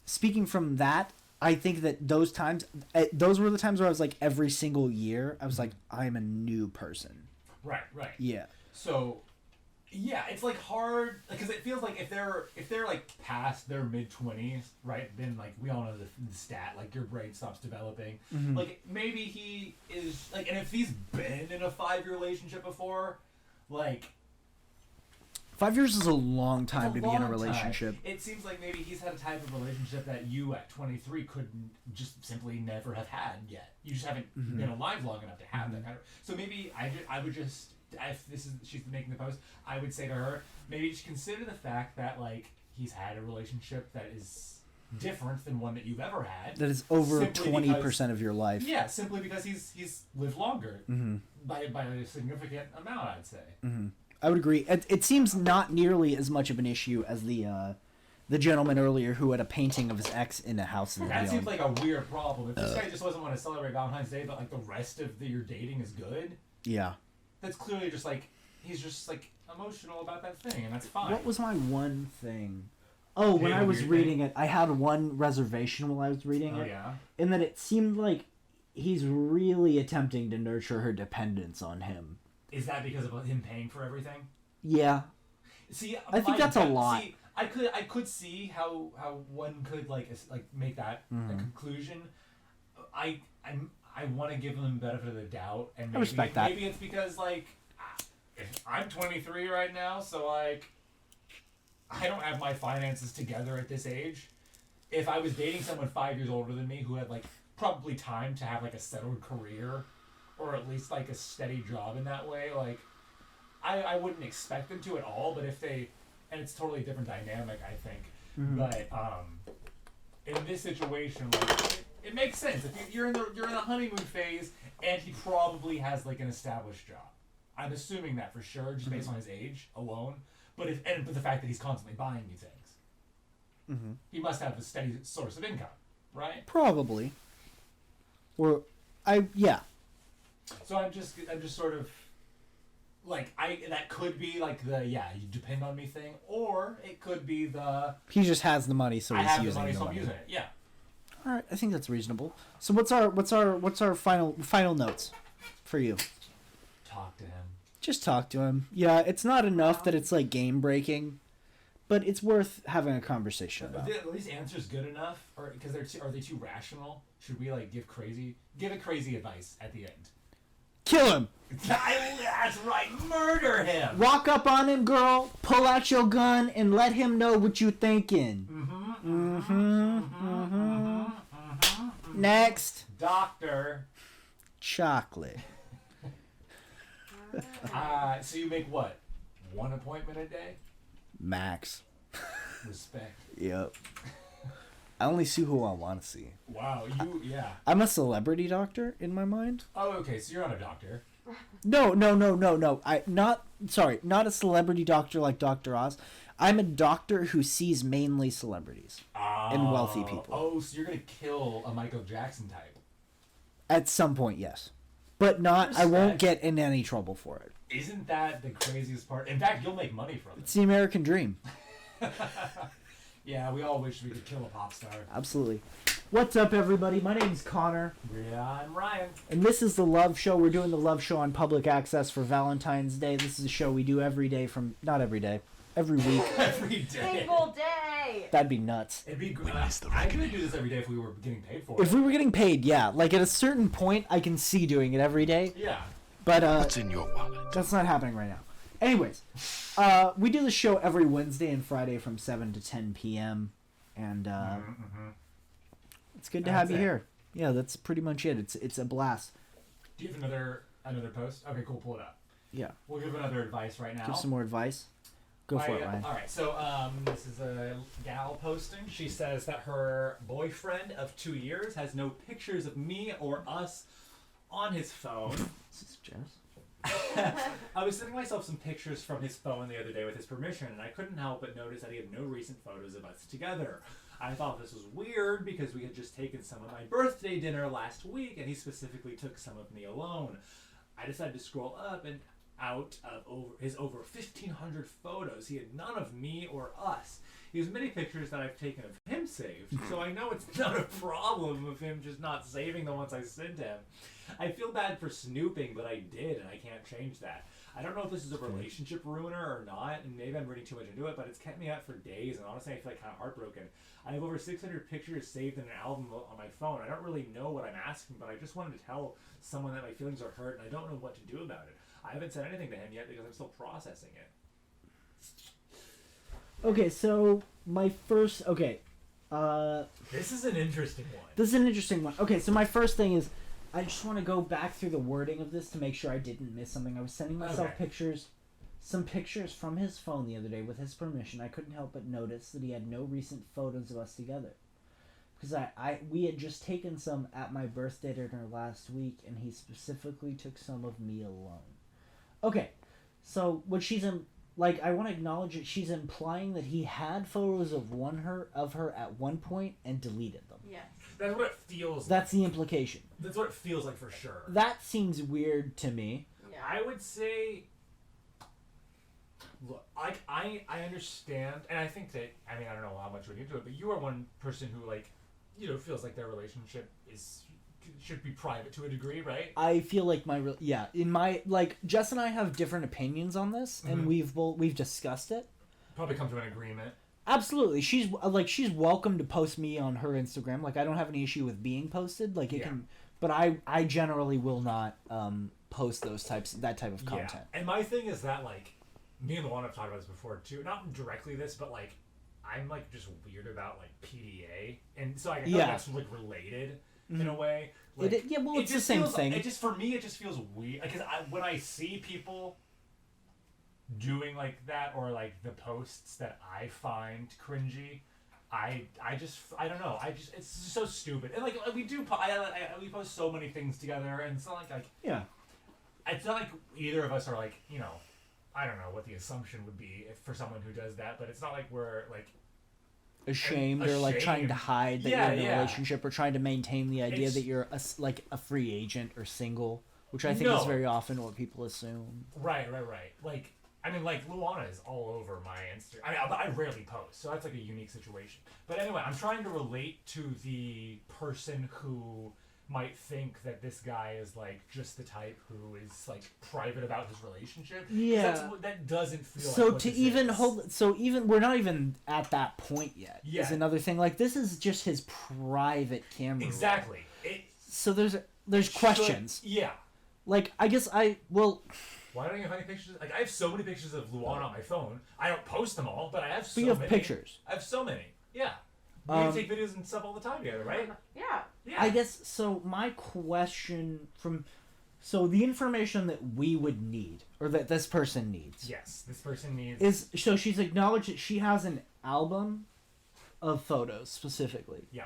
Speaking from that, I think that those times, those were the times where I was every single year, I was I'm a new person. Right. Yeah. So, yeah, it's hard because it feels like if they're past their mid-20s, right? Then we all know the stat, your brain stops developing. Mm-hmm. Maybe he is and if he's been in a 5-year relationship before, 5 years is a long time to be in a relationship. It seems like maybe he's had a type of relationship that you at 23 couldn't just simply never have had yet. You just haven't been alive long enough to have that kind of. So maybe I would just, if she's making the post, I would say to her, maybe just consider the fact that he's had a relationship that is different than one that you've ever had. That is over 20% of your life. Yeah, simply because he's lived longer by a significant amount, I'd say. Mm-hmm. I would agree. It seems not nearly as much of an issue as the gentleman earlier who had a painting of his ex in a house that that seems like a weird problem. If this guy just doesn't want to celebrate Valentine's Day, but the rest of your dating is good. Yeah. That's clearly just he's just like emotional about that thing, and that's fine. What was my one thing? Oh, when I was reading it, I had one reservation while I was reading it. Yeah. In that it seemed like he's really attempting to nurture her dependence on him. Is that because of him paying for everything? Yeah. See, I think that's a lot. See, I could see how one could like make that a conclusion. I want to give him the benefit of the doubt, and maybe, I respect that. Maybe it's because like if I'm 23 right now, so like I don't have my finances together at this age. If I was dating someone 5 years older than me who had like probably time to have like a settled career, or at least like a steady job in that way, like I wouldn't expect them to at all. But if they, and it's totally different dynamic, I think. Mm-hmm. But in this situation, like it makes sense. If you're in the honeymoon phase, and he probably has like an established job. I'm assuming that for sure, just based on his age alone. But the fact that he's constantly buying you things, he must have a steady source of income, right? Probably. Yeah. So I'm just sort of like that could be like the you depend on me thing, or it could be the he just has the money, so he's using the money. So I'm using it. Yeah. All right, I think that's reasonable. So what's our final notes for you? Talk to him. Just talk to him. Yeah, it's not enough that it's like game breaking, but it's worth having a conversation about. Are these answers good enough, or because are they too rational? Should we like give it crazy advice at the end? Kill him. That's right. Murder him. Walk up on him, girl. Pull out your gun and let him know what you're thinking. Next. Doctor. Chocolate. So you make what? One appointment a day? Max. Respect. Yep. I only see who I want to see. Wow, yeah. I'm a celebrity doctor in my mind. Oh, okay, so you're not a doctor. No. Not a celebrity doctor like Dr. Oz. I'm a doctor who sees mainly celebrities and wealthy people. Oh, so you're going to kill a Michael Jackson type. At some point, yes. But not, respect. I won't get in any trouble for it. Isn't that the craziest part? In fact, you'll make money from it. It's the American dream. Yeah, we all wish we could kill a pop star. Absolutely. What's up, everybody? My name's Conor. Yeah, I'm Ryan. And this is The Love Show. We're doing The Love Show on public access for Valentine's Day. This is a show we do every day not every day. Every week. Every day. Single day. That'd be nuts. It'd be great. I could do this every day if we were getting paid for it. If we were getting paid, yeah. Like at a certain point, I can see doing it every day. Yeah. But what's in your wallet? That's not happening right now. Anyways, we do the show every Wednesday and Friday from 7 to 10 p.m. And it's good to have you here. Yeah, that's pretty much it. It's a blast. Do you have another post? Okay, cool. Pull it up. Yeah. We'll give another advice right now. Give some more advice. Go for it, Ryan. All right, so this is a gal posting. She says that her boyfriend of 2 years has no pictures of me or us on his phone. This is Jess. I was sending myself some pictures from his phone the other day with his permission, and I couldn't help but notice that he had no recent photos of us together. I thought this was weird because we had just taken some of my birthday dinner last week, and he specifically took some of me alone. I decided to scroll up, and out of over 1,500 photos, he had none of me or us. He has many pictures that I've taken of him saved, so I know it's not a problem of him just not saving the ones I sent him. I feel bad for snooping, but I did, and I can't change that. I don't know if this is a relationship ruiner or not, and maybe I'm reading too much into it, but it's kept me out for days, and honestly I feel like kind of heartbroken. I have over 600 pictures saved in an album on my phone. I don't really know what I'm asking, but I just wanted to tell someone that my feelings are hurt, and I don't know what to do about it. I haven't said anything to him yet because I'm still processing it. Okay, so my first... Okay. This is an interesting one. Okay, so my first thing is I just want to go back through the wording of this to make sure I didn't miss something. I was sending myself some pictures from his phone the other day with his permission. I couldn't help but notice that he had no recent photos of us together. Because we had just taken some at my birthday dinner last week, and he specifically took some of me alone. Okay, so what she's I want to acknowledge that she's implying that he had photos of her at one point and deleted them. Yes. That's what it feels like. That's the implication. That's what it feels like for sure. That seems weird to me. Yeah. I would say Look, I understand, and I think that, I mean, I don't know how much we're into it, but you are one person who, like, you know, feels like their relationship should be private to a degree, right? I feel like Jess and I have different opinions on this, and we've discussed it. Probably come to an agreement. Absolutely. She's welcome to post me on her Instagram. Like, I don't have any issue with being posted. Like, it can, but I generally will not post that type of content. Yeah. And my thing is that, like, me and Luana have talked about this before too. Not directly this, but like, I'm like just weird about like PDA, and so I feel like that's like related in a way. Like, it's the same thing. It just, for me, it just feels weird because when I see people doing like that, or like the posts that I find cringy, I don't know. It's so stupid. And like we post so many things together, and it's not like it's not like either of us are like, you know, I don't know what the assumption would be for someone who does that, but it's not like we're like ashamed or like trying to hide that you're in a relationship, or trying to maintain the idea that you're a free agent or single, which I think is very often what people assume. Right. Like, I mean, like, Luana is all over my Instagram. I rarely post, so that's like a unique situation. But anyway, I'm trying to relate to the person who might think that this guy is like just the type who is like private about his relationship. Yeah, that doesn't feel. So like what to this even is. hold, so even we're not even at that point yet. Yeah, is another thing. Like, this is just his private camera. Exactly. So there's questions. Yeah. Like, I guess Why don't you have any pictures? Like, I have so many pictures of Luana on my phone. I don't post them all, but I have so many. But you have pictures. I have so many. Yeah. We take videos and stuff all the time together, right? Yeah. I guess, so my question so the information that we would need, or that this person needs. Yes, this person needs. So she's acknowledged that she has an album of photos, specifically. Yeah.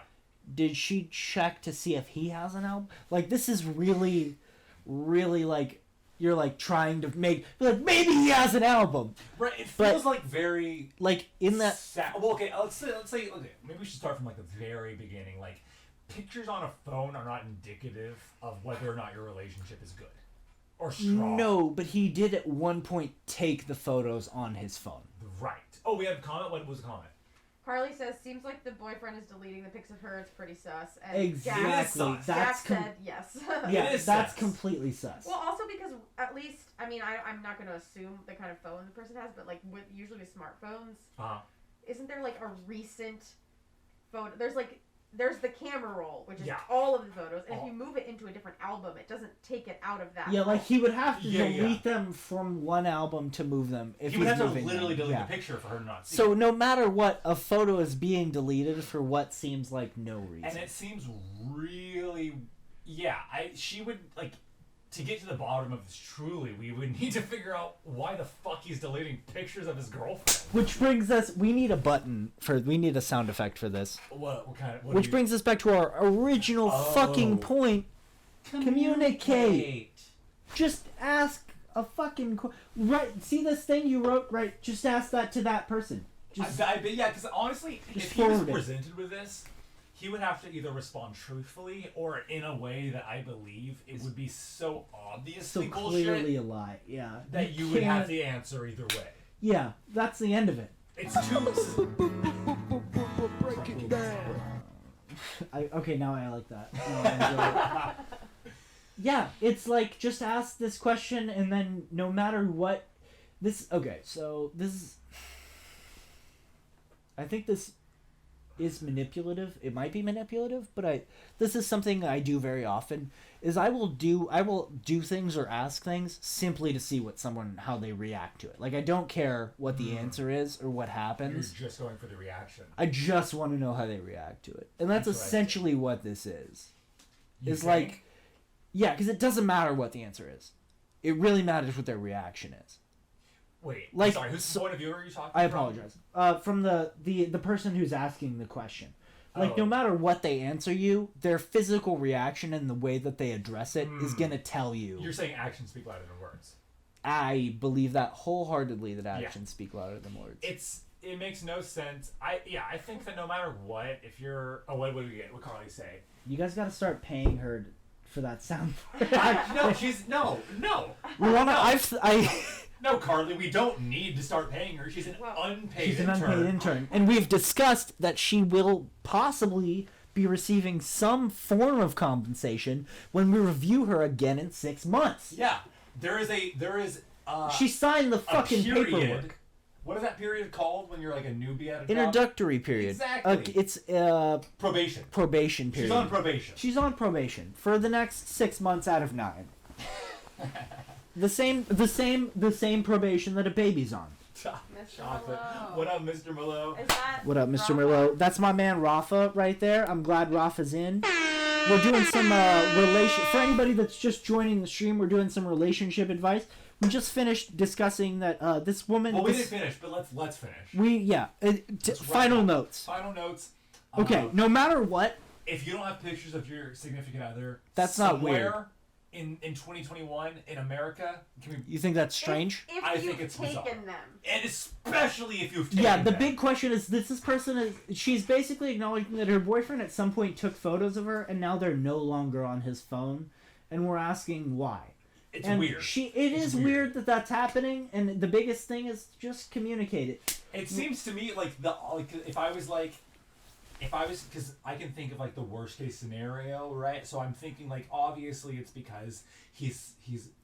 Did she check to see if he has an album? Like, this is really, really like, you're like trying to maybe he has an album. Right, it feels like very like in that. Well, okay, let's say maybe we should start from like the very beginning. Like, pictures on a phone are not indicative of whether or not your relationship is good or strong. No, but he did at one point take the photos on his phone. Right. Oh, we have a comment. What was the comment? Carly says, seems like the boyfriend is deleting the pics of her. It's pretty sus. And Exactly. Jack said yes. Yeah, that's completely sus. Well, also because at least, I mean, I'm not going to assume the kind of phone the person has, but like usually with smartphones, isn't there like a recent photo? There's the camera roll, which is all of the photos, and if you move it into a different album, it doesn't take it out of that. Yeah, like he would have to delete them from one album to move them. If he would have to literally delete the picture for her to not see. So no matter what, a photo is being deleted for what seems like no reason. And it seems really, she would like. To get to the bottom of this, truly, we would need to figure out why the fuck he's deleting pictures of his girlfriend. Which brings us, we need a sound effect for this. What kind of? Which brings us back to our original fucking point. Communicate. Just ask a fucking right. See this thing you wrote? Right. Just ask that to that person. Because honestly, if he was presented with this, he would have to either respond truthfully or in a way that I believe it would be so obviously clearly a lie. Yeah, that you would have the answer either way. Yeah, that's the end of it. It's too. Break it down. Okay, now I like that. Yeah, it's like, just ask this question, and then no matter what, so this is. I think this is manipulative. It might be manipulative, but this is something I do very often, is I will do things or ask things simply to see how they react to it. Like, I don't care what the answer is or what happens. You're just going for the reaction. I just want to know how they react to it. And that's essentially what this is. Like, yeah, because it doesn't matter what the answer is. It really matters what their reaction is. Wait, like, sorry, whose point of view are you talking I apologize. From the person who's asking the question. Like, no matter what they answer you, their physical reaction and the way that they address it is going to tell you. You're saying actions speak louder than words. I believe that wholeheartedly, that actions speak louder than words. It makes no sense. I think that no matter what, if you're... Oh, what did we get? What Carly say? You guys got to start paying her for that sound. No, she's no. Luana, No, Carly, we don't need to start paying her. She's an unpaid intern. And we've discussed that she will possibly be receiving some form of compensation when we review her again in 6 months. Yeah. There is she signed the fucking paperwork. What is that period called when you're like a newbie at a job? Introductory period. Exactly. It's probation. Probation period. She's on probation. She's on probation for the next 6 months out of 9. The same probation that a baby's on. Mr. What up, Mr. Merlot? Is that What up, Mr. Rafa? Merlot? That's my man Rafa right there. I'm glad Rafa's in. We're doing some for anybody that's just joining the stream, we're doing some relationship advice. We just finished discussing that this woman. Well, we didn't finish, but let's finish. Final notes. Final notes. Okay, no matter what. If you don't have pictures of your significant other, that's not weird. In 2021 in America, you think that's strange? I think it's taken bizarre. them, and especially if you've taken them. The big question is this person she's basically acknowledging that her boyfriend at some point took photos of her, and now they're no longer on his phone, and we're asking why. It's weird. It is weird that that's happening, and the biggest thing is just communicate it. It seems to me like because I can think of like the worst case scenario, right? So I'm thinking like obviously it's because he's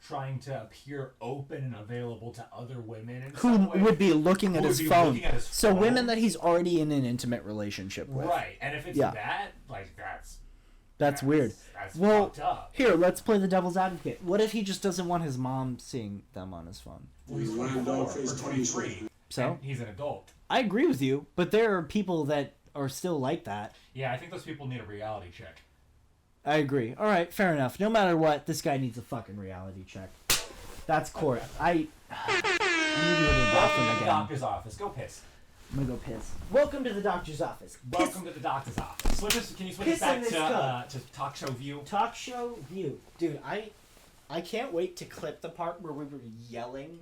trying to appear open and available to other women in who some way. would be looking at his phone. So women that he's already in an intimate relationship with. Right, and if it's that, like that's weird. That's well, fucked up. Here, let's play the devil's advocate. What if he just doesn't want his mom seeing them on his phone? Well, he's 23. So he's an adult. I agree with you, but there are people that are still like that. Yeah, I think those people need a reality check. I agree. All right, fair enough. No matter what, this guy needs a fucking reality check. That's court. I need to go to the bathroom again. Doctor's office. Go piss. I'm gonna go piss. Welcome to the doctor's office. Welcome to the doctor's office. Can you switch us back to talk show view? Talk show view, dude. I can't wait to clip the part where we were yelling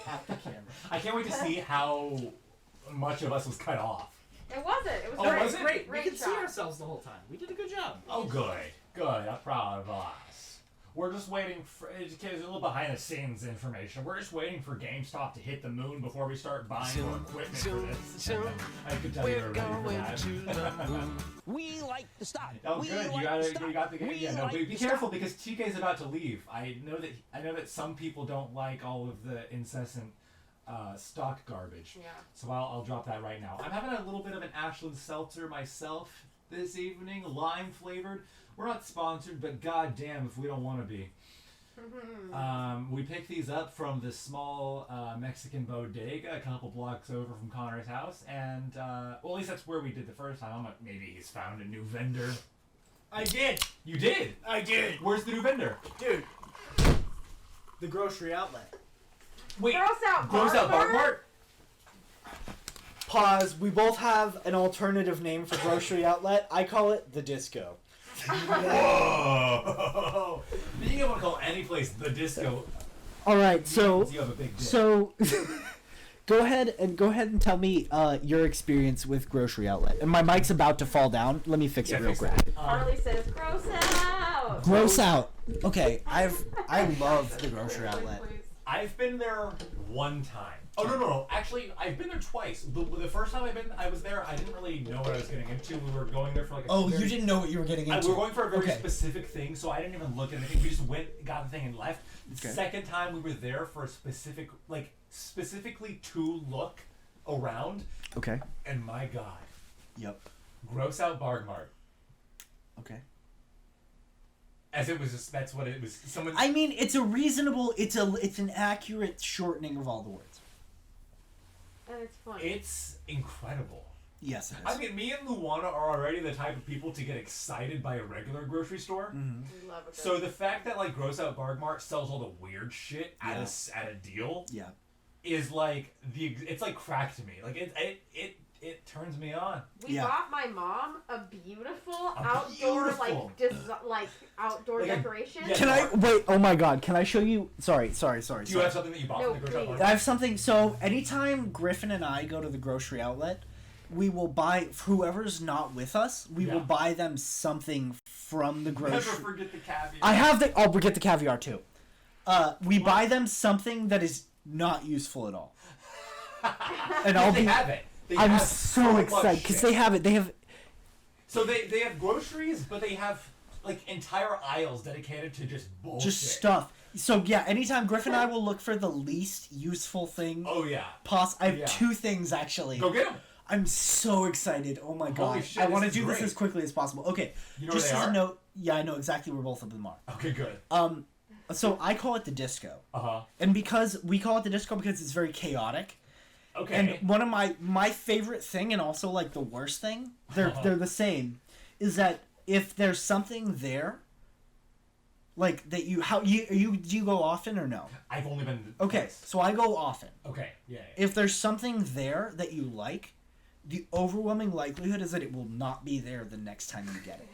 at the camera. I can't wait to see how much of us was cut off. It wasn't. It was great. great. Was it? Great We could shot. see ourselves the whole time. We did a good job. Oh, good. I'm proud of us. We're just waiting for... It's a little behind-the-scenes information. We're just waiting for GameStop to hit the moon before we start buying more equipment for this. I could tell you were ready for that. We like to stop. Oh, good. You got the game. Yeah, no, but be careful because TK's about to leave. I know that some people don't like all of the incessant stock garbage. Yeah. So I'll drop that right now. I'm having a little bit of an Ashland seltzer myself this evening, lime flavored. We're not sponsored, but goddamn if we don't want to be. We picked these up from this small Mexican bodega a couple blocks over from Conor's house, and well, at least that's where we did the first time. Maybe he's found a new vendor. I did. You did? I did. Where's the new vendor? Dude. The grocery outlet. Wait. Gross out Bark? Pause. We both have an alternative name for grocery outlet. I call it the Disco. Whoa! Being able to call any place the Disco. All right, so you have a big dick. So go ahead and tell me your experience with grocery outlet. And my mic's about to fall down. Let me fix it real quick. Harley says, "Gross out." Gross out. Okay, I love the grocery outlet. I've been there one time. Oh no! Actually, I've been there twice. The first time I was there, I didn't really know what I was getting into. We were going there for like a you didn't know what you were getting into. We were going for a very specific thing, so I didn't even look at anything. We just went, got the thing, and left. The second time we were there for a specifically to look around. Okay. And my God. Yep. Gross out Bargmart. Okay. As it was just, that's what it was. I mean, it's an accurate shortening of all the words. And it's funny. It's incredible. Yes, it is. I mean, me and Luana are already the type of people to get excited by a regular grocery store. Mm-hmm. We love it. So the fact that like Gross Out Bargmart sells all the weird shit at a deal, is like it's like crack to me. Like it turns me on. We bought my mom a beautiful outdoor outdoor decoration. Can I wait? Oh my God! Can I show you? Sorry. Do you have something that you bought from the grocery outlet? I have something. So anytime Griffin and I go to the grocery outlet, we will buy whoever's not with us. We will buy them something from the grocery. Never forget the caviar. I'll forget the caviar too. We buy them something that is not useful at all. And I'll have it. I'm so excited because they have it. They have. So they have groceries, but they have like entire aisles dedicated to just bullshit. Just stuff. So yeah, anytime Griff and I will look for the least useful thing. Oh yeah. I have 2 things actually. Go get them. I'm so excited. Oh my god. Shit, I want to do this as quickly as possible. Okay. You know just where they as are? a note, yeah, I know exactly where both of them are. Okay, good. So I call it the disco. Uh-huh. And because we call it the disco because it's very chaotic. Okay. And one of my favorite thing and also like the worst thing, they're the same, is that if there's something there, like that do you go often or no? I've only been Okay, twice. so I go often. Okay, yeah. If there's something there that you like, the overwhelming likelihood is that it will not be there the next time you get it.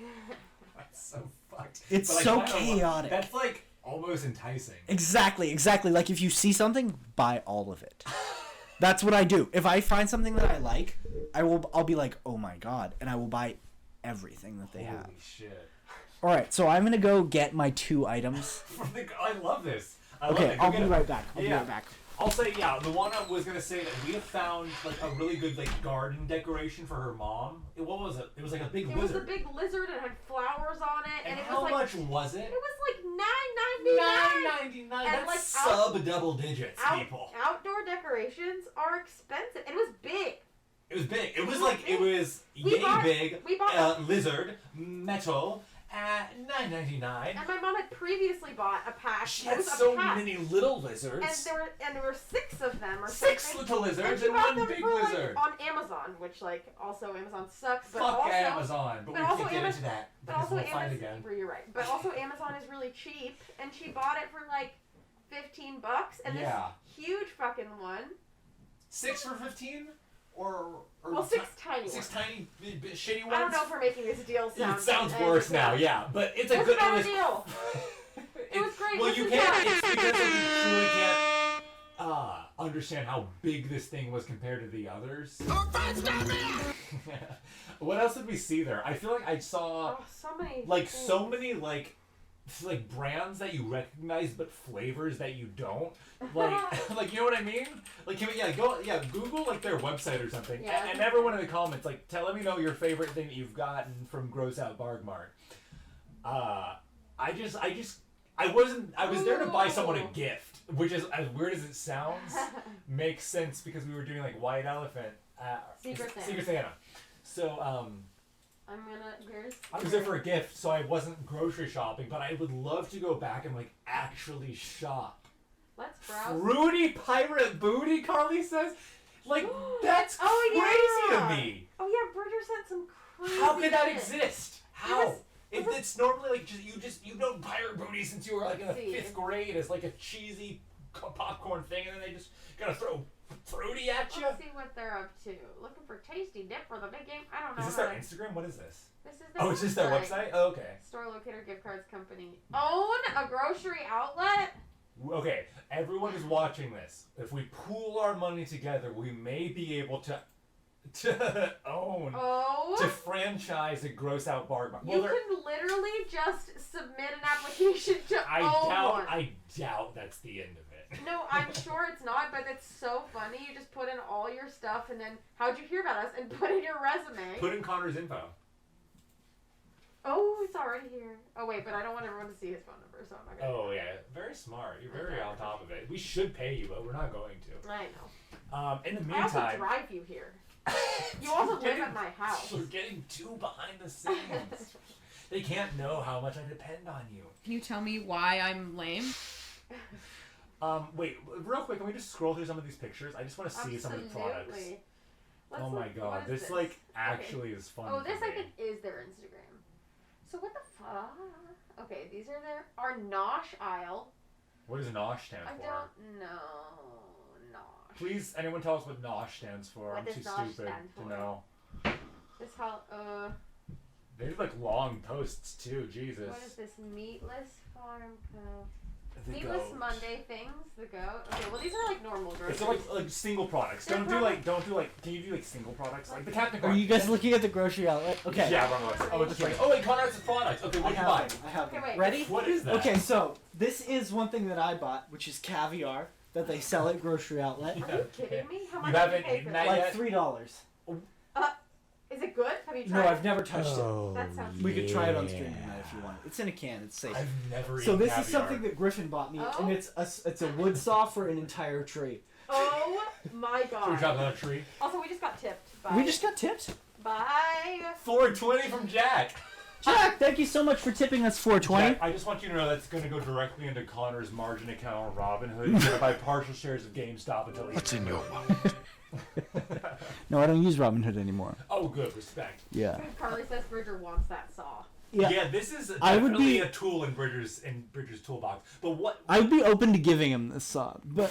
That's so fucked. It's so chaotic. That's like almost enticing. Exactly. Like if you see something, buy all of it. That's what I do. If I find something that I like, I'll be like, oh my god, and I will buy everything that they have. Holy shit. Alright, so I'm gonna go get my 2 items. I love this. I'll be right back. I'll be Yeah. right back. I'll say, Luana was going to say that we have found like a really good like garden decoration for her mom. What was it? It was like a big lizard. It was a big lizard and had flowers on it. And it how was much was it? It was like $9.99. That's like sub double digits, people. Outdoor decorations are expensive. And it was big. It was big. It was like, it was big, lizard, metal, at $9.99. And my mom had previously bought a pack. She had so many little And lizards. there were 6 of them or 6 something. little lizards she and bought one them big for, lizard. On Amazon, which also Amazon sucks. But Fuck also, Amazon, but we also can't get into that But because also we'll fight again. You're right. But also Amazon is really cheap, and she bought it for like $15, and this huge fucking one. 6 for 15, or 6 tiny ones. 6 tiny shitty ones. I don't know if we're making this deal sound. It sounds worse now, yeah, but it's a good deal. It was great. Well, you can't. It's because you truly can't understand how big this thing was compared to the others. What else did we see there? I feel like I saw so many like brands that you recognize but flavors that you don't. Like you know what I mean? Like Google like their website or something. Yeah. And everyone in the comments let me know your favorite thing that you've gotten from Gross Out Barg Mart. I was there to buy someone a gift, which is as weird as it sounds, makes sense because we were doing like White Elephant Secret Santa. So I was there for a gift, so I wasn't grocery shopping, but I would love to go back and like actually shop. Let's browse. Fruity Pirate Booty, Carly says. Like that's crazy to me. Oh yeah, Bridger sent some crazy. How could that shit. exist? How? It's normally like you've known pirate booty since you were like in the 5th grade as like a cheesy popcorn thing, and then they just gonna throw fruity at you. Let's see what they're up to. Looking for tasty dip for the big game. I don't know. Is this their Instagram? What is this? This is their it's just their website? Oh, okay. Store Locator Gift Cards Company. Own a grocery outlet? Okay, everyone is watching this. If we pool our money together, we may be able to franchise a Gross Out Barg Mart. You can literally just submit an application to own one. I doubt that's the end of it. No, I'm sure it's not, but it's so funny. You just put in all your stuff, and then how'd you hear about us? And put in your resume. Put in Connor's info. Oh, it's already here. Oh wait, but I don't want everyone to see his phone number, so I'm not gonna. Oh yeah, very smart. You're very on top of it. We should pay you, but we're not going to. I know. In the I meantime, also drive you here. You also live at my house. We're getting too behind the scenes. They can't know how much I depend on you. Can you tell me why I'm lame? Wait, real quick, can we just scroll through some of these pictures? I just want to see some of the products. Oh my god, this like actually is fun. Oh, this I think is their Instagram. So what the fuck? Okay, these are our Nosh aisle. What does Nosh stand for? I don't know. Nosh. Please, anyone tell us what Nosh stands for. I'm too stupid to know. This how They have like long posts too, Jesus. What is this? Meatless Farm Co. Meatless Monday things, the goat. Okay, well these are like normal groceries. It's like single products. Don't do like. Can you do like single products? Like the Captain. Are you guys looking at the grocery outlet? Okay. Yeah, wrong one. Oh, it's right. Oh wait, Conor has the products. Okay, what did you buy? I have them. Okay, wait. Ready? What is that? Okay, so this is one thing that I bought, which is caviar that they sell at grocery outlet. Are you kidding me? How much You did haven't you pay for eaten that? that Like yet? $3. Is it good? Have you No, tried? I've never touched Oh, That sounds We could try it on stream tonight if you want. It's in a can. It's safe. I've never eaten So this caviar. is something that Griffin bought me, Oh. and it's a wood saw for an entire tree. Oh my Should we drop god. on a tree? Also, we just got tipped. Bye. We just got tips. Bye. $4.20 from Jack. Jack, thank you so much for tipping us $4.20. Jack, I just want you to know that's going to go directly into Connor's margin account on Robinhood. He's going to buy partial shares of GameStop until he... What's in your wallet? No, I don't use Robinhood anymore. Oh, good. Respect. Yeah. Carly says Bridger wants that saw. Yeah, this is I would definitely be- a tool in Bridger's toolbox. But what... I would be open to giving him this saw, but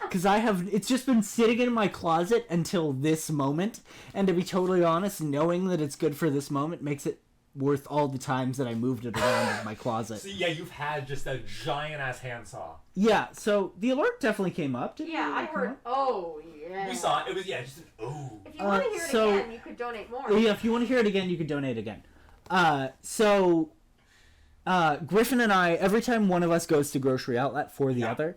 because it's just been sitting in my closet until this moment, and to be totally honest, knowing that it's good for this moment makes it worth all the times that I moved it around in my closet. So, yeah, you've had just a giant-ass handsaw. Yeah, so the alert definitely came up. Didn't Yeah, it I come heard. up? Oh, yeah. We saw it. It was, just an ooh. If you want to hear it so- again, you could donate more. Yeah, if you want to hear it again, you could donate again. Griffin and I, every time one of us goes to grocery outlet for the other,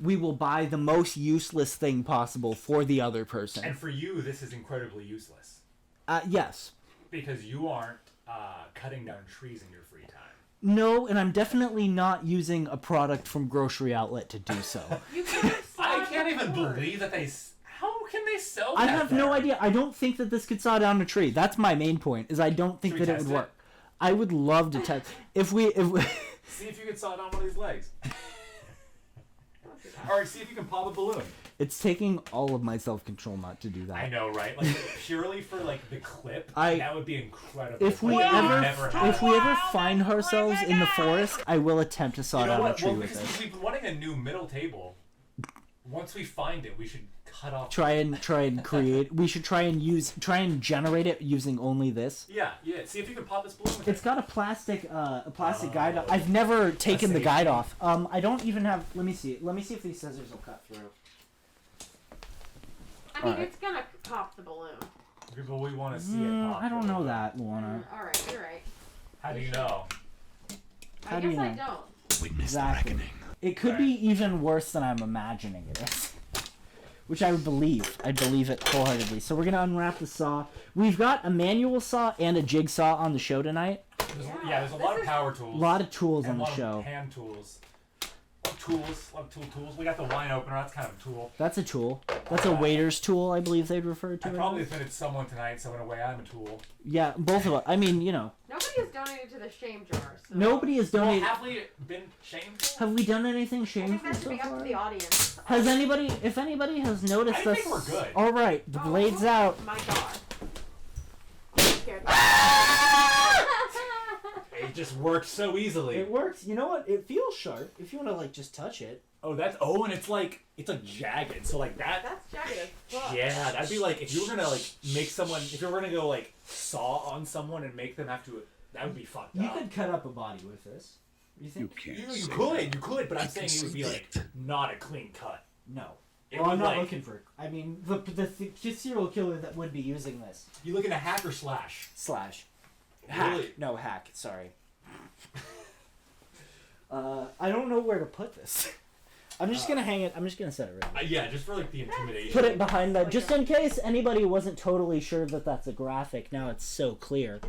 we will buy the most useless thing possible for the other person. And for you, this is incredibly useless. Yes. Because you aren't cutting down trees in your free time. No, and I'm definitely not using a product from grocery outlet to do so. You could have I can't even believe that they... How can they sell that I have no there? idea. I don't think that this could saw down a tree. That's my main point, is I don't think Should we that it test would work. I would love to test. If we See if you can saw it on one of these legs. Alright, see if you can pop a balloon. It's taking all of my self-control not to do that. I know, right? Like, purely for, like, the clip, I- that would be incredible. If we Like, ever, never had if we ever find ourselves in the forest, I will attempt to saw You know down a what? tree Well, with because this. we've been wanting a new middle table. Once we find it, we should cut off... Try and create. We should try and generate it using only this. Yeah. See if you can pop this balloon with It's got a plastic guide. I've never taken the safety. guide off. I don't even have. Let me see. Let me see if these scissors will cut through. I mean, Alright. it's gonna pop the balloon. it. But we want to see it pop. I don't know that, Luana. Alright, you're right. How do you know? How I do guess you I know? don't. Witness Exactly. the reckoning. It could be even worse than I'm imagining it is. Which I would believe. I believe it wholeheartedly. So we're going to unwrap the saw. We've got a manual saw and a jigsaw on the show tonight. There's a lot of power tools. A lot of tools and on a the lot show. of hand tools. A lot of tools. We got the wine opener. That's kind of a tool. That's a tool. That's a waiter's tool, I believe they'd refer to I it. probably offended someone tonight, so in a way, I'm a tool. Yeah, both of us. I mean, you know. Nobody has donated to the shame jar. So Nobody has Well, donated. have we been shameful? Have we done anything I think shameful that should so be up to far? the audience. Has anybody, if anybody has noticed I us, think we're good. all right, the blade's Oh, out. My God. I'm scared. It just worked so easily. It works. You know what? It feels sharp. If you want to like just touch it. And it's like jagged. So like that. That's jagged as fuck. Yeah, that'd be like if you were gonna like make someone. If you were gonna go like saw on someone and make them have to. That would be fucked You up. could cut up a body with this. You You think? can't. You say could, but I'm I saying can it would be see like that. not a clean cut. No. It Well, I'm would, not like- looking for. I mean, the serial killer that would be using this You looking at hack or slash? slash Really? hack. No hack. Sorry. I don't know where to put this. I'm just gonna hang it. I'm just gonna set it right. Yeah, just for like the intimidation. Put it behind that, just in case anybody wasn't totally sure that that's a graphic. Now it's so clear.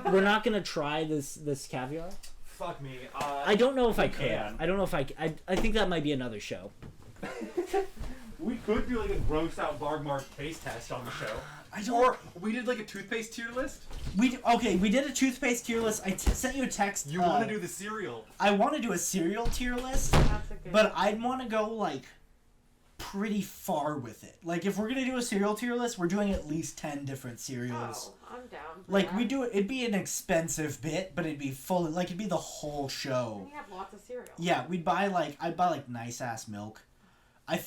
We're not gonna try this caviar. Fuck me. I don't know if I could. can. I don't know if I think that might be another show. We could do like a gross out Bargmark taste test on the show. I don't. Or we did like a toothpaste tier list. We did a toothpaste tier list. I sent you a text. You want to do the cereal? I want to do a cereal tier list, That's a good but I'd want to go like pretty far with it. Like if we're gonna do a cereal tier list, we're doing at least 10 different cereals. Oh, I'm down. For Like that. we do it. It'd be an expensive bit, but it'd be full. Like it'd be the whole And show. you have lots of cereal. Yeah, I'd buy like nice ass milk. I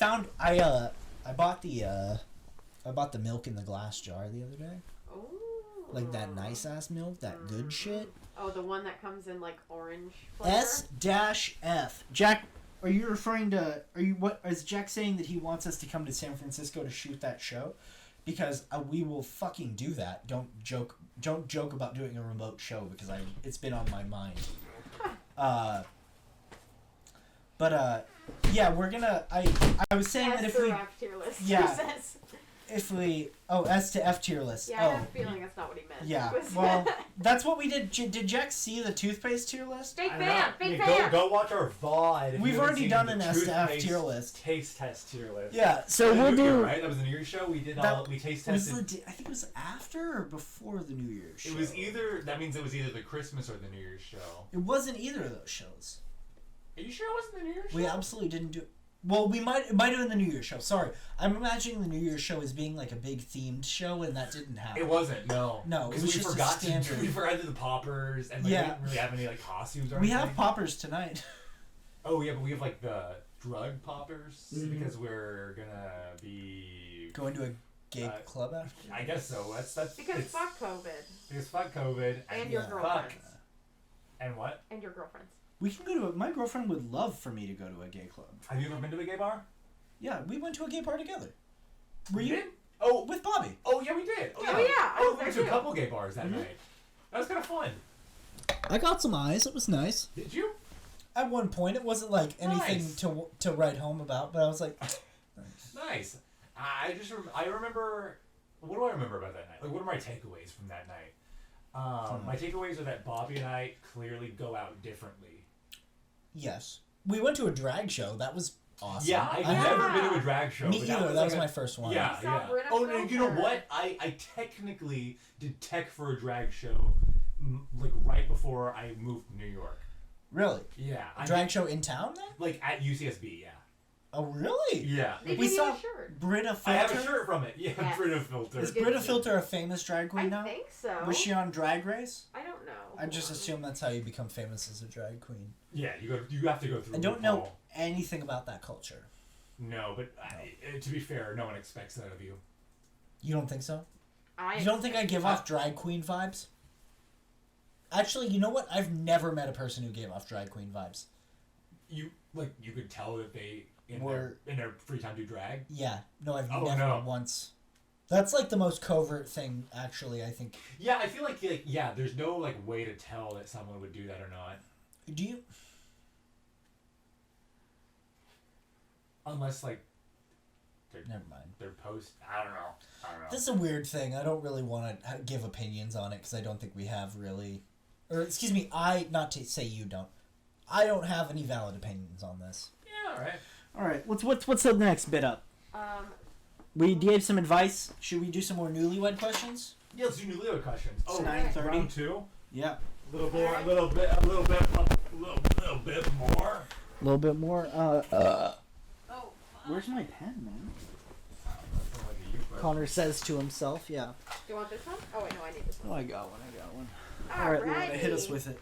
bought the milk in the glass jar the other day. Ooh. Like that nice ass milk, that good shit. Oh, the one that comes in like orange flavor? S-F. Jack, are you referring to... What is Jack saying that he wants us to come to San Francisco to shoot that show? Because we will fucking do that. Don't joke about doing a remote show because it's been on my mind. Yeah, we're gonna... I was saying that if we... F tier list. Yeah. If we... Oh, S to F tier list. Yeah, I have a feeling that's not what he meant. Yeah, well, that's what we did. Did Jack see the toothpaste tier list? Big fan! Go watch our VOD. We've already done an S to F tier list. Taste test tier list. Yeah, so we'll do... Right? That was the New Year's show. We did we taste tested. I think it was after or before the New Year's show. It was either... That means it was either the Christmas or the New Year's show. It wasn't either of those shows. Are you sure it wasn't the New Year's show? We absolutely didn't do... Well, it might have been the New Year's show. Sorry. I'm imagining the New Year's show as being like a big themed show, and that didn't happen. It wasn't, no. No, it was we just forgot a standard. we forgot to do the poppers, and we didn't really have any like costumes or anything. We have poppers tonight. Oh, yeah, but we have like the drug poppers, because we're gonna be... Going to a gay club after? I guess so. That's because fuck COVID. Because fuck COVID. And your girlfriends. And what? And your girlfriends. We can go to my girlfriend would love for me to go to a gay club. Have you ever been to a gay bar? Yeah, we went to a gay bar together. Were you? Did? Oh, with Bobby. Oh, yeah, we did. Oh, yeah. Oh, we went to a couple gay bars that night. That was kind of fun. I got some eyes. It was nice. Did you? At one point, it wasn't like anything to write home about, but I was like, nice. I remember. What do I remember about that night? Like, what are my takeaways from that night? My takeaways are that Bobby and I clearly go out differently. Yes. We went to a drag show. That was awesome. Yeah, I've never been to a drag show. Me either. That was my first one. Yeah. Oh, no, you know what? I technically did tech for a drag show, like, right before I moved to New York. Really? Yeah. Drag show in town then? Like, at UCSB, yeah. Oh, really? Yeah. We saw a shirt. Brita Filter. I have a shirt from it. Yeah, yes. Brita Filter. Is Brita Filter a famous drag queen now? I think so. Was she on Drag Race? I don't know. I just assume that's how you become famous as a drag queen. Yeah, you have to go through. I don't know anything about that culture. No, but to be fair, no one expects that of you. You don't think so? You don't think I give off drag queen vibes? Actually, you know what? I've never met a person who gave off drag queen vibes. You could tell that they in their free time do drag? Yeah. No, I've never once. That's like the most covert thing, actually, I think. Yeah, I feel like there's no like way to tell that someone would do that or not. Do you? Unless like never mind. Their post, I don't know. This is a weird thing. I don't really want to give opinions on it because I don't think we have really, or excuse me, not to say you don't. I don't have any valid opinions on this. Yeah, all right. All right. What's the next bit up? We gave some advice. Should we do some more newlywed questions? Yeah, let's do newlywed questions. It's 9:30. Round 2. Yeah. A little bit more. A little bit more. Where's my pen, man? Conor says to himself, yeah. Do you want this one? Oh, wait, no, I need this one. Oh, I got one. All right, Luana, hit us with it.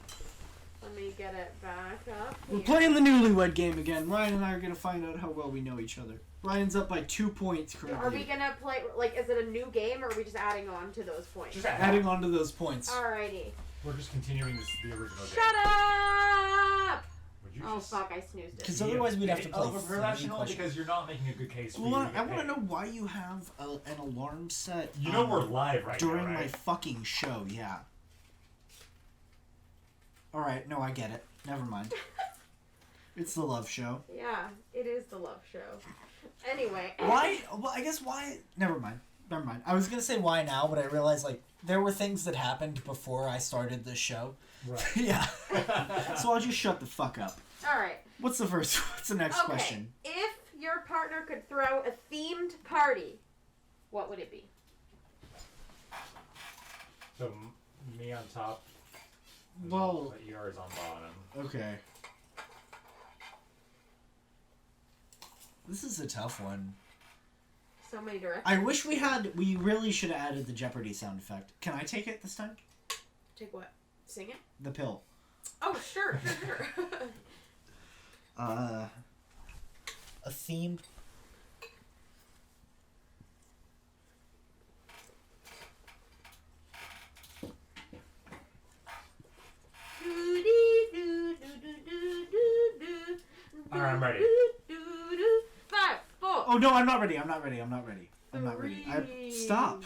Let me get it back up. We're playing the newlywed game again. Ryan and I are going to find out how well we know each other. Ryan's up by 2 points currently. Are we going to play, like, is it a new game, or are we just adding on to those points? Just adding on to those points. Alrighty. We're just continuing the original game. Shut up! Oh, fuck, I snoozed it. Because otherwise we'd have to play because you're not making a good case for Luana, I want to know why you have an alarm set. You know we're live right now, during right? my fucking show, yeah. Alright, no, I get it. Never mind. It's the love show. Yeah, it is the love show. Anyway. Why? Well, I guess why... Never mind. I was going to say why now, but I realized, like, there were things that happened before I started this show. Right. Yeah. So I'll just shut the fuck up. Alright. What's the next question? If your partner could throw a themed party, what would it be? So, me on top. Well... Yours on bottom. Okay. This is a tough one. So many directions. I wish we really should have added the Jeopardy sound effect. Can I take it this time? Take what? Sing it? The pill. Oh, sure. A themed... I'm ready. 5, 4. Oh no, I'm not ready. I'm not ready. Stop.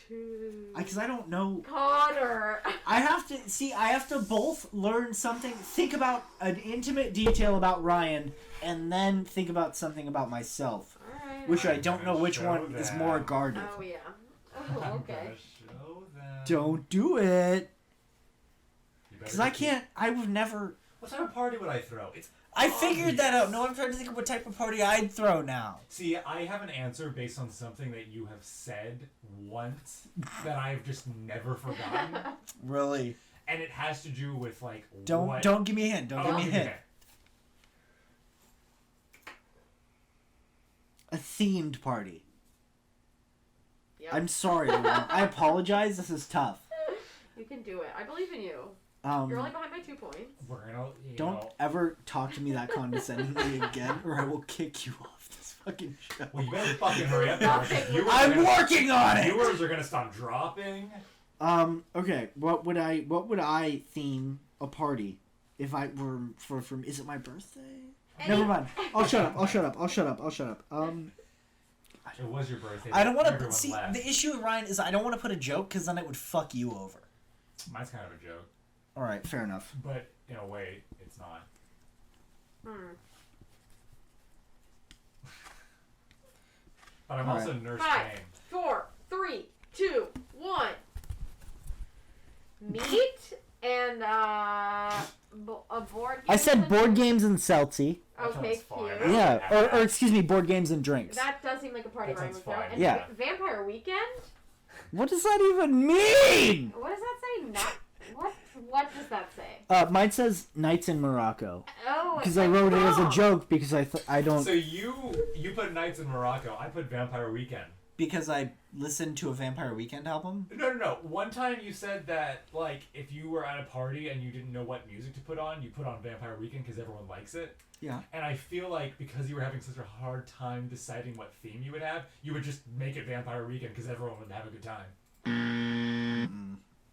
2. Because I don't know. Conor. I have to both learn something, think about an intimate detail about Ryan, and then think about something about myself. Alright. Which I don't know which one is more guarded. Oh, yeah. Oh, okay. Show them. Don't do it. Because I would never. What type of party would I throw? I figured that out. No, I'm trying to think of what type of party I'd throw now. See, I have an answer based on something that you have said once that I've just never forgotten. Really? And it has to do with, like, Don't give me a hint. Don't give me a hint. A themed party. Yep. I'm sorry, Luana. I apologize. This is tough. You can do it. I believe in you. You're only behind by 2 points. We're gonna, Don't ever talk to me that condescendingly again, or I will kick you off this fucking show. Well, you better fucking hurry up. I'm working on it. Viewers are gonna stop dropping. Okay. What would I theme a party if I were from? Is it my birthday? Never mind. I'll shut up. It was your birthday. I don't want to see. Left. The issue with Ryan is I don't want to put a joke because then it would fuck you over. Mine's kind of a joke. All right, fair enough. But in a way, it's not. Hmm. But I'm also Nurse 5, Paine. 4, 3, 2, 1. Meat and a board game. I said board games and seltzy. Okay, cute. Yeah, or excuse me, board games and drinks. That does seem like a party Ryan would throw. And yeah. Vampire Weekend? What does that even mean? What does that say? What does that say? Mine says Nights in Morocco. Oh, because I wrote it as a joke because I don't. So you put Nights in Morocco. I put Vampire Weekend. Because I listened to a Vampire Weekend album? No. One time you said that, like, if you were at a party and you didn't know what music to put on, you put on Vampire Weekend because everyone likes it. Yeah. And I feel like because you were having such a hard time deciding what theme you would have, you would just make it Vampire Weekend because everyone would have a good time.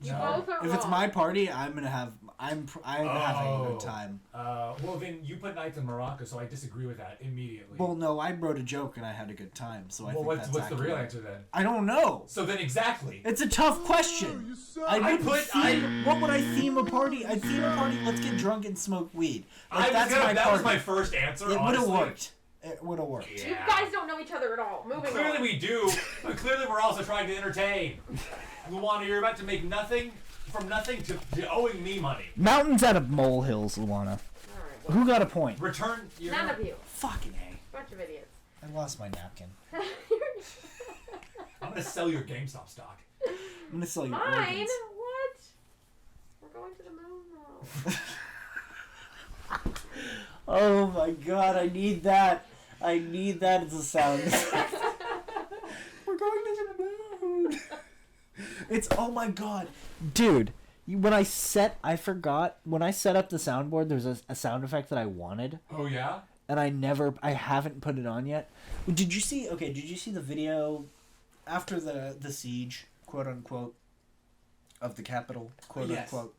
You both are If wrong. it's my party, I'm having a good time. Well, then you put Nights in Morocco, so I disagree with that immediately. Well, no, I wrote a joke and I had a good time, so I think what's that's the real answer then? I don't know. So then exactly. It's a tough question. What would I theme a party? I'd theme a party, let's get drunk and smoke weed. Like, that was my first answer, It would have honestly. worked. It would have worked. You guys don't know each other at all. Moving Clearly on. we do, but clearly we're also trying to entertain. Luana, you're about to make nothing from nothing to owing me money. Mountains out of molehills, Luana. Who got a point? Return. None of you. Fucking A. Bunch of idiots. I lost my napkin. I'm gonna sell your GameStop stock. I'm gonna sell your Mine? organs. What? We're going to the moon now. Oh my god, I need that. I need that as a sound. We're going to the moon. It's, oh my god. Dude, when I set up the soundboard, there's a sound effect that I wanted. Oh yeah? And I haven't put it on yet. Did you see the video after the siege, quote unquote, of the Capitol, quote unquote?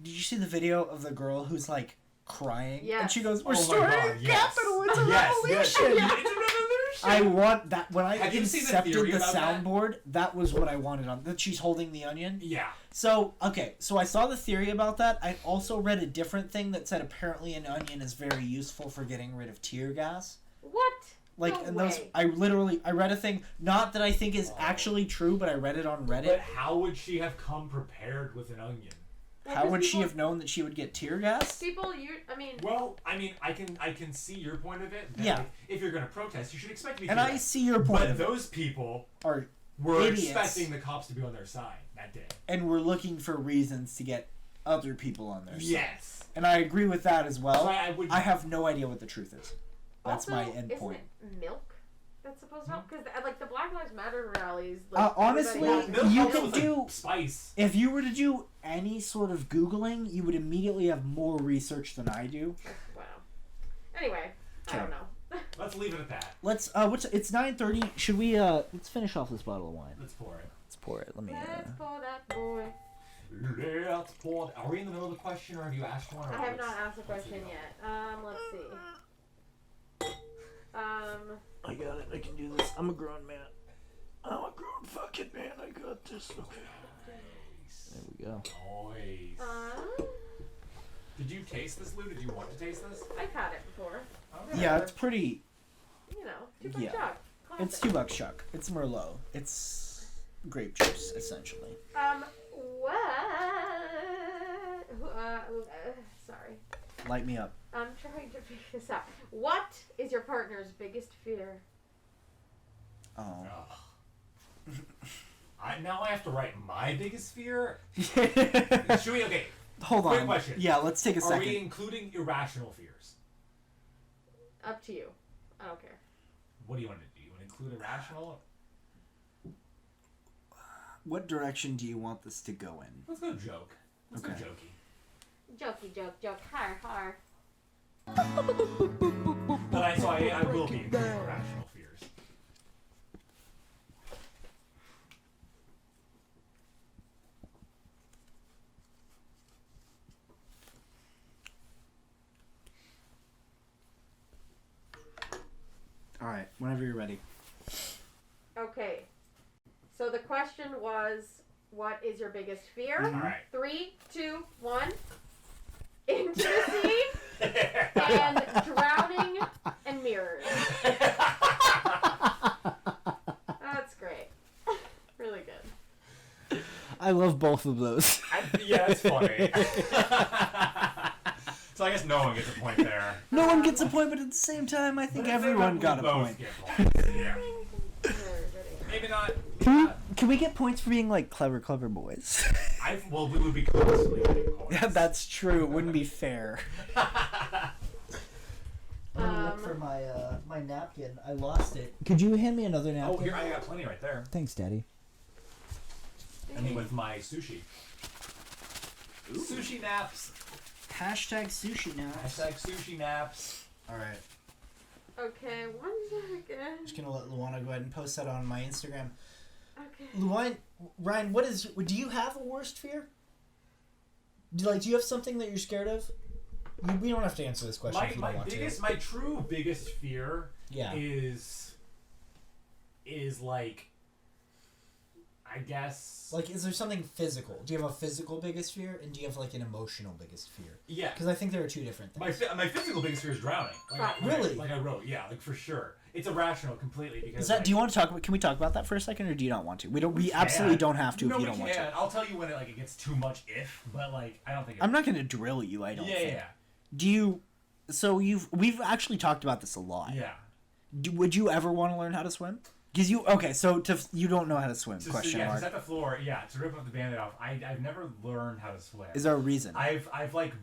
Did you see the video of the girl who's like crying? Yes. And she goes, we're Oh my storming God, the yes. Capitol, it's a Yes, revolution! yes. It's a revolution! I want that. When I Have you seen the accepted theory the about that? soundboard, that was what I wanted on. That she's holding the onion? Yeah. So I saw the theory about that. I also read a different thing that said apparently an onion is very useful for getting rid of tear gas. What? Like, No and way. those, I read a thing, not that I think is actually true, but I read it on Reddit. But how would she have come prepared with an onion? How would she have known that she would get tear gas? People, Well, I can see your point of it. Yeah. If you're going to protest, you should expect me to. And I see your point But of it. those people Are were idiots. expecting the cops to be on their side that day. And we're looking for reasons to get other people on their side. Yes. And I agree with that as well. So I have no idea what the truth is. That's also, my end point. Isn't it milk that's supposed to help? Because like the Black Lives Matter rallies. Like, Honestly, everybody- you can do spice. If you were to do any sort of Googling, you would immediately have more research than I do. Wow. Anyway, I don't know. Let's leave it at that. Let's it's 9:30. Should we let's finish off this bottle of wine? Let's pour it. Let's pour it. Let me Let's pour that boy. Let's pull. Are we in the middle of the question, or have you asked one? Or I have not asked a question yet. Let's see. I got it. I can do this. I'm a grown man. I'm a grown fucking man. I got this. Okay. There we go. Nice. Did you taste this, Lou? Did you want to taste this? I've had it before. Okay. Yeah, it's pretty. You know, $2 Chuck. It's $2 Chuck. It's Merlot. It's grape juice, essentially. Sorry. Light me up. I'm trying to figure this out. What is your partner's biggest fear? Oh. Now I have to write my biggest fear? Should we? Okay. Hold Quick on. question. Yeah, let's take a second. Are we including irrational fears? Up to you. I don't care. What do you want to do? You want to include irrational? What direction do you want this to go in? Let's go joke. Let's go jokey. Jokey joke. Har. But I will be including irrational fears. Alright, whenever you're ready. Okay. So the question was, what is your biggest fear? All right. 3, 2, 1. Into the sea and drowning and mirrors. That's great. Really good. I love both of those. Yeah, that's funny. So I guess no one gets a point there. No one gets a point, but at the same time, I think everyone got a point. Get points. Yeah. Maybe not. Can we get points for being like clever boys? Well, we would be constantly getting points. Yeah, that's true. It wouldn't be fair. I'm gonna look for my napkin. I lost it. Could you hand me another napkin? Oh, here, I got plenty right there. Thanks, Daddy. I mean, with my sushi. Ooh. Sushi naps. Hashtag sushi naps. Hashtag sushi naps. Alright. Okay, 1 second. I'm just gonna let Luana go ahead and post that on my Instagram. Okay. Ryan, do you have a worst fear? Do you have something that you're scared of? We don't have to answer this question if you don't want to. My true biggest fear Yeah. is like, I guess... Is there something physical? Do you have a physical biggest fear, and do you have, an emotional biggest fear? Yeah. Because I think there are two different things. My physical biggest fear is drowning. Really? I wrote, yeah, for sure. It's irrational completely because... Do you want to talk about... Can we talk about that for a second, or do you not want to? We absolutely don't have to if you don't want to. I'll tell you when it gets too much but I don't think... I'm not going to drill you, I don't think. Yeah. Do you... So we've actually talked about this a lot. Yeah. Would you ever want to learn how to swim? Because you don't know how to swim? Question mark. To set the floor, to rip up the Band-Aid off. I've never learned how to swim. Is there a reason? I've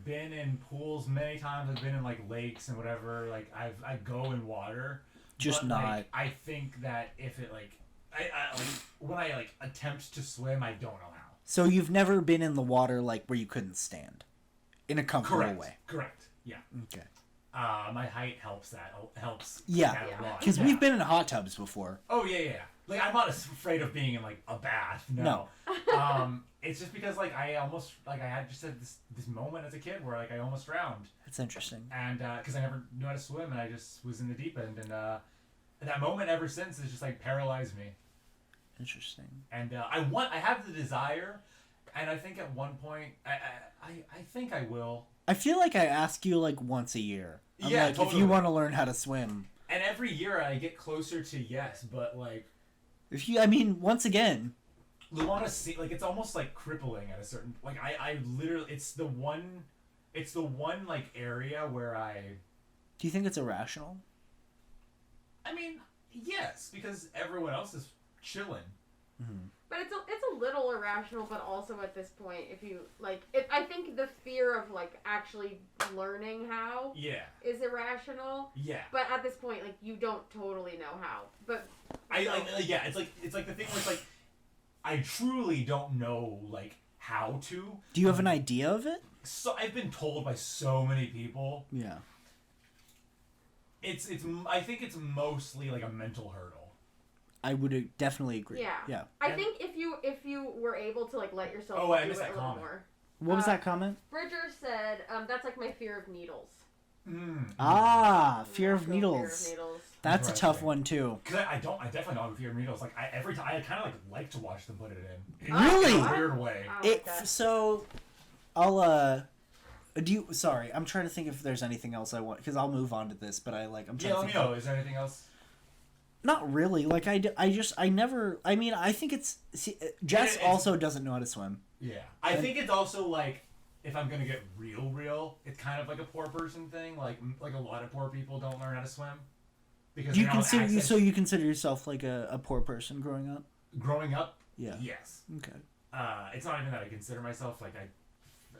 been in pools many times. I've been in lakes and whatever. I go in water. Just but, not. I think that if it when I attempt to swim, I don't know how. So you've never been in the water where you couldn't stand, in a comfortable way. Correct. Yeah. Okay. My height helps that. Helps. Yeah. That a lot. Because we've been in hot tubs before. Oh yeah. I'm not afraid of being in a bath. No. It's just because I almost I had just had this moment as a kid where I almost drowned. That's interesting. And because I never knew how to swim and I just was in the deep end and that moment ever since has just paralyzed me. Interesting. And I have the desire, and I think at one point I think I will. I feel like I ask you once a year. I'm totally. If you want to learn how to swim. And every year I get closer to yes, but if you, once again, Luana, it's almost crippling at a certain I literally it's the one area where I. Do you think it's irrational? Yes, because everyone else is chilling. Mm-hmm. But it's a little irrational, but also at this point, if you I think the fear of actually learning how is irrational. Yeah. But at this point, you don't totally know how. But it's the thing where it's I truly don't know how to. Do you have an idea of it? So I've been told by so many people. Yeah. I think it's mostly a mental hurdle. I would definitely agree. Yeah. I think if you were able to like let yourself I do it missed that a little comment. more. What was that comment? Bridger said, that's like my fear of needles. Fear of needles. Fear of needles. That's a tough one too. Because I definitely don't have a fear of needles. Like every time I kind of like to watch them put it in. Really? In a weird way. So, I'll Sorry, I'm trying to think if there's anything else I want because I'll move on to this. But I'm trying to let think me know. Is there anything else? Not really. Like I never. I mean, I think it's. See, Jess also doesn't know how to swim. Yeah, I think it's also like. If I'm gonna get real, it's kind of like a poor person thing. Like a lot of poor people don't learn how to swim because you consider yourself like a poor person growing up. Growing up, yeah. Yes. Okay. It's not even that I consider myself like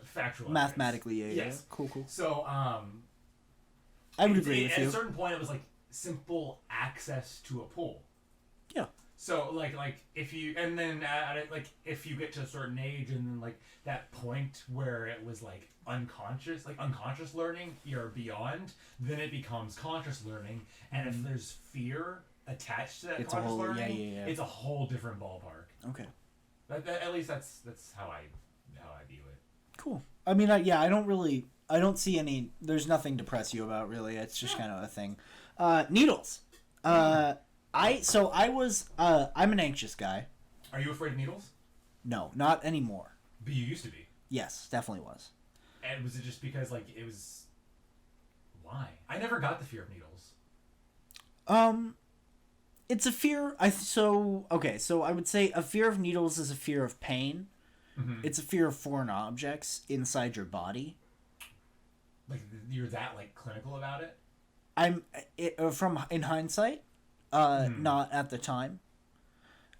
factual. Mathematically, yeah. Yes. Yeah. Cool. So I would agree with you. At a certain point, it was like simple access to a pool. Yeah. So like if you if you get to a certain age and then like that point where it was like unconscious learning, you're beyond, then it becomes conscious learning, and if there's fear attached to that conscious learning, it's a whole different ballpark. Okay. At least that's how I view it. Cool. I mean, I don't see any. There's nothing to press you about really. It's just kind of a thing. Needles. I'm an anxious guy. Are you afraid of needles? No, not anymore. But you used to be. Yes, definitely was. And was it just because like it was? Why? I never got the fear of needles. It's a fear. So I would say a fear of needles is a fear of pain. Mm-hmm. It's a fear of foreign objects inside your body. Like you're that like clinical about it? In hindsight, not at the time.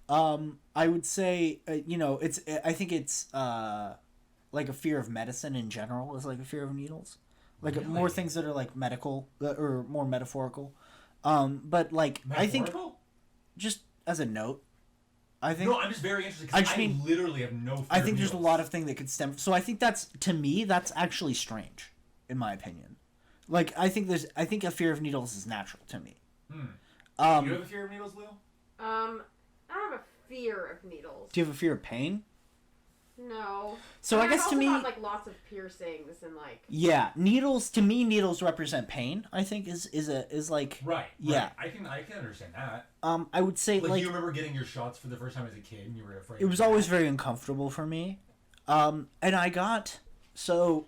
I would say I think it's like a fear of medicine in general is like a fear of needles. Like really? More things that are like medical or more metaphorical. But like I think just as a note, I think no, I'm just very interested because I literally have no fear I think of there's needles. a lot of things that could stem. So I think that's actually strange, in my opinion. Like I think a fear of needles is natural to me. Do you have a fear of needles, Lou? I don't have a fear of needles. Do you have a fear of pain? No. So I guess to me, have, like lots of piercings and like. Yeah, needles represent pain. I think is like right. Yeah, I can understand that. I would say like you remember getting your shots for the first time as a kid and you were afraid. It was always very uncomfortable for me, and I got so.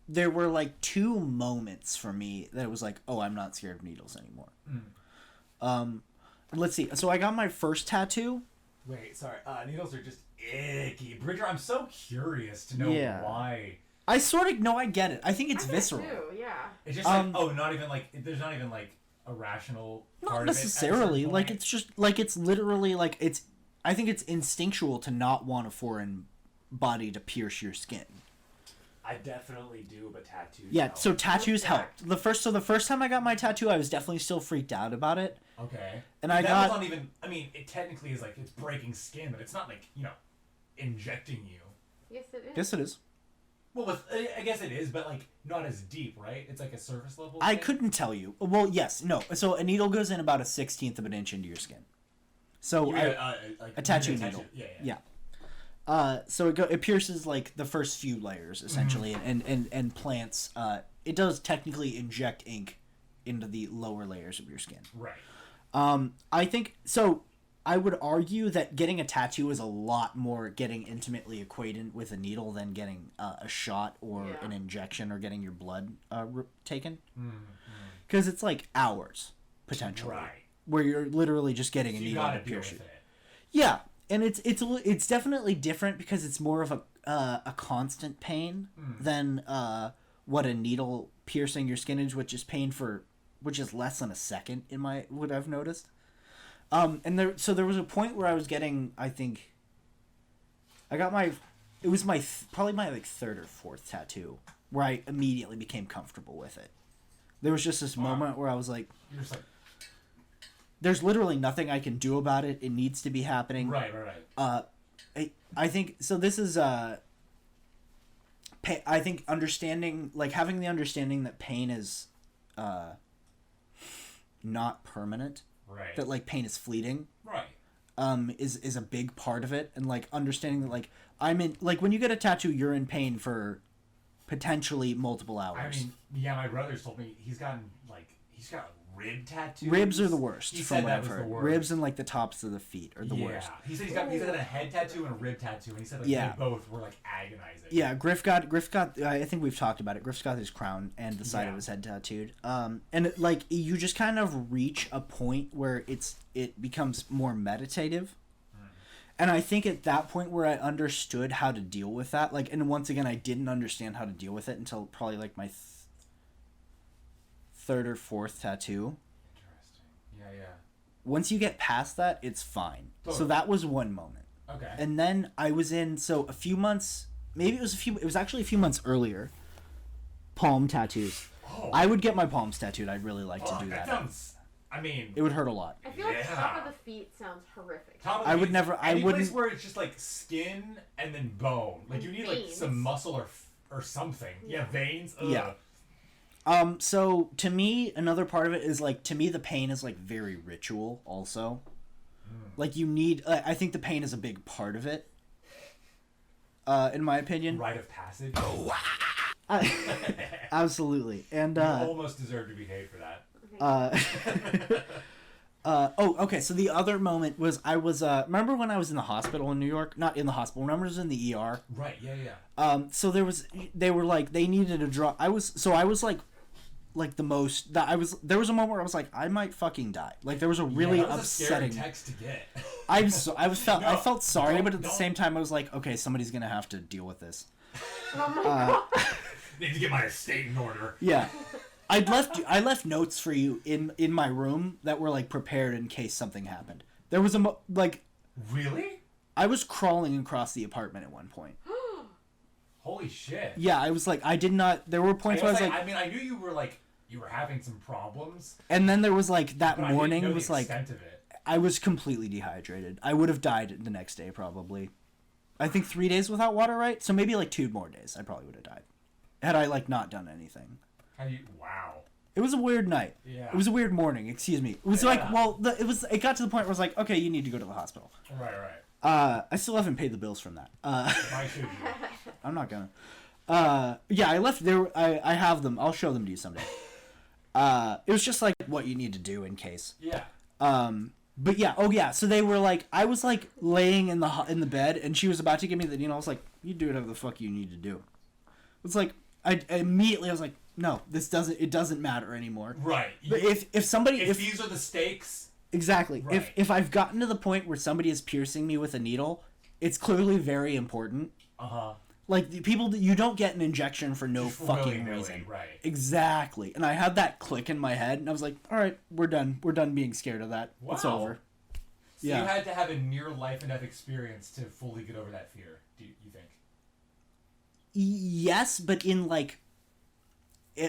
There were like 2 moments for me that it was like, oh, I'm not scared of needles anymore. Let's see. So I got my first tattoo. Wait, sorry. Needles are just icky. Bridger, I'm so curious to know why. I get it. I think it's visceral. Too, yeah. It's just like, not even like, there's not even like a rational part not necessarily. Of it like, it's just, like, it's literally, like, I think it's instinctual to not want a foreign body to pierce your skin. I definitely do, but tattoos Yeah, help. so tattoos helped. The first time I got my tattoo, I was definitely still freaked out about it. Okay. And that was not even, I mean, it technically is like, it's breaking skin, but it's not like, injecting you. Yes, it is. Yes, it is. Well, I guess it is, but like, not as deep, right? It's like a surface level I thing? couldn't tell you. Well, yes, no. So a needle goes in about a 1/16 of an inch into your skin. So a tattoo needle. Yeah. So it pierces like the first few layers essentially, and plants. It does technically inject ink into the lower layers of your skin. Right. I think so. I would argue that getting a tattoo is a lot more getting intimately acquainted with a needle than getting a shot or an injection or getting your blood taken. Because it's like hours potentially, right? Where you're literally just getting a needle to pierce you. Yeah. And it's definitely different because it's more of a constant pain than what a needle piercing your skin is, which is less than a second in what I've noticed. And there was a point where I was getting, I think, it was probably my like 3rd or 4th tattoo where I immediately became comfortable with it. There was just this moment where I was like, you're just like, there's literally nothing I can do about it. It needs to be happening. Right. I think so. This is I think having the understanding that pain is not permanent Right. That like pain is fleeting. Right. Is a big part of it, and like understanding that like I'm in like when you get a tattoo, you're in pain for potentially multiple hours. I mean, yeah, my brother's told me he's got rib tattoos. Ribs are the worst. He from said what that I've was heard. the worst. Ribs and like the tops of the feet are the worst. He said he's got a head tattoo and a rib tattoo, and he said like they both were like agonizing. Yeah, Griff got. I think we've talked about it. Griff's got his crown and the side of his head tattooed. And it, like you just kind of reach a point where it becomes more meditative. And I think at that point where I understood how to deal with that, like, and once again I didn't understand how to deal with it until probably like my third or fourth tattoo. Interesting. Yeah. Once you get past that, it's fine. Totally. So that was one moment. Okay. And then I was in a few months. Maybe it was actually a few months earlier. Palm tattoos. Oh. I would get my palms tattooed. I'd really like to do that. It would hurt a lot. I feel like top of the feet sounds horrific. I wouldn't. Any place where it's just like skin and then bone. Like you need veins. like some muscle or something. Yeah, veins. Ugh. Yeah. So to me, another part of it is like to me the pain is like very ritual also. Like you need. I think the pain is a big part of it. In my opinion. Rite of passage. Absolutely, and you almost deserve to be paid for that. Okay. So the other moment was I was remember when I was in the hospital in New York? Not in the hospital. Remember I was in the ER. Right. Yeah. So they were like they needed a draw. I was like the most that there was a moment where I was like I might fucking die. Like there was a really that was upsetting a scary text to get. I felt sorry, but at the same time I was like, okay, somebody's gonna have to deal with this. Oh my god. Need to get my estate in order. Yeah. I left notes for you in my room that were like prepared in case something happened. There was Really? I was crawling across the apartment at one point. Holy shit. Yeah, I was like I did not. There were points where I was like I mean, I knew you were having some problems. And then there was like that but morning I didn't know was the like extent of it. I was completely dehydrated. I would have died the next day probably. I think 3 days without water, right? So maybe like 2 more days. I probably would have died had I like not done anything. Wow. It was a weird night. Yeah. It was a weird morning. Excuse me. It was like it got to the point where I was like, okay, you need to go to the hospital. Right. I still haven't paid the bills from that. Why should you? I'm not gonna. Yeah, I left there. I have them. I'll show them to you someday. It was just like what you need to do in case. Yeah. But yeah. Oh yeah. So they were like, I was like laying in the bed, and she was about to give me the needle. I was like, you do whatever the fuck you need to do. It's like I immediately was like, no, it doesn't matter anymore. Right. But if these are the stakes. Exactly. Right. If I've gotten to the point where somebody is piercing me with a needle, it's clearly very important. Like the people that you don't get an injection for no fucking reason. Right. Exactly. And I had that click in my head, and I was like, all right, we're done. We're done being scared of that. Wow. It's over. So you had to have a near life and death experience to fully get over that fear. Do you think? Yes, but in like,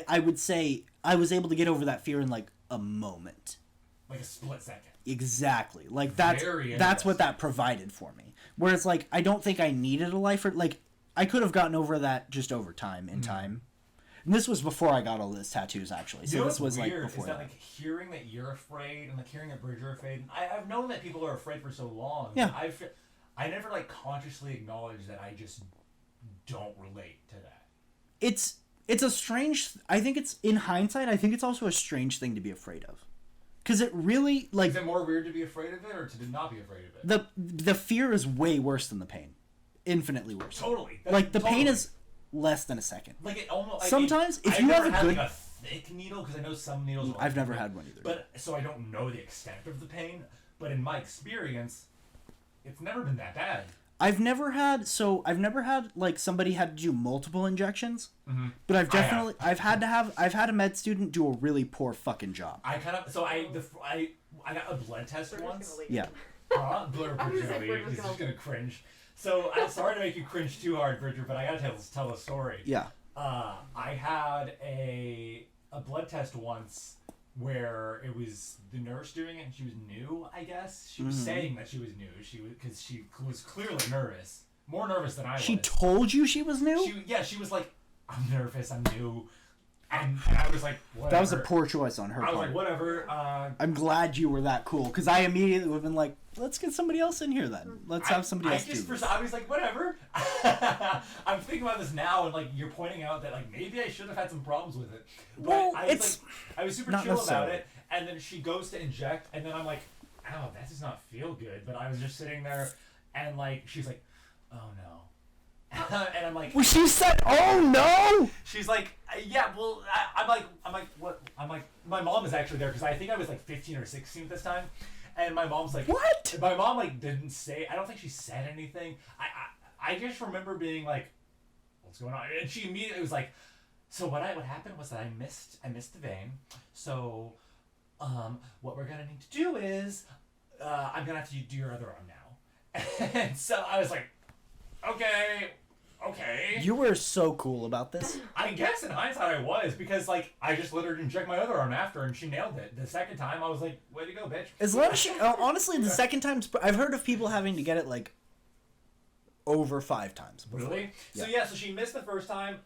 I would say I was able to get over that fear in like a moment. Like a split second. Exactly. Like that's what that provided for me. Whereas like I don't think I needed a life like I could have gotten over that just over time in time. And this was before I got all those tattoos actually. So this was weird, like before is that. Like hearing that you're afraid and like hearing that Bridger are afraid. I've known that people are afraid for so long. Yeah. I never like consciously acknowledge that I just don't relate to that. It's a strange I think it's in hindsight I think it's also a strange thing to be afraid of. Because it really like is it more weird to be afraid of it or to not be afraid of it? The fear is way worse than the pain, infinitely worse. Totally. Like the pain is less than a second. Like it almost. Sometimes if you never have a had good like a thick needle because I know some needles. I've never had one either. But so I don't know the extent of the pain. But in my experience, it's never been that bad. I've never had like somebody had to do multiple injections, but I've had a med student do a really poor fucking job. I got a blood test once. Yeah. Blur, he's just gonna cringe. So I'm sorry to make you cringe too hard, Bridger, but I gotta tell a story. Yeah. I had a blood test once where it was the nurse doing it and she was new, I guess. She was saying that she was new. Because she was clearly nervous. More nervous than I was. She told you she was new? She was like, I'm nervous, I'm new. And I was like, whatever. That was a poor choice on her I was part. like, whatever. I'm glad you were that cool, because I immediately would have been like, let's get somebody else in here then. Let's have somebody else do this. I was like, whatever. I'm thinking about this now, and like you're pointing out that like maybe I should have had some problems with it. But Well, I was super chill about it, and then she goes to inject, and then I'm like, ow, that does not feel good. But I was just sitting there, and like she's like, oh no. And I'm like, well, she said, "Oh no!" She's like, "Yeah, well, I'm like, what? I'm like, my mom is actually there because I think I was like 15 or 16 at this time, and my mom's like, what? My mom like didn't say. I don't think she said anything. I just remember being like, what's going on? And she immediately was like, so what happened was that I missed the vein. So, what we're gonna need to do is, I'm gonna have to do your other arm now. And so I was like, okay. You were so cool about this. I guess in hindsight I was, because like I just let her inject my other arm after and she nailed it. The second time I was like, way to go, bitch. As long as she, honestly, the second time, I've heard of people having to get it like over 5 times before. Really? Yeah. So she missed the first time,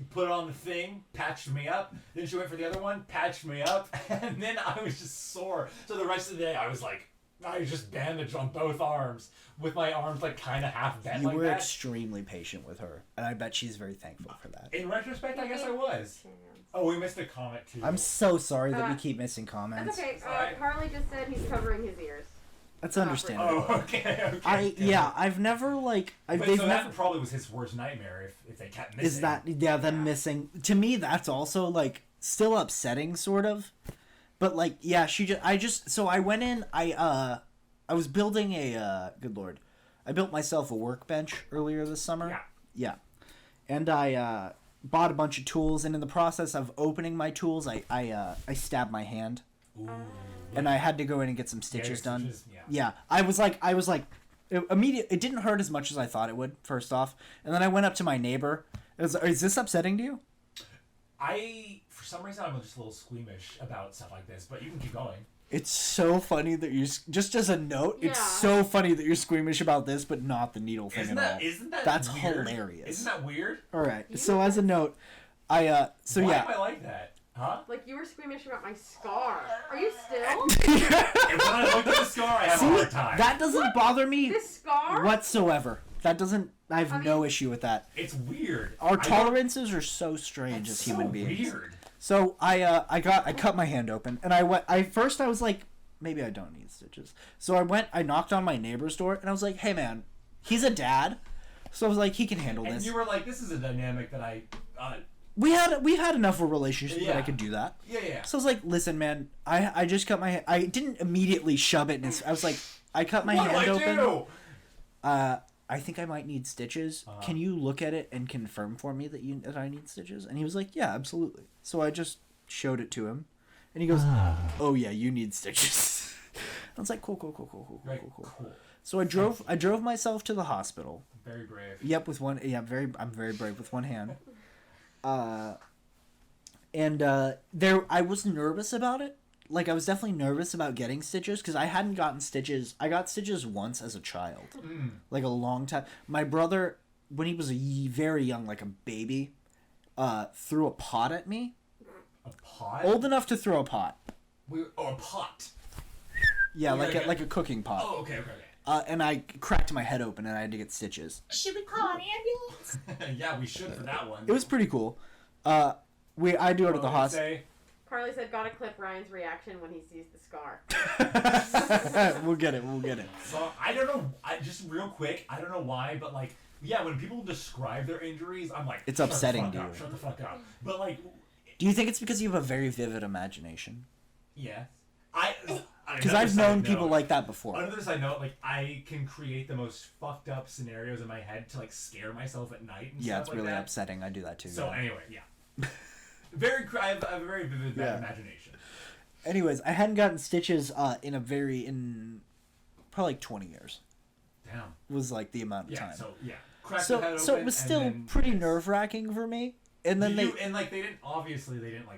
put on the thing, patched me up. Then she went for the other one, patched me up, and then I was just sore. So the rest of the day I was like, I just bandaged on both arms with my arms like kind of half bent. You like were that. extremely patient with her, and I bet she's very thankful for that. In retrospect, I guess I was. Oh, we missed a comment too. I'm so sorry that we keep missing comments. That's okay. Harley just said he's covering his ears. That's understandable. Oh, okay. I've never like. That probably was his worst nightmare if they kept missing. Is that them missing? To me, that's also like still upsetting, sort of. But like, yeah, so I went in. I was building a good lord, I built myself a workbench earlier this summer. Yeah, and I bought a bunch of tools, and in the process of opening my tools, I stabbed my hand. Ooh. And I had to go in and get some stitches done. Yeah, I was like, it didn't hurt as much as I thought it would. First off, and then I went up to my neighbor. Is this upsetting to you? For some reason, I'm just a little squeamish about stuff like this, but you can keep going. It's so funny that you're just as a note. Yeah. It's so funny that you're squeamish about this, but not the needle thing at all. Isn't that That's weird? Hilarious. Isn't that weird? All right. So as a note, Why am I like that? Huh? Like you were squeamish about my scar. Are you still? And when I look at the scar, I have a hard time. That doesn't bother me. This scar? Whatsoever. That doesn't. I have no issue with that. It's weird. Our tolerances are so strange as human beings. Weird. So I cut my hand open, and I was like, maybe I don't need stitches. So I knocked on my neighbor's door, and I was like, hey man, he's a dad, so I was like, he can handle this. And you were like, this is a dynamic that we've had enough of a relationship that I could do that. Yeah. So I was like, listen man, I just cut my hand. I didn't immediately shove it in I was like, I cut my hand open. I think I might need stitches. Can you look at it and confirm for me that I need stitches? And he was like, yeah, absolutely. So I just showed it to him, and he goes, oh yeah, you need stitches. I was like, cool. So I drove myself to the hospital. Very brave. Yep, I'm very brave with one hand. I was nervous about it. Like, I was definitely nervous about getting stitches, because I hadn't gotten stitches. I got stitches once as a child. Like, a long time. My brother, when he was very young, like a baby, threw a pot at me. A pot? Old enough to throw a pot. A pot? Yeah, like a cooking pot. Oh, okay. And I cracked my head open, and I had to get stitches. Should we call an ambulance? Yeah, we should for that one. It was pretty cool. I do go to the hospital. Carly said, gotta clip Ryan's reaction when he sees the scar. We'll get it. So, I don't know, just real quick, I don't know why, but like, yeah, when people describe their injuries, I'm like, it's upsetting to you. Shut the fuck up. But like... Do you think it's because you have a very vivid imagination? Yes. Because I've known people like that before. On the other side note, like, I can create the most fucked up scenarios in my head to like scare myself at night and stuff like that. Yeah, it's really upsetting. I do that too. So anyway, yeah. I have a very vivid imagination. Anyways, I hadn't gotten stitches in probably like 20 years. Damn. Was like the amount of time. So it was still pretty nerve-wracking for me. And then they didn't like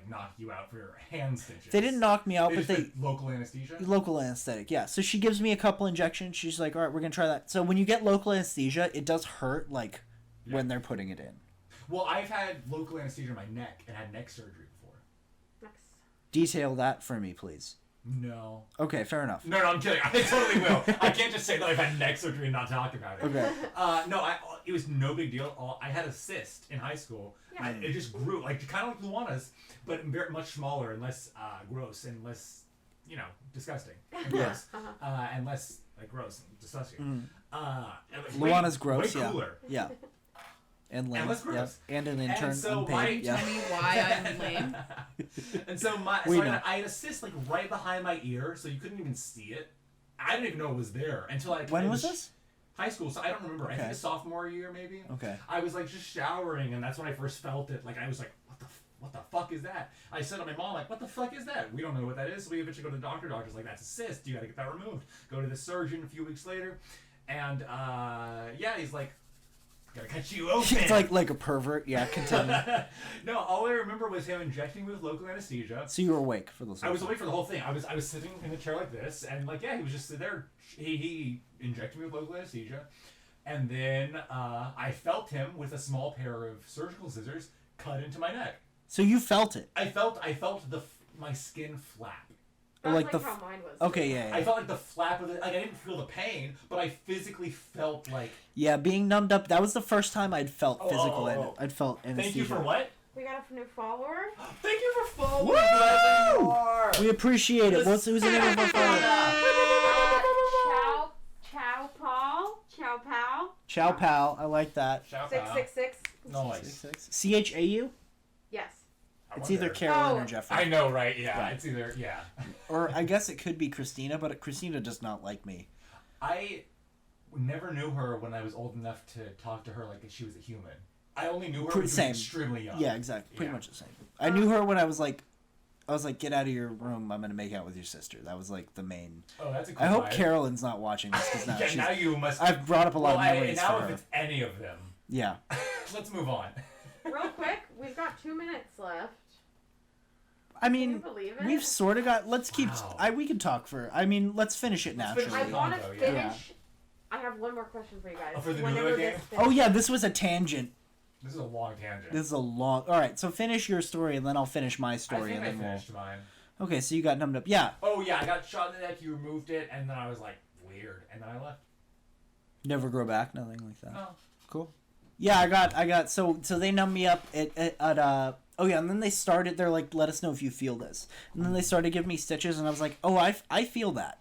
knock you out for your hand stitches. They didn't knock me out, but they local anesthesia. Local anesthetic, yeah. So she gives me a couple injections. She's like, "All right, we're gonna try that." So when you get local anesthesia, it does hurt, like when they're putting it in. Well, I've had local anesthesia in my neck and had neck surgery before. Next. Detail that for me, please. No. Okay, fair enough. No, I'm kidding. I totally will. I can't just say that I've had neck surgery and not talk about it. Okay. No, it was no big deal. I had a cyst in high school. Yeah. It just grew, like kind of like Luana's, but very much smaller and less gross and less, disgusting. And gross. And less gross and disgusting. Luana's gross, way cooler. Yeah. And lame. And less gross. Yep. And an intern so unpaid. Tell me why I'm lame. And so I had a cyst like right behind my ear, so you couldn't even see it. I didn't even know it was there until When was this? High school, so I don't remember. Okay. I think a sophomore year maybe. Okay. I was like just showering, and that's when I first felt it. Like I was like, what the fuck is that? I said to my mom, like, what the fuck is that? We don't know what that is. So we eventually go to the doctor. Doctor's like, that's a cyst. You got to get that removed. Go to the surgeon a few weeks later, and he's like, gotta cut you open. It's like a pervert. Yeah, continue. No, all I remember was him injecting me with local anesthesia. So you were awake for those. I was awake for the whole thing. I was sitting in a chair like this, and he was just sitting there. He injected me with local anesthesia, and then I felt him with a small pair of surgical scissors cut into my neck. So you felt it. I felt my skin flap. That's like how mine was. Okay, yeah. I felt like the flap of it. Like I didn't feel the pain, but I physically felt like. Yeah, being numbed up. That was the first time I'd felt physical. I'd felt anesthesia. Thank you for what? We got a new follower. Thank you for following. Woo! We appreciate it. Who's the name of our follower? Chow Pal. Chow Pal. I like that. Chow Pal. 666. Nice. CHAU? Yes. It's either Carolyn or Jeffrey. I know, right? Yeah, Right. It's either Or I guess it could be Christina, but Christina does not like me. I never knew her when I was old enough to talk to her like she was a human. I only knew her when she was extremely young. Yeah, exactly. Pretty much the same. I knew her when I was like, get out of your room. I'm gonna make out with your sister. That was like the main. Oh, that's a cool I hope vibe. Carolyn's not watching this because now now you must. I've brought up a lot of memories now for if her. it's any of them. Yeah. Let's move on. Real quick, we've got 2 minutes left. I mean, Can you believe it? we've sort of got. Let's keep. We can talk for. I mean, let's finish it naturally. finish I want to Convo, finish. I have one more question for you guys. Oh, for the Whenever Newlywed this Game? finishes. Oh yeah, this was a tangent. This is a long tangent. This is a long. All right, so finish your story and then I'll finish my I story think and I then finished mine. Okay, so you got numbed up. Yeah. Oh yeah, I got shot in the neck. You removed it, and then I was like, weird, and then I left. Never grow back. Nothing like that. Oh. Cool. Yeah, I got. So they numbed me up at Oh yeah, and then they started. They're like, let us know if you feel this, and then they started giving me stitches, and I was like, oh, I feel that,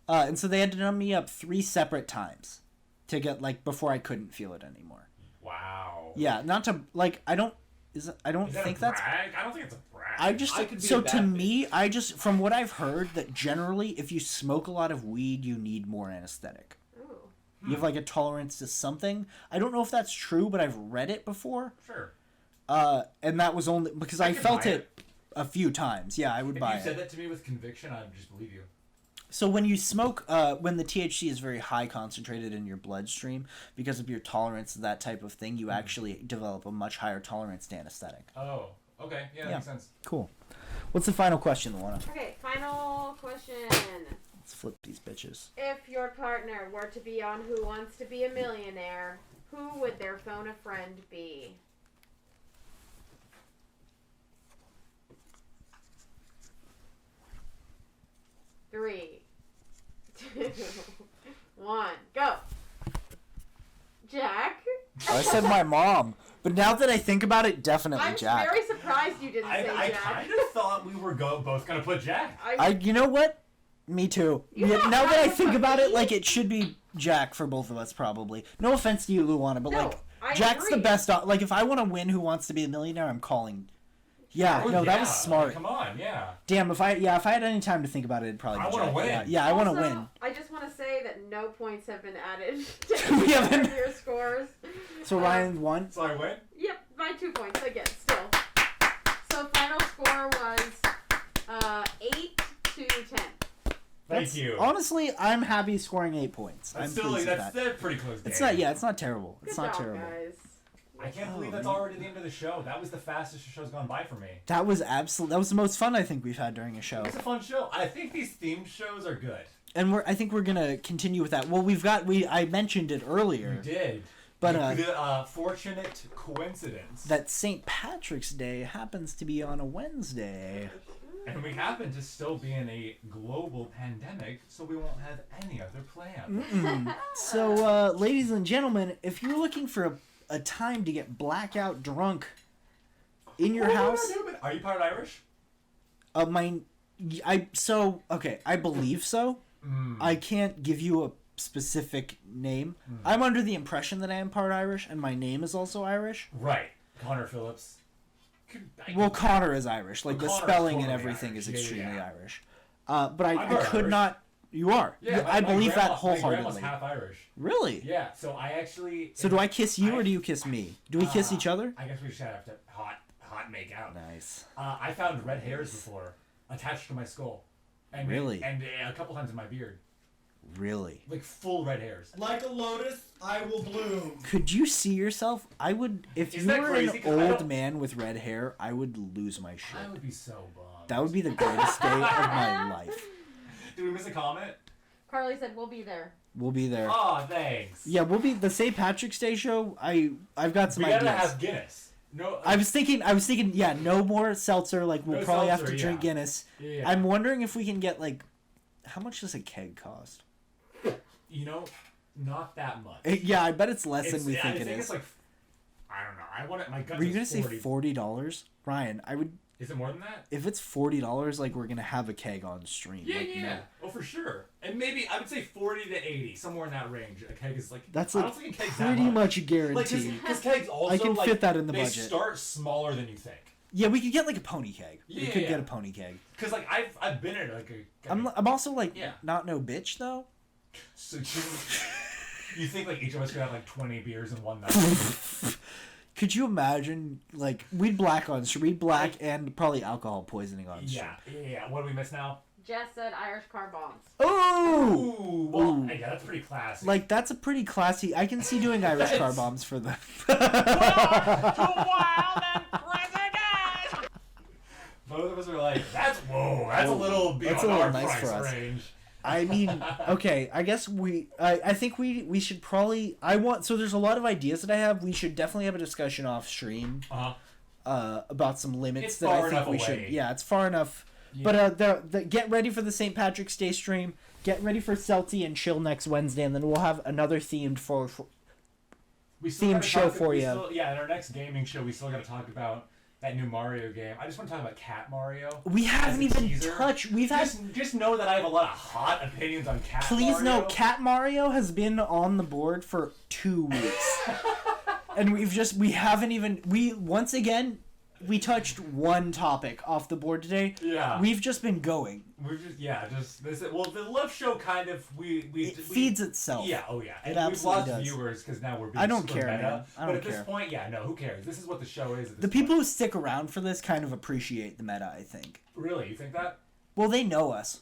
and so they had to numb me up 3 separate times to get before I couldn't feel it anymore. Wow. Yeah, not to I don't that think a that's. brag? I don't think it's a brag. I just so to me, I just from what I've heard that generally, if you smoke a lot of weed, you need more anesthetic. Ooh. You have a tolerance to something. I don't know if that's true, but I've read it before. Sure. And that was only because I felt it a few times. Yeah, I would buy it. If you said that to me with conviction, I would just believe you. So when you smoke, when the THC is very high concentrated in your bloodstream, because of your tolerance to that type of thing, you actually develop a much higher tolerance to anesthetic. Oh, okay. Yeah, that makes sense. Cool. What's the final question, Luana? Okay, final question. Let's flip these bitches. If your partner were to be on Who Wants to Be a Millionaire, who would their phone a friend be? Three, 2, 1, go. Jack? I said my mom, but now that I think about it, definitely I'm Jack. very surprised you didn't say I Jack. kind of thought we were both going to put Jack. You know what? Me too. You Yeah, thought now that Jack I was think my about it, baby? it should be Jack for both of us, probably. No offense to you, Luana, but No, I Jack's agree. the best. If I want to win Who Wants to Be a Millionaire, I'm calling. Yeah, Oh, no, that yeah. was smart. Come on, yeah. Damn, if I had any time to think about it, it'd probably be I wanna Jack. win. Yeah, I want to Also, win. I just want to say that no points have been added We haven't- to your scores. So Ryan won. So I win? Yep, by 2 points again, still. So final score was 8 to 10. Thank you. Honestly, I'm happy scoring 8 points. That's I'm still pleased with that's that. a pretty close game. It's not. Yeah, it's not terrible. It's Good not job, terrible. guys. I can't believe that's already the end of the show. That was the fastest the show's gone by for me. That was That was the most fun I think we've had during a show. It's a fun show. I think these themed shows are good. And I think we're gonna continue with that. Well, I mentioned it earlier. You did. But the fortunate coincidence that St. Patrick's Day happens to be on a Wednesday. And we happen to still be in a global pandemic, so we won't have any other plans. So, ladies and gentlemen, if you're looking for a time to get blackout drunk in your house... Are you part Irish? I believe so. I can't give you a specific name. I'm under the impression that I am part Irish, and my name is also Irish. Right. Conor Phillips. Well, Conor is Irish. Like, the Connor's spelling and totally everything Irish. is extremely Yeah. Irish. But I could Irish. not... You are. Yeah, I believe that My wholeheartedly. grandma's half Irish. Really? Yeah, so I actually... So do I kiss you or do you kiss me? Do we kiss each other? I guess we should have to hot make out. Nice. I found red hairs before attached to my skull. And Really? And a couple times in my beard. Really? Like full red hairs. Like a lotus, I will bloom. Could you see yourself? I would... If Is you that were crazy? an 'Cause I old don't- man with red hair, I would lose my shit. I would be so bummed. That would be the greatest day of my life. Did we miss a comment? Carly said we'll be there. We'll be there. Oh, thanks. Yeah, we'll be... The St. Patrick's Day show, I've got some We ideas. gotta have Guinness. No, I was thinking, yeah, no more seltzer. Like, we'll No probably have seltzer, to drink yeah. Guinness. Yeah. I'm wondering if we can get, like... How much does a keg cost? You know, not that much. Yeah, I bet it's less than we I think it think is. it's like... I don't know. I want it... My gut Were you is gonna say $40? Ryan, I would... Is it more than that? If it's $40, like, we're gonna have a keg on stream. Yeah, like, yeah. no. Oh, for sure. And maybe, I would say 40 to 80. Somewhere in that range. A keg is like... That's I like don't think a keg's that pretty much. much guaranteed. Because kegs also, I can like, fit that in the they budget. start smaller than you think. Yeah, we could get like a pony keg. Yeah, we could yeah. get a pony keg. Because, like, I've been in, like, a... I'm also, like, Yeah. not no bitch, though. So you think, like, each of us could have, like, 20 beers in one night? Could you imagine, like, we'd black and probably alcohol poisoning on stream. Yeah. What do we miss now? Jess said Irish car bombs. Ooh! Ooh, well, yeah, that's pretty classy. Like, that's a pretty classy... I can see doing Irish car bombs for them. Too wild and crazy guys! Both of us are like, that's a little beyond That's a little our nice price for us. range. I mean, okay, I guess I think we should probably... So there's a lot of ideas that I have. We should definitely have a discussion off stream about some limits It's that far I think enough we away. should... Yeah, it's far enough. Yeah. But get ready for the St. Patrick's Day stream. Get ready for Celty and Chill next Wednesday, and then we'll have another themed themed show for you. In our next gaming show, we still got to talk about that new Mario game. I just want to talk about Cat Mario. We haven't even teaser. touched... Just know that I have a lot of hot opinions on Cat Mario. Please note, Cat Mario has been on the board for 2 weeks. And we touched one topic off the board today. Yeah. We've just been going. The love show kind of It feeds itself. Yeah, oh yeah. It And we've absolutely lost does. viewers because now we're being I don't super care, meta. man. I don't but at care. this point, who cares? This is what the show is. At The this people point. who stick around for this kind of appreciate the meta, I think. Really, you think that? Well, they know us.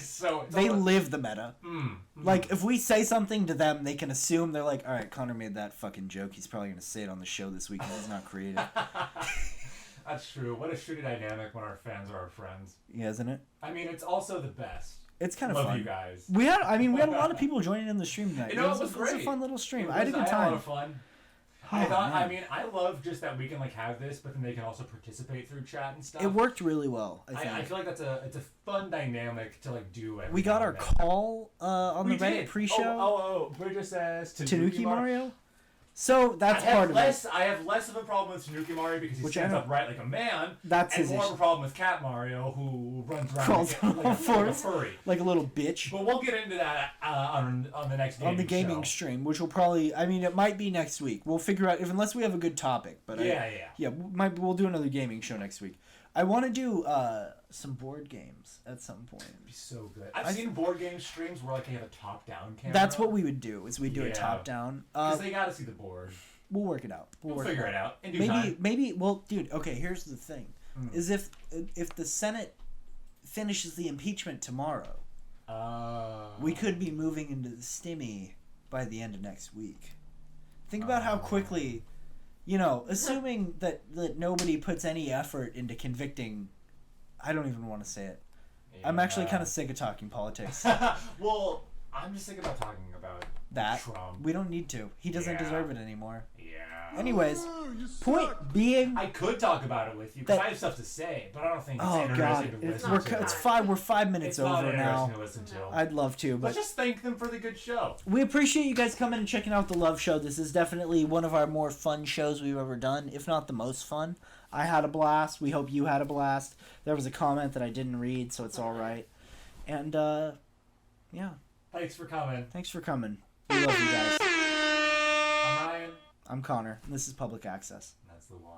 So They live the meta. Mm. Like, if we say something to them, they can assume they're like, alright, Connor made that fucking joke. He's probably going to say it on the show this week because he's not creative. That's true. What a shitty dynamic when our fans are our friends. Yeah, isn't it? I mean, it's also the best. It's kind of Love fun. you guys. We had a lot of people joining in the stream tonight. You know, it it was It was a great. fun little stream. It I had a good was- time. I had a lot of fun. Oh, man. I love just that we can like have this, but then they can also participate through chat and stuff. It worked really well, I think. I feel like it's a fun dynamic to like do. We got our call on the Reddit pre-show. Oh, Bridget says Tanuki Mario. So that's part of it. I have less of a problem with Tanuki Mario because he stands upright like a man. That's and his more of issue. a problem with Cat Mario who runs around Crawls like on a all fours, furry. like a little bitch. But we'll get into that on the next gaming On the gaming show. stream, which will probably, it might be next week. We'll figure out, unless we have a good topic. But we'll do another gaming show next week. I want to do some board games at some point. It'd be so good. I've seen board game streams where like they have a top-down camera. That's what we would do. Is we do a top-down. Because they got to see the board. We'll work it out. We'll figure it out. In due maybe time. maybe. Well, dude. Okay. Here's the thing: is if the Senate finishes the impeachment tomorrow, we could be moving into the stimmy by the end of next week. Think about how quickly, assuming that nobody puts any effort into convicting. I don't even want to say it. Yeah. I'm actually kind of sick of talking politics. Well, I'm just thinking about talking about it. that. Trump. We don't need to. He doesn't Yeah. deserve it anymore. Yeah. Anyways, point being... I could talk about it with you because That- I have stuff to say, but I don't think it's Oh, interesting God. to listen It's to. fine. We're 5 minutes It's not over now. interesting to listen to. I'd love to, but... Let's just thank them for the good show. We appreciate you guys coming and checking out the Love Show. This is definitely one of our more fun shows we've ever done, if not the most fun. I had a blast. We hope you had a blast. There was a comment that I didn't read, so it's all right. And, yeah. Thanks for coming. Thanks for coming. We love you guys. I'm Ryan. I'm Connor, and this is Public Access. That's Luana.